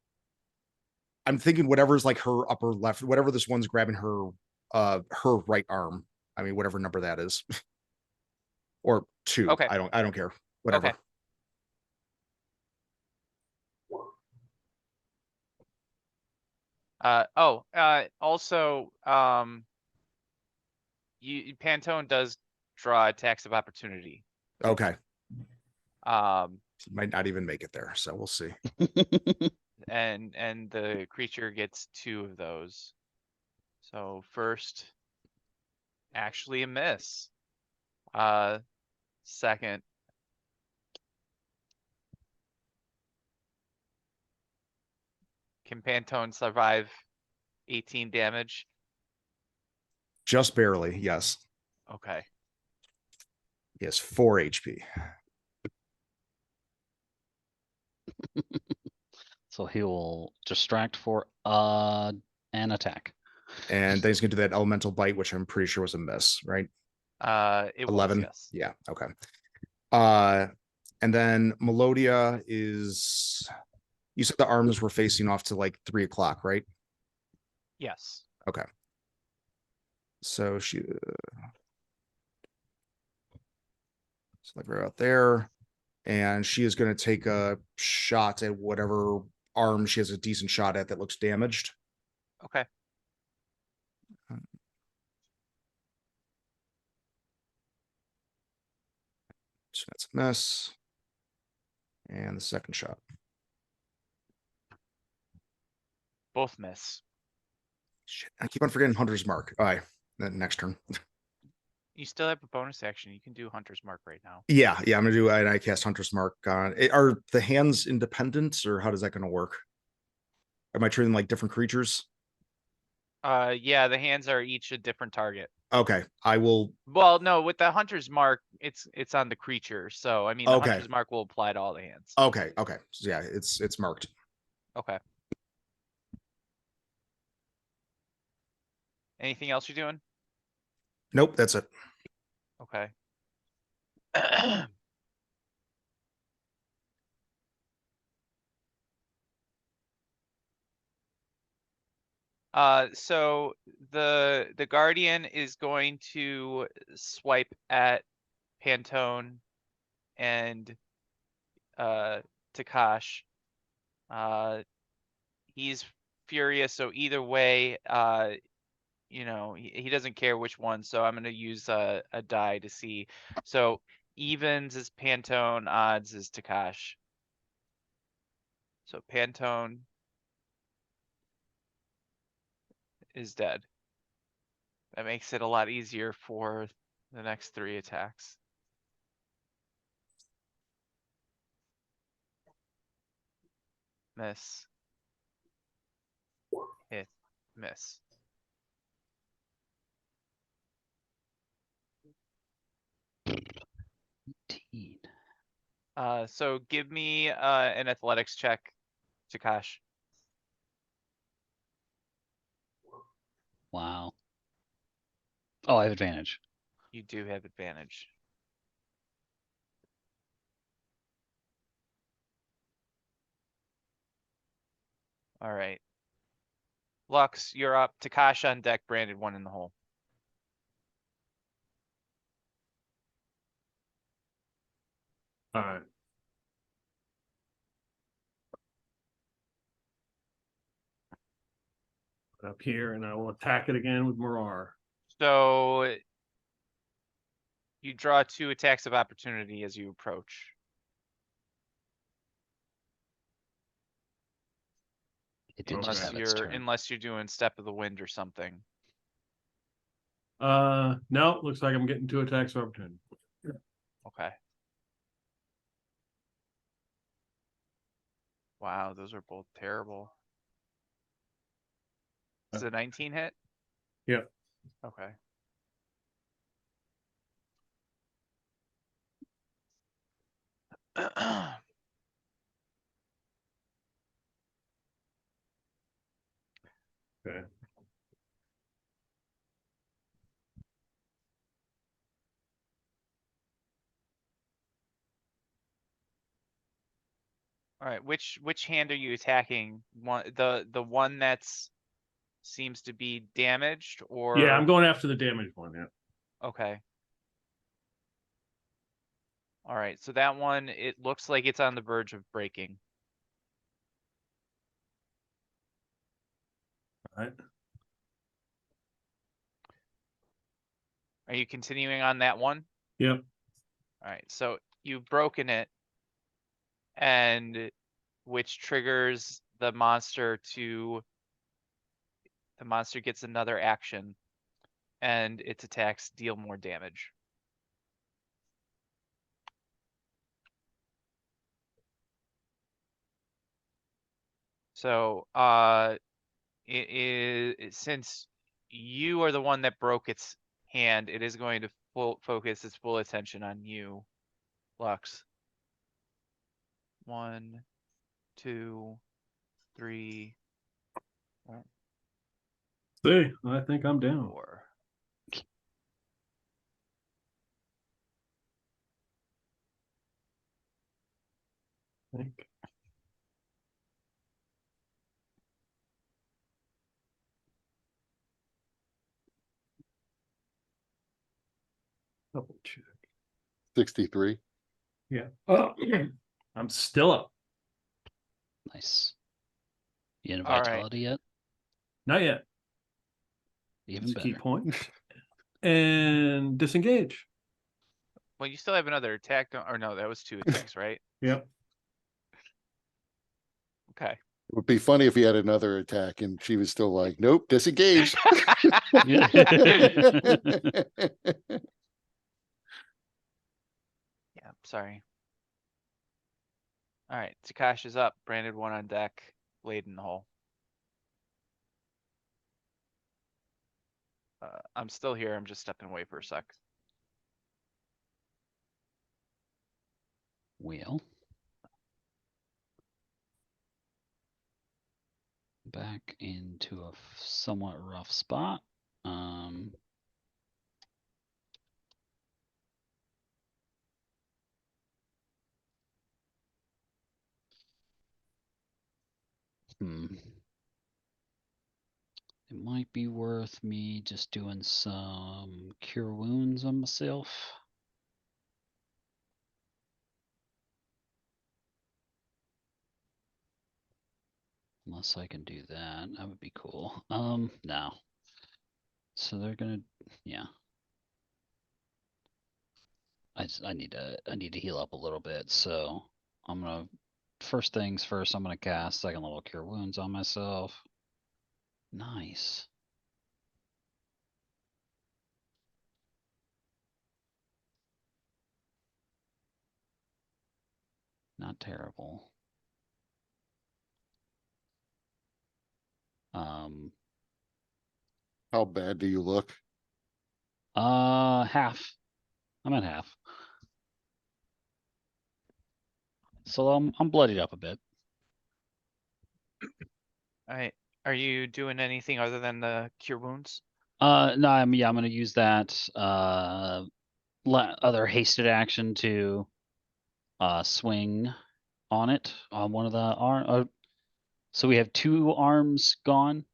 I'm thinking whatever's like her upper left, whatever this one's grabbing her right arm. I mean, whatever number that is. Or 2. Okay. I don't care. Whatever. Okay. Also, Pantone does draw attacks of opportunity. Okay. He might not even make it there, so we'll see. and the creature gets 2 of those. So first, actually a miss. Second. Can Pantone survive 18 damage? Just barely, yes. Okay. He has 4 HP. So he will distract for an attack. And then he's gonna do that elemental bite, which I'm pretty sure was a miss, right? It 11. was, yes. Yeah, okay. And then Melodia is, you said the arms were facing off to like 3 o'clock, right? Yes. Okay. So she, it's like right out there, and she is going to take a shot at whatever arm she has a decent shot at that looks damaged. Okay. So that's a miss. And the second shot. Both miss. Shit, I keep on forgetting Hunter's Mark. All right, then next turn. You still have a bonus action. You can do Hunter's Mark right now. Yeah, I'm gonna do. I cast Hunter's Mark on. Are the hands independent, or how does that gonna work? Am I treating them like different creatures? Yeah, the hands are each a different target. Okay, I will. Well, no, with the Hunter's Mark, it's on the creature. So I mean, the Okay. Hunter's Mark will apply to all the hands. Okay, so yeah, it's marked. Okay. Anything else you're doing? Nope, that's it. Okay. So the Guardian is going to swipe at Pantone and Takash. He's furious, so either way, you know, he doesn't care which one, so I'm gonna use a die to see. So evens is Pantone, odds is Takash. So Pantone is dead. That makes it a lot easier for the next 3 attacks. Miss. Hit. Miss. So give me an athletics check, Takash. Wow. Oh, I have advantage. You do have advantage. All right. Lux, you're up. Takash on deck, Brandon 1 in the hole. All right. Up here, and I will attack it again with Marar. So you draw 2 attacks of opportunity as you approach. It did just have its turn. Unless you're doing Step of the Wind or something. No, looks like I'm getting 2 attacks of opportunity. Okay. Wow, those are both terrible. Is it a 19 hit? Yep. Okay. Okay. All right, which hand are you attacking? The one that's seems to be damaged, or Yeah, I'm going after the damaged one. Yeah. okay. All right, so that one, it looks like it's on the verge of breaking. All right. Are you continuing on that one? Yep. All right, so you've broken it, and which triggers the monster gets another action, and its attacks deal more damage. So, it is, since you are the one that broke its hand, it is going to focus its full attention on you, Lux. 1, 2, 3, See, I think I'm down. 4. I think. Double check. 63. Yeah. Oh, I'm still up. Nice. You in All right. vitality yet? Not yet. Even It's a key better. point. And disengage. Well, you still have another attack, or no, that was 2 attacks, right? Yep. Okay. It would be funny if he had another attack and she was still like, nope, disengage. Yeah. Yeah, sorry. All right, Takash is up. Branded 1 on deck. Blade in the hole. I'm still here. I'm just stepping away for a sec. Wheel. Back into a somewhat rough spot. It might be worth me just doing some cure wounds on myself. Unless I can do that, that would be cool. No. So they're gonna, yeah. I need to heal up a little bit. So I'm gonna, first things first, I'm gonna cast second level cure wounds on myself. Nice. Not terrible. How bad do you look? Half. I'm at half. So I'm bloodied up a bit. All right. Are you doing anything other than the cure wounds? No, I'm gonna use that other hasted action to swing on it on one of the arm. So we have 2 arms gone.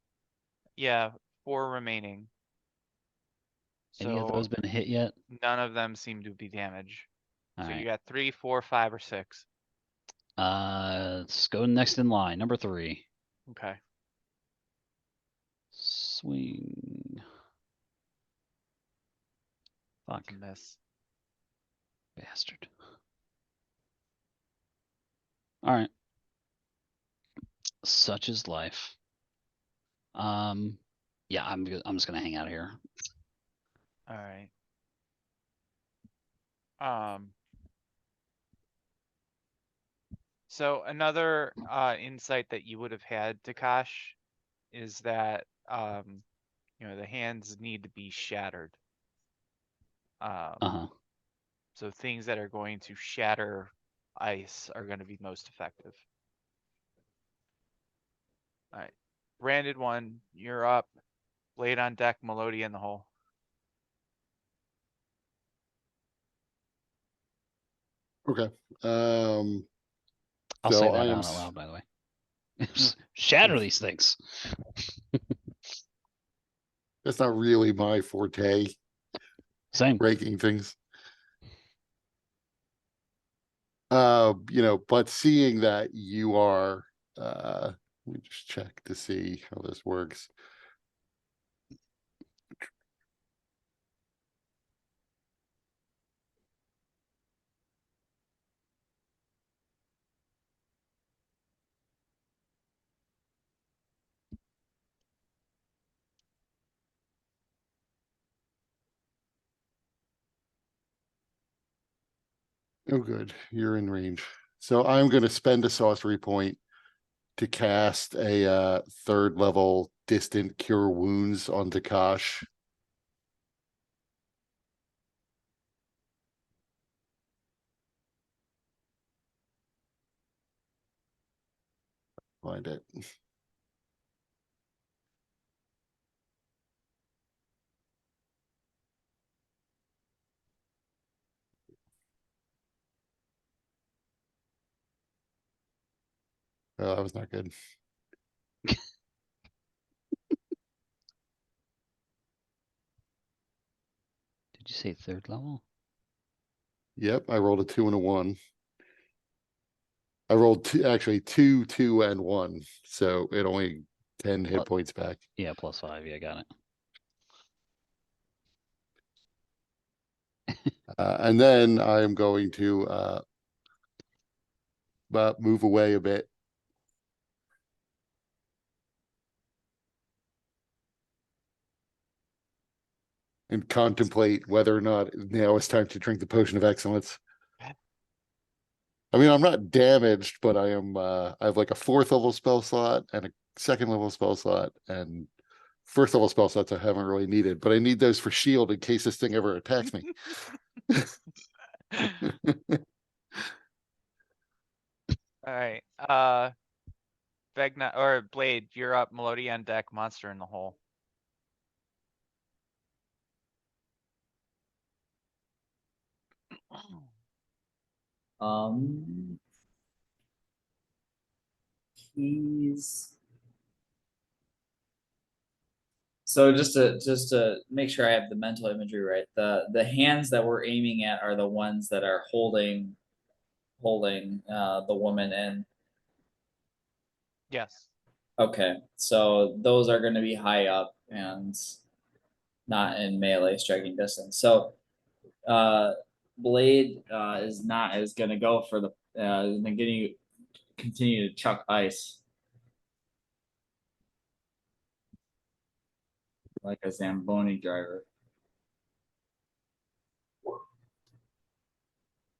Yeah, 4 remaining. Any of So those been hit yet? none of them seem to be damaged. All So you right. got 3, 4, 5, or 6. Let's go next in line. Number 3. Okay. Swing. Fuck. Miss. Bastard. All right. Such is life. Yeah, I'm just gonna hang out here. All right. So another insight that you would have had, Takash, is that the hands need to be shattered. Uh-huh. So things that are going to shatter ice are going to be most effective. All right. Branded 1, you're up. Blade on deck, Melodia in the hole. Okay. I'll So say that I am out loud, by the way. Shatter these things. that's not really my forte, Same. breaking things. But seeing that you are let me just check to see how this works. Oh, good. You're in range. So I'm going to spend a sorcery point to cast a 3rd level distant cure wounds on Takash. Find it. Oh, that was not good. Did you say third level? Yep, I rolled a 2 and a 1. I rolled actually 2, 2, and 1. So it only 10 hit What? points back. Yeah, +5. Yeah, got it. And then I'm going to move away a bit. And contemplate whether or not now it's time to drink the potion of excellence. I mean, I'm not damaged, but I am. I have like a 4th level spell slot and a 2nd level spell slot, and 1st level spell slots I haven't really needed, but I need those for shield in case this thing ever attacks me. All right. Vegna or Blade, you're up. Melody on deck. Monster in the hole. He's so just to make sure I have the mental imagery right. The hands that we're aiming at are the ones that are holding the woman in. Yes. Okay, so those are going to be high up and not in melee striking distance. So Blade is going to go for the continue to chuck ice like a Zamboni driver.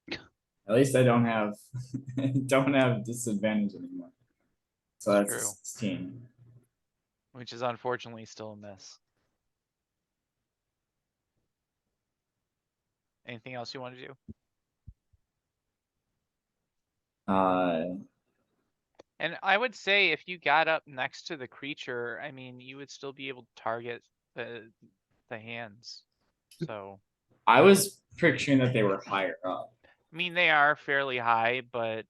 At least I don't have disadvantage anymore. So that's True. 16. Which is unfortunately still a miss. Anything else you want to do? And I would say if you got up next to the creature, I mean, you would still be able to target the hands. So I was picturing that they were higher up. I mean, they are fairly high, but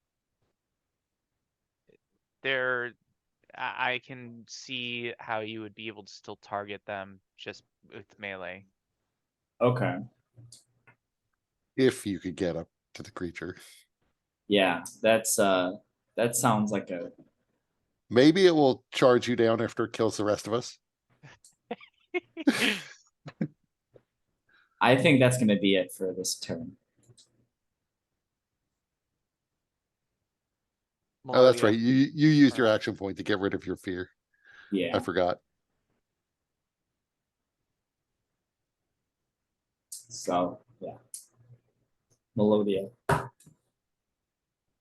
I can see how you would be able to still target them just with melee. Okay. If you could get up to the creature. Yeah, that sounds like a Maybe it will charge you down after it kills the rest of us. I think that's gonna be it for this turn. Oh, that's Melodia. right. You used your action point to get rid of your fear. Yeah. I forgot. So yeah. Melodia.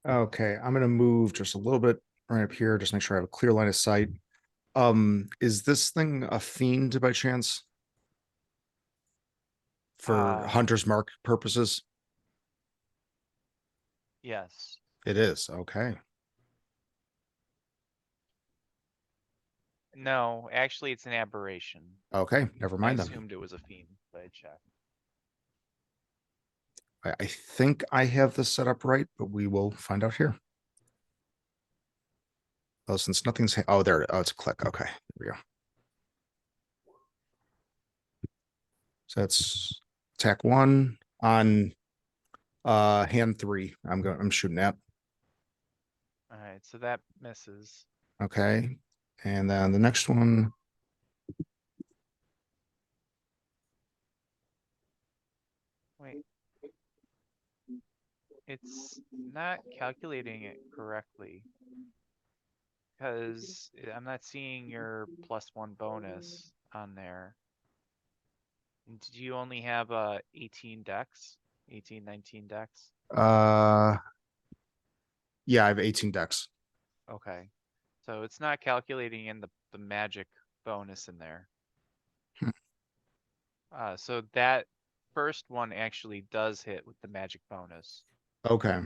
Okay, I'm gonna move just a little bit right up here, just make sure I have a clear line of sight. Is this thing a fiend by chance? For hunter's mark purposes? Yes. It is, okay. No, actually it's an aberration. Okay, never I mind then. assumed it was a fiend, but I checked. I think I have this set up right, but we will find out here. Oh, since nothing's oh there, oh it's a click. Okay, there we go. So that's attack 1 on hand 3. I'm shooting at. All right, so that misses. Okay. And then the next one. Wait. It's not calculating it correctly. Because I'm not seeing your +1 bonus on there. Did you only have 18 dex? 18, 19 dex? Yeah, I have 18 dex. Okay. So it's not calculating in the magic bonus in there. So that first one actually does hit with the magic bonus. Okay.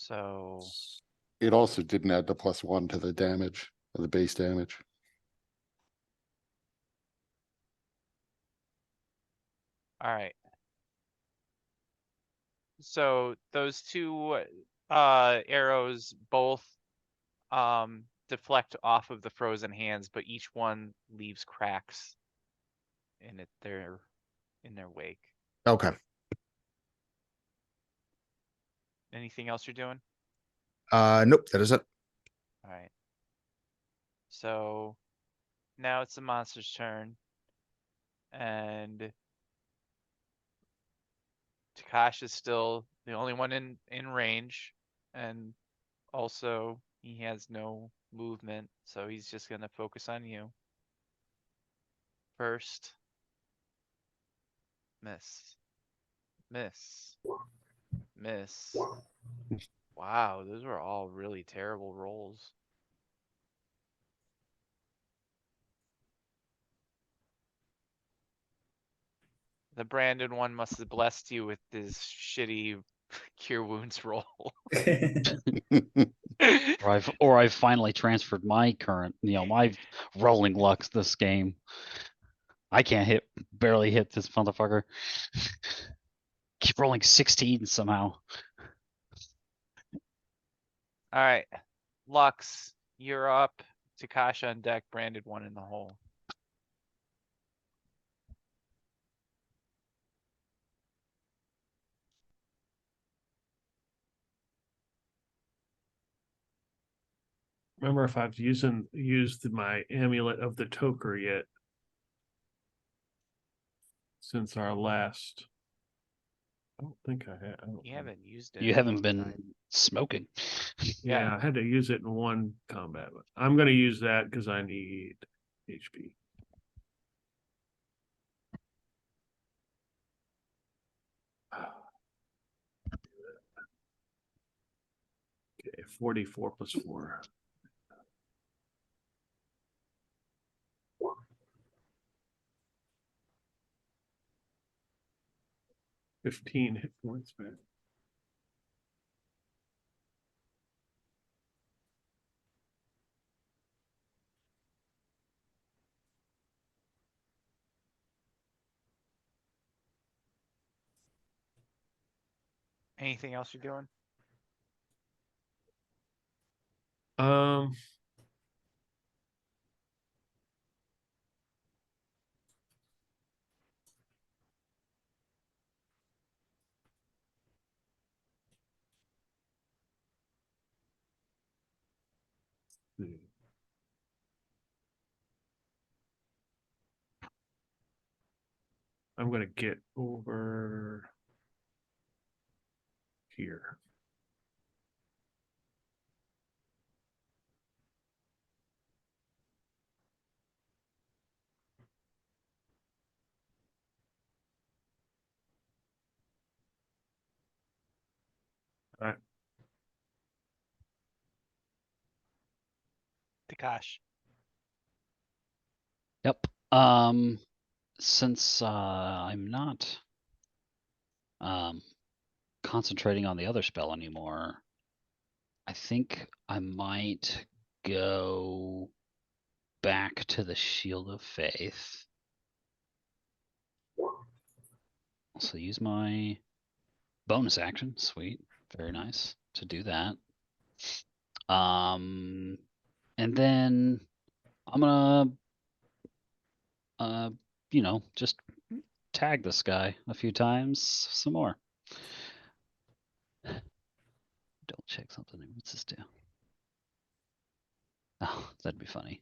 So It also didn't add the +1 to the damage, or the base damage. all right. So those two arrows both deflect off of the frozen hands, but each one leaves cracks in their wake. Okay. Anything else you're doing? Nope, that is it. All right. So now it's the monster's turn. And Takash is still the only one in range. And also he has no movement, so he's just gonna focus on you. First. Miss. Miss. Miss. Wow, those were all really terrible rolls. The Brandon one must have blessed you with this shitty cure wounds roll. Or I've finally transferred my current, my rolling lucks this game. I can't barely hit this motherfucker. Keep rolling 16 somehow. All right, Lux, you're up. Takashi on deck, Brandon one in the hole. Remember if I've used my amulet of the Toker yet since our last. I don't think I have. You haven't used it. You in a haven't long been time. smoking. Yeah, I had to use it in one combat, but I'm going to use that because I need HP. Okay, 44 plus 4. $15 hit points, man. Anything else you're doing? I'm going to get over here. All right. Takash. Yep. Since I'm not concentrating on the other spell anymore, I think I might go back to the Shield of Faith. So use my bonus action. Sweet. Very nice to do that. And then I'm gonna just tag this guy a few times some more. Double check something. What's this do? Oh, that'd be funny.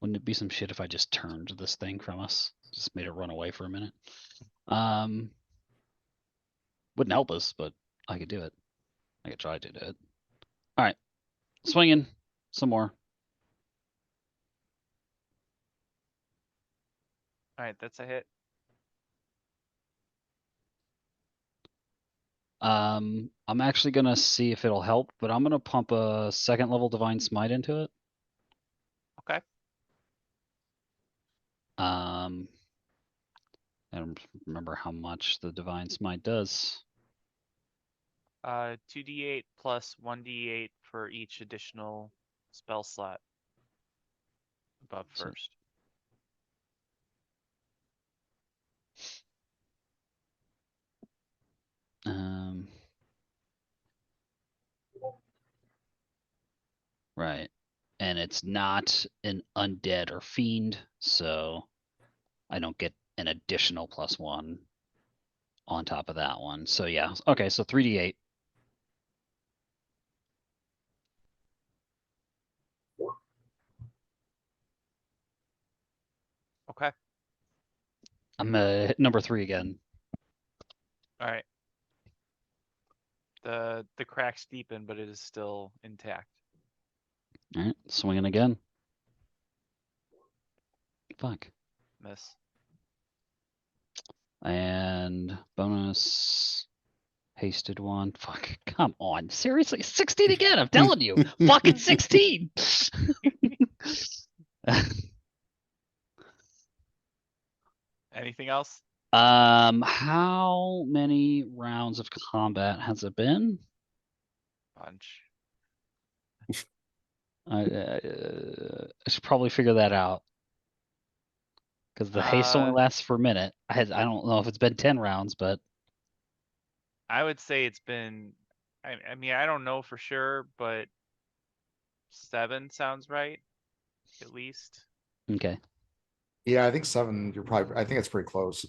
Wouldn't it be some shit if I just turned this thing from us? Just made it run away for a minute. Wouldn't help us, but I could do it. I could try to do it. All right. Swinging some more. All right, that's a hit. I'm actually gonna see if it'll help, but I'm gonna pump a 2nd level Divine Smite into it. Okay. I don't remember how much the Divine Smite does. 2d8 plus 1d8 for each additional spell slot above So- first. Um, right. And it's not an undead or fiend, so I don't get an additional +1 on top of that one. So yeah. Okay, so 3d8. Okay. I'm number 3 again. All right. The cracks deepen, but it is still intact. All right, swinging again. Fuck. Miss. And bonus hasted one. Fuck. Come on. Seriously? 16 again. I'm telling you. Fucking 16. Anything else? How many rounds of combat has it been? Bunch. I should probably figure that out. Because the haste only Uh, lasts for a minute. I don't know if it's been 10 rounds, but I would say it's been. I mean, I don't know for sure, but 7 sounds right, at least. okay. Yeah, I think 7. I think it's pretty close.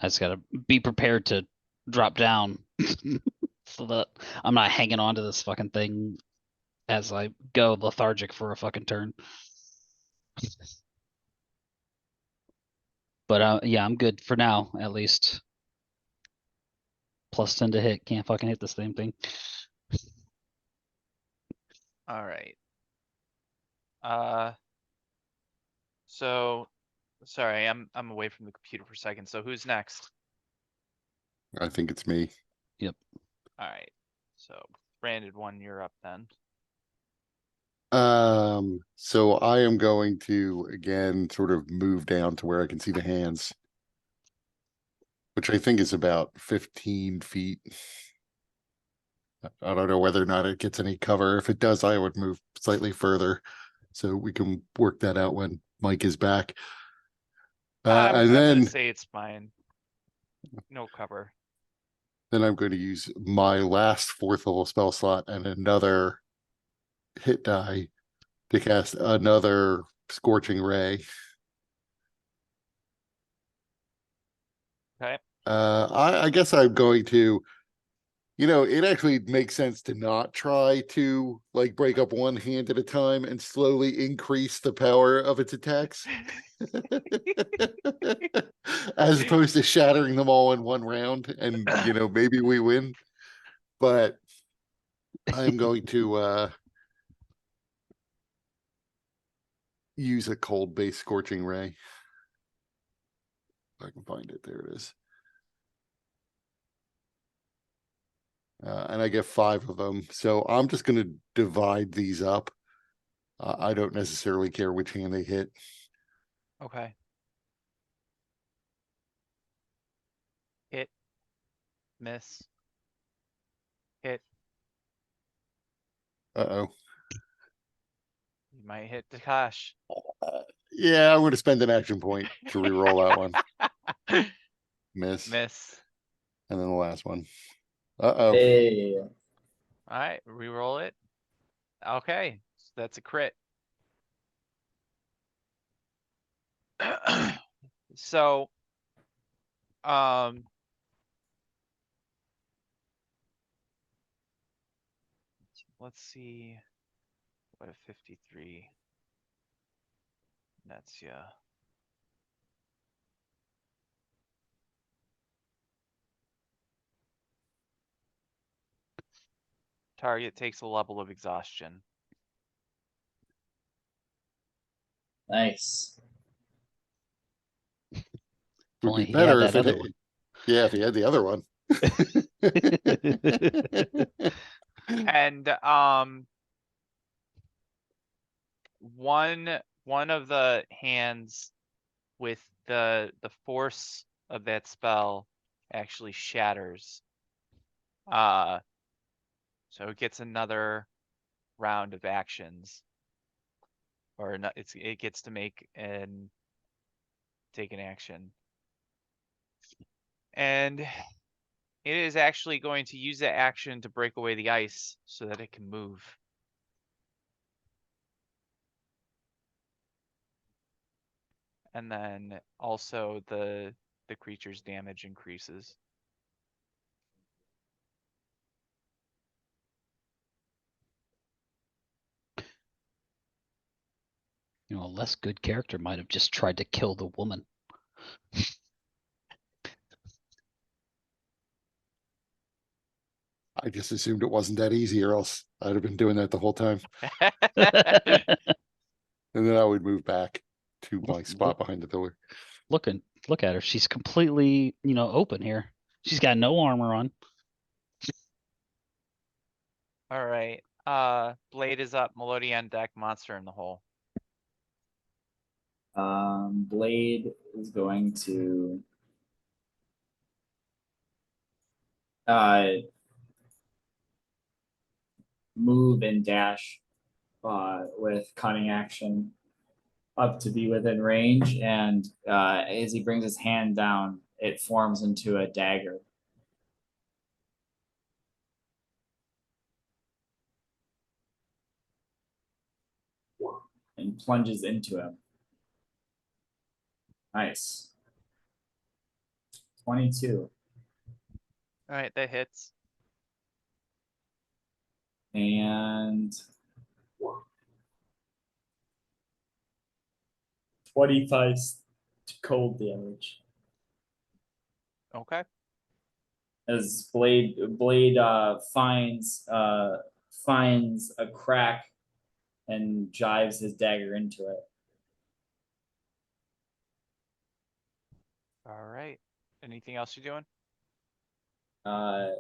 I just gotta be prepared to drop down so that I'm not hanging on to this fucking thing as I go lethargic for a fucking turn. But yeah, I'm good for now, at least. +10 to hit. Can't fucking hit the same thing. All right. So sorry, I'm away from the computer for a second. So who's next? I think it's me. All right. So branded one, you're up then. So I am going to again sort of move down to where I can see the hands, which I think is about 15 feet. I don't know whether or not it gets any cover. If it does, I would move slightly further so we can work that out when Mike is back. I'm And gonna then say it's fine. No cover. I'm going to use my last 4th level spell slot and another hit die to cast another Scorching Ray. Okay. I guess I'm going to, it actually makes sense to not try to like break up one hand at a time and slowly increase the power of its attacks. As opposed to shattering them all in one round and maybe we win. But I'm going to use a cold base Scorching Ray. If I can find it, there it is. And I get 5 of them. So I'm just going to divide these up. I don't necessarily care which hand they hit. Okay. Hit. Miss. Hit. Uh-oh. You might hit Takash. Yeah, I'm going to spend an action point to re-roll that one. Miss. Miss. And then the last one. Uh-oh. Hey. All right, re-roll it. Okay, so that's a crit. So, let's see. What a 53. That's yeah. Target takes a level of exhaustion. Nice. Would be Only he had better that if it other hit. one. Yeah, if he had the other one. And one of the hands with the force of that spell actually shatters. So it gets another round of actions. Or not, it gets to take an action. And it is actually going to use that action to break away the ice so that it can move. And then also the creature's damage increases. You know, a less good character might have just tried to kill the woman. I just assumed it wasn't that easy, or else I'd have been doing that the whole time. And then I would move back to my spot behind the pillar. Look at her. She's completely, open here. She's got no armor on. All right. Blade is up. Melodia on deck. Monster in the hole. Blade is going to move and dash with cunning action up to be within range, and as he brings his hand down, it forms into a dagger. And plunges into him. Nice. 22. All right, that hits. And 25 cold damage. Okay. As Blade finds a crack and jives his dagger into it. All right. Anything else you're doing? Gonna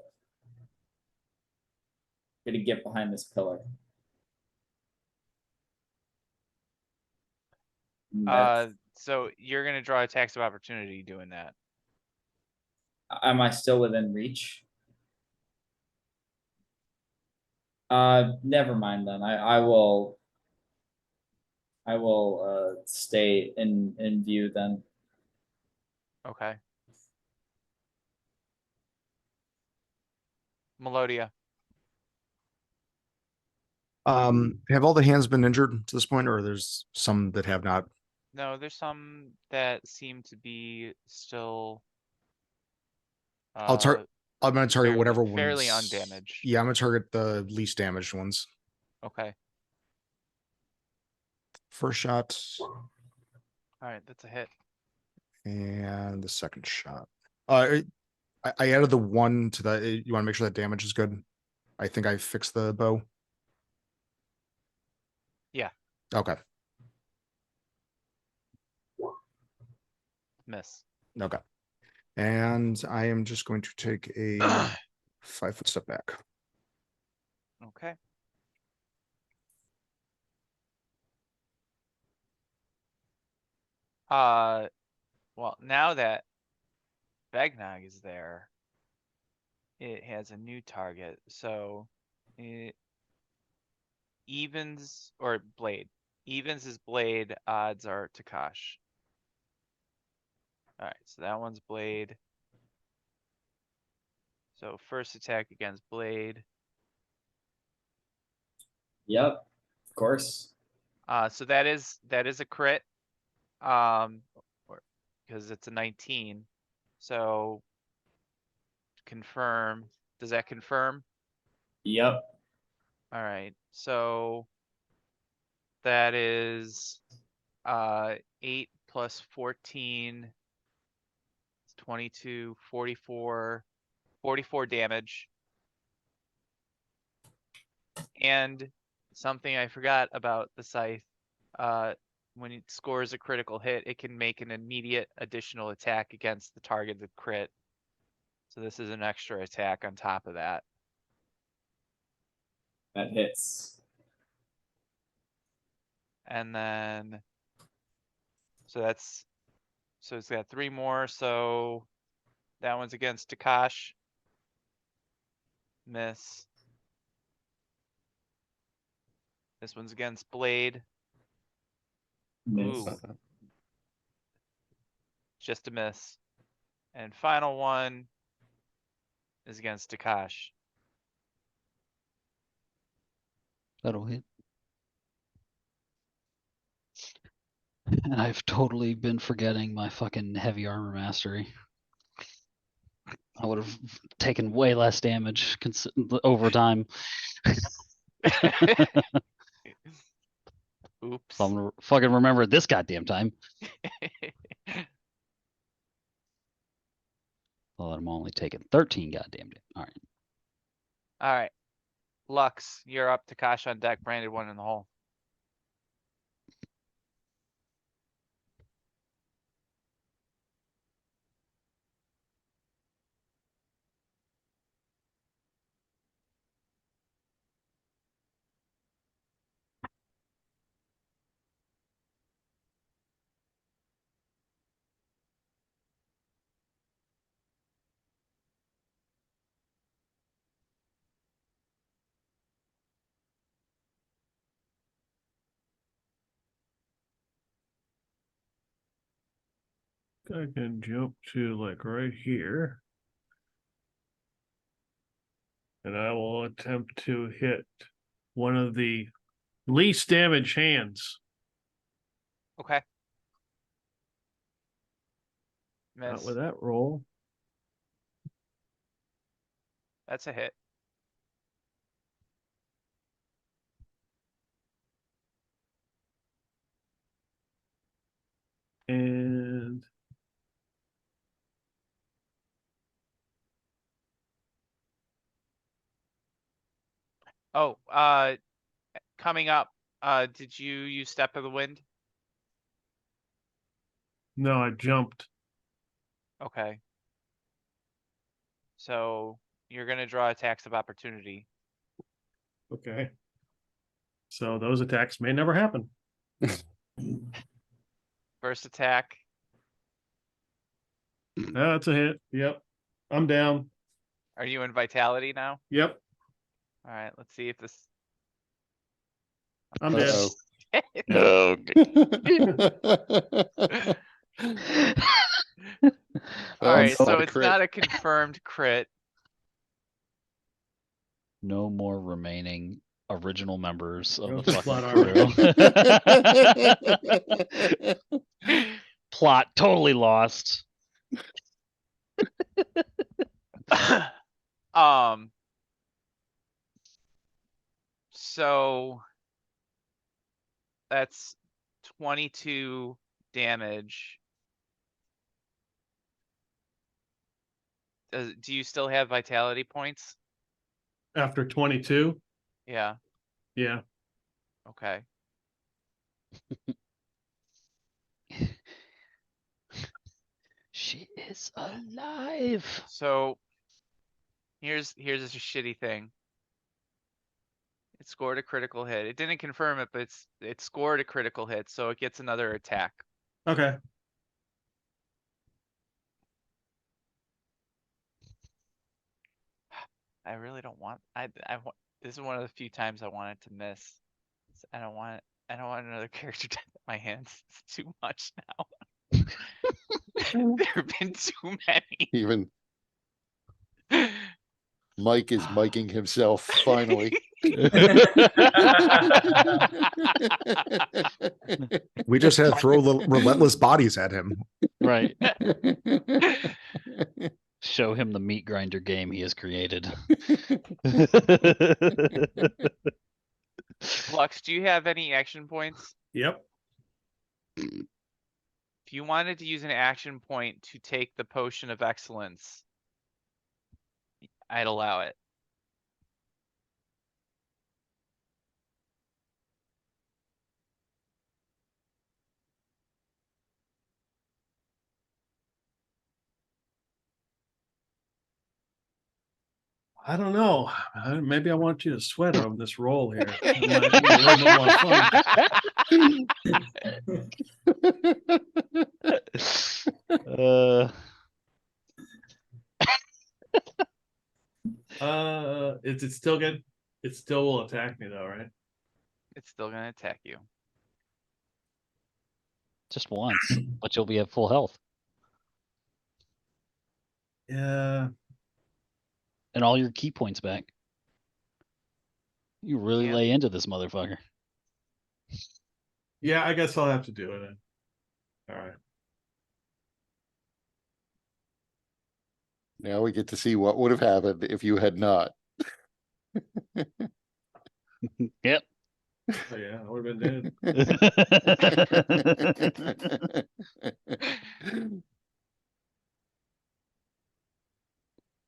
get behind this pillar. So you're gonna draw attacks of opportunity doing that. Am I still within reach? Never mind then. I will stay in view then. Okay. Melodia. Have all the hands been injured to this point, or there's some that have not? No, there's some that seem to be still. I'm gonna target fairly- whatever fairly ones. undamaged. Yeah, I'm gonna target the least damaged ones. Okay. First shot All right, that's a hit. and the second shot. I added the one to that. You want to make sure that damage is good. I think I fixed the bow. Yeah. Okay. Miss. Okay. And I am just going to take a 5-foot step back. Okay. Well, now that Vegnog is there, it has a new target. So it evens or blade. Evens his blade, odds are Takash. All right, so that one's blade. So first attack against blade. Yep, of course. So that is a crit. Because it's a 19. So confirm. Does that confirm? Yep. All right. So that is 8 plus 14 22 44 damage. And something I forgot about the scythe, when it scores a critical hit, it can make an immediate additional attack against the targeted crit. So this is an extra attack on top of that. That hits. And then so it's got 3 more, so that one's against Takash. Miss. This one's against Blade. Miss. Ooh. Just a miss. And final one is against Takash. That'll hit. And I've totally been forgetting my fucking heavy armor mastery. I would have taken way less damage over time. Oops. So I'm gonna fucking remember it this goddamn time. Well, I'm only taking 13 goddamn damage. All right. All right. Lux, you're up. Takash on deck. Branded one in the hole. I can jump to like right here. And I will attempt to hit one of the least damaged hands. Okay. Not Miss. with that roll. That's a hit. And Oh, coming up, did you use Step of the Wind? no, I jumped. Okay. So you're gonna draw attacks of opportunity. Okay. So those attacks may never happen. First attack. That's a hit. Yep. I'm down. Are you in Vitality now? Yep. All right, let's see if this. I'm dead. Uh-oh. All right, it's not so a it's crit. not a confirmed crit. No more remaining original members of Go the to plot fucking crew. Plot totally lost. So that's 22 damage. Do you still have vitality points? After 22. Yeah, Yeah. okay. She is alive. So here's a shitty thing. It scored a critical hit. It didn't confirm it, but it scored a critical hit, so it gets another attack. Okay. I really don't want. This is one of the few times I wanted to miss. I don't want another character death in my hands. It's too much now. There have been too many. Even Mike is miking himself finally. We just had to throw the relentless bodies at him. Right. Show him the meat grinder game he has created. Lux, do you have any action points? Yep. If you wanted to use an action point to take the potion of excellence, I'd allow it. I don't know. Maybe I want you to sweat on this roll here. It might be a little more fun. It's still good. It still will attack me though, right? It's still gonna attack you. Just once, but you'll be at full health. Yeah. And all your key points back. You really Yeah. lay into this motherfucker. Yeah, I guess I'll have to do it then. All right. Now we get to see what would have happened if you had not. Yep. Oh yeah, I would have been dead.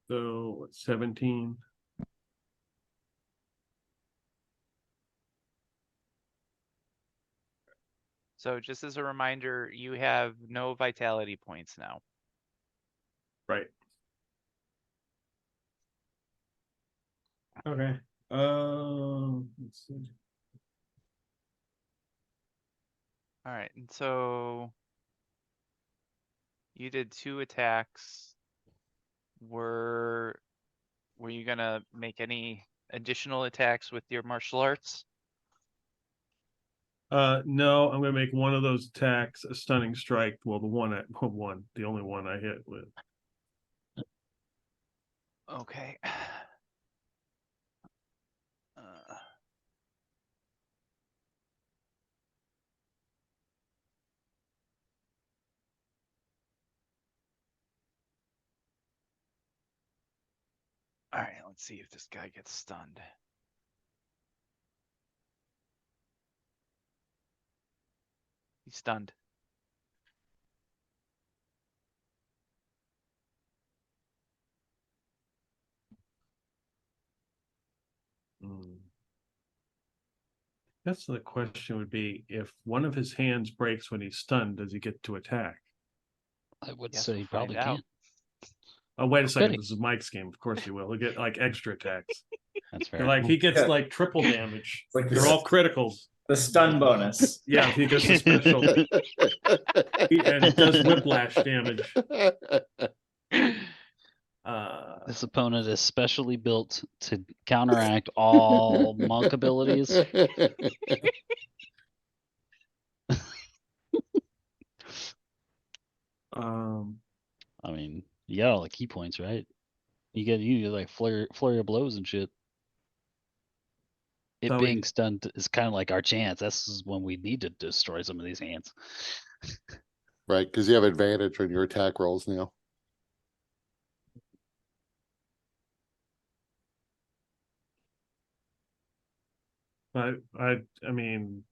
So what's 17? So just as a reminder, you have no vitality points now. Right. Okay. Let's see. All right, and so you did 2 attacks. Were you gonna make any additional attacks with your martial arts? No, I'm gonna make one of those attacks a stunning strike. Well, the only one I hit with. Okay. All right, let's see if this guy gets stunned. He's stunned. That's the question would be, if one of his hands breaks when he's stunned, does he get to attack? I would Guess say we'll you find probably out. can't. Oh, wait a Could second. he? This is Mike's game. Of course he will. He'll get like extra attacks. That's They're fair. like he gets Yeah. like triple damage. It's like They're all criticals. the stun bonus. Yeah, if he gets a special and it does whiplash damage. This opponent is specially built to counteract all monk abilities. I mean, you got all the key points, right? You get like flurry of blows and shit. It So being stunned is kind of like our chance. This is when we need to destroy some of these hands. Right, because you have advantage on your attack rolls now. I mean,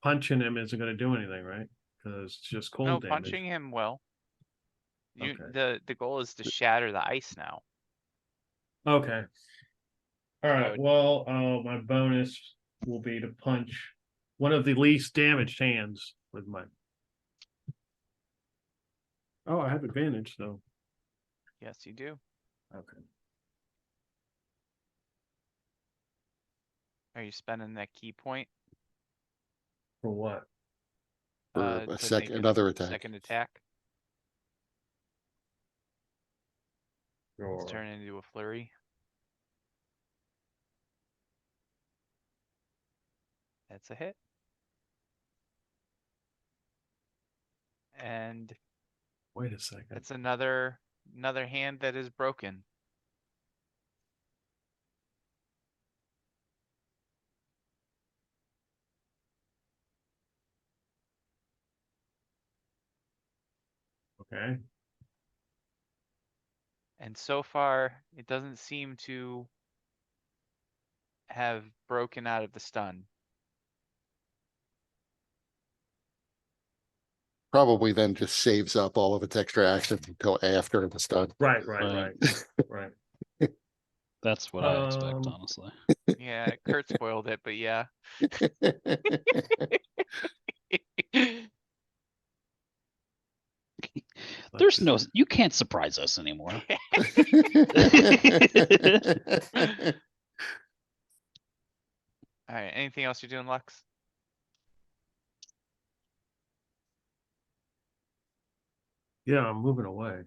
punching him isn't going to do anything, right? Because it's just cold No, damage. punching him will. Okay. The goal is to shatter the ice now. Okay. All right. So- Well, my bonus will be to punch one of the least damaged hands with my. Oh, I have advantage though. Yes, you do. Okay. Are you spending that key point? For what? For to a make another attack. Second attack. Sure. Let's turn it into a flurry. That's a hit. And Wait a second. that's another hand that is broken. Okay. And so far, it doesn't seem to have broken out of the stun. Probably then just saves up all of its extra actions until after the stun. Right. Right. Right. That's what I expect, honestly. Yeah, Kurt spoiled it, but yeah. There's no, you can't surprise us anymore. All right, anything else you're doing, Lux? Yeah, I'm moving away.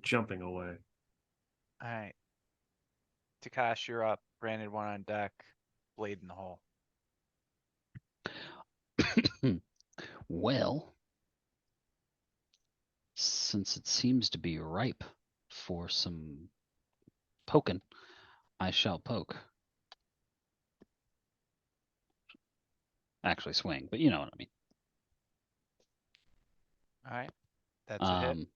jumping away. All right. Takash, you're up. Branded one on deck. Blade in the hole. Well, since it seems to be ripe for some poking, I shall poke. Actually swing, but you know what I mean. All right. That's a hit.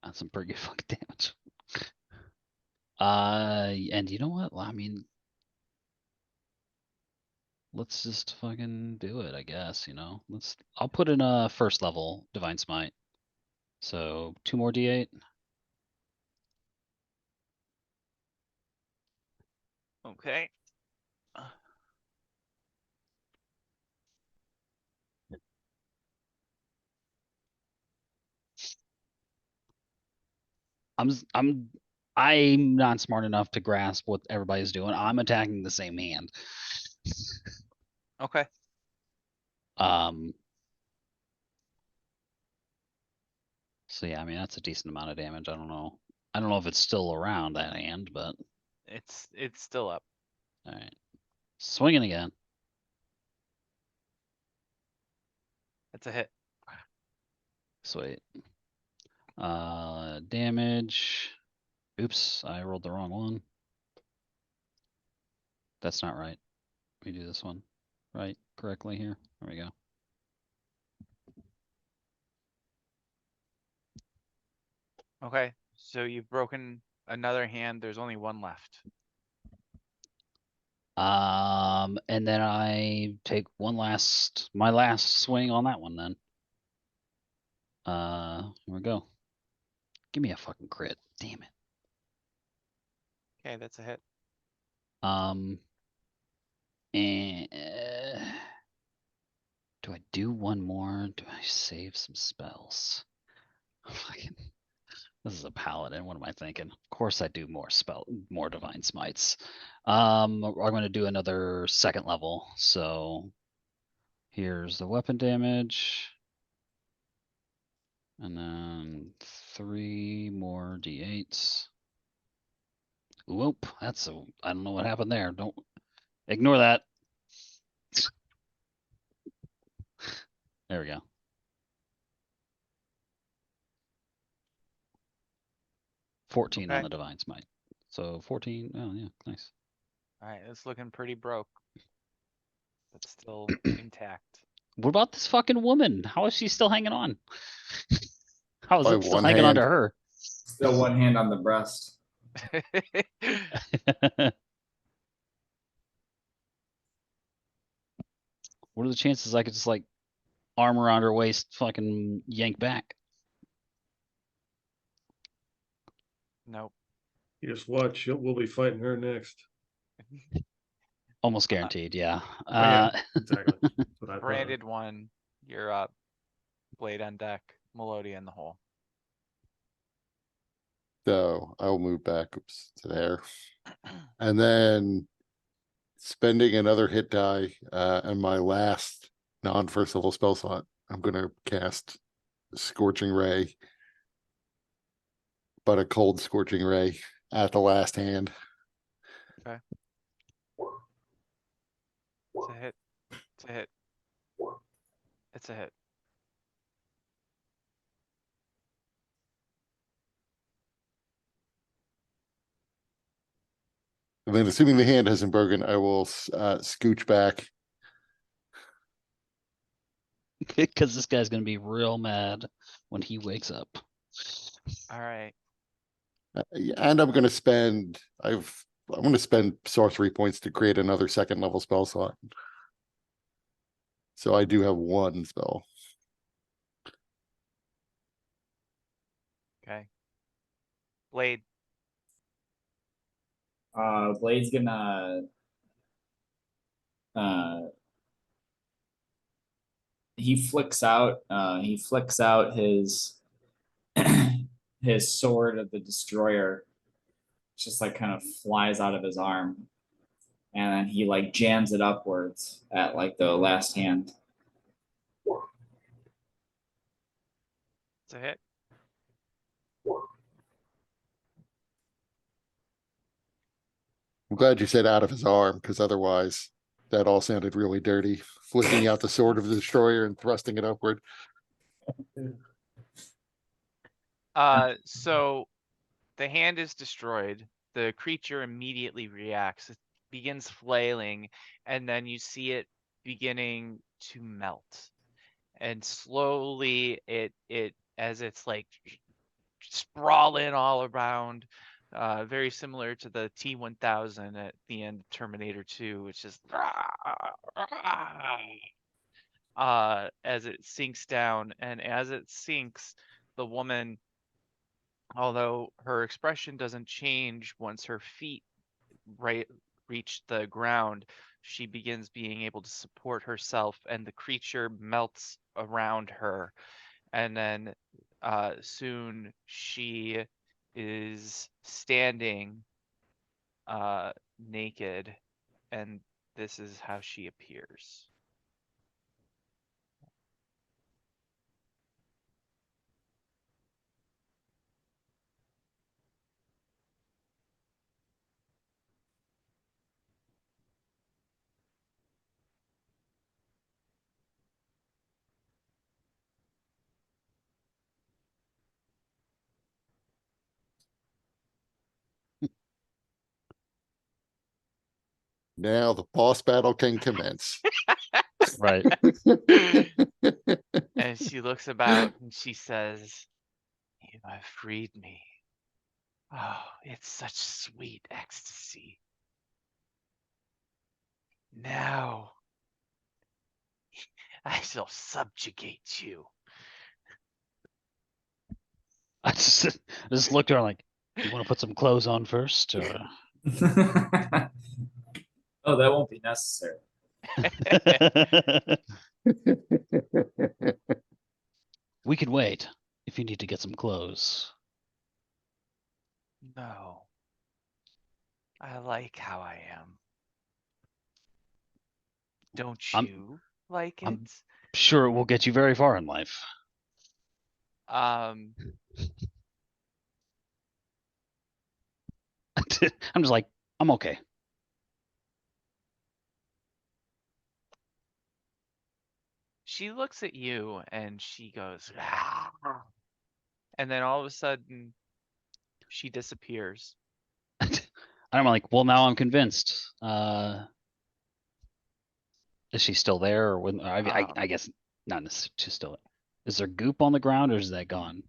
That's some pretty good fucking damage. And you know what? Well, I mean, let's just fucking do it, I guess, you know. I'll put in a first level Divine Smite. So 2 more D8. Okay. I'm not smart enough to grasp what everybody's doing. I'm attacking the same hand. Okay. So yeah, I mean that's a decent amount of damage. I don't know. I don't know if it's still around that hand, but It's still up. all right. Swinging again. That's a hit. Sweet. Damage. Oops, I rolled the wrong one. That's not right. Let me do this one right correctly here. There we go. Okay. So you've broken another hand. There's only one left. And then I take my last swing on that one then. Here we go. Give me a fucking crit. Damn it. Okay, that's a hit. And do I do one more? Do I save some spells? Fucking, this is a paladin. What am I thinking? Of course I do more divine smites. I'm going to do another second level. So here's the weapon damage. And then 3 more d8s. Whoop, I don't know what happened there. Don't ignore that. There we go. 14 on Okay. the divine smite. So 14. Oh yeah, nice. All right, it's looking pretty broke, but still intact. What about this fucking woman? How is she still hanging on? How is By it still one hanging on to hand. her? Still one hand on the breast. What are the chances I could just like arm around her waist, fucking yank back? Nope. You just watch. We'll be fighting her next. Almost guaranteed, yeah. Oh, yeah, exactly. That's what I thought. Branded one. You're up. Blade on deck. Melodia in the hole. So I'll move back to there. And then spending another hit die and my last non-first level spell slot, I'm gonna cast Scorching Ray. But a cold Scorching Ray at the last hand. Okay. It's a hit. It's a hit. It's a hit. And then assuming the hand hasn't broken, I will scooch back. Because this guy's gonna be real mad when he wakes up. All right. And I'm gonna spend I'm gonna spend sorcery points to create another second level spell slot. So I do have one spell. Okay. Blade. Blade's gonna he flicks out his his sword of the destroyer just like kind of flies out of his arm, and then he like jams it upwards at like the last hand. It's a hit. I'm glad you said out of his arm, because otherwise that all sounded really dirty. Flicking out the sword of the destroyer and thrusting it upward. So the hand is destroyed. The creature immediately reacts. It begins flailing, and then you see it beginning to melt. And slowly it as it's like sprawling all around, very similar to the T-1000 at the end of Terminator 2, which is as it sinks down. And as it sinks, the woman, although her expression doesn't change once her feet reach the ground, she begins being able to support herself, and the creature melts around her. And then soon she is standing naked, and this is how she appears. Now the boss battle can commence. Right. And she looks about and she says, "You have freed me. Oh, it's such sweet ecstasy. Now I shall subjugate you." I just looked at her like, "You want to put some clothes on first, or?" Oh, that won't be necessary. We can wait if you need to get some clothes. No. I like how I am. Don't I'm- you like it? I'm- Sure, it will get you very far in life. Um, I'm just like, I'm okay. she looks at you and she goes, "Ah." And then all of a sudden she disappears. And I'm like, well, now I'm convinced. Is she still there, or when? I guess not necessarily. She's still. Is there goop on the ground, or is that gone?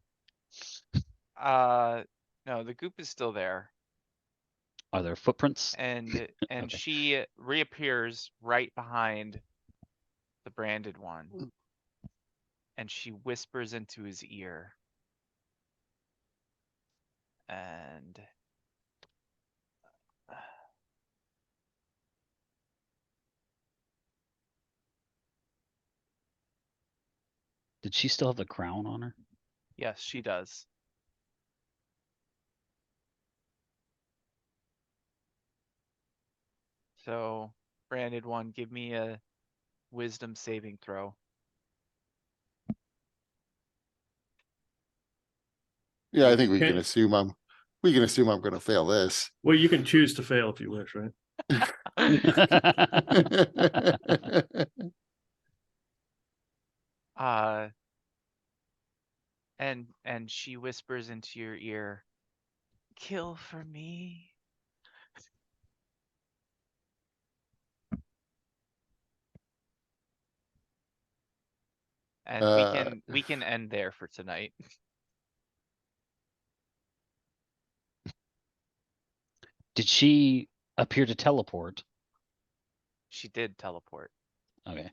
No, the goop is still there. Are there footprints? And Okay. she reappears right behind the branded one. And she whispers into his ear. And Did she still have the crown on her? yes, she does. So, branded one, give me a wisdom saving throw. Yeah, I think we Okay. can assume I'm gonna fail this. Well, you can choose to fail if you wish, right? And she whispers into your ear, "Kill for me." And we can end there for tonight. Did she appear to teleport? She did teleport. Okay.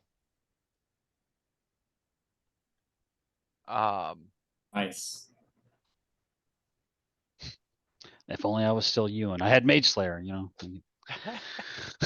Nice. If only I was still you and I had Mage Slayer,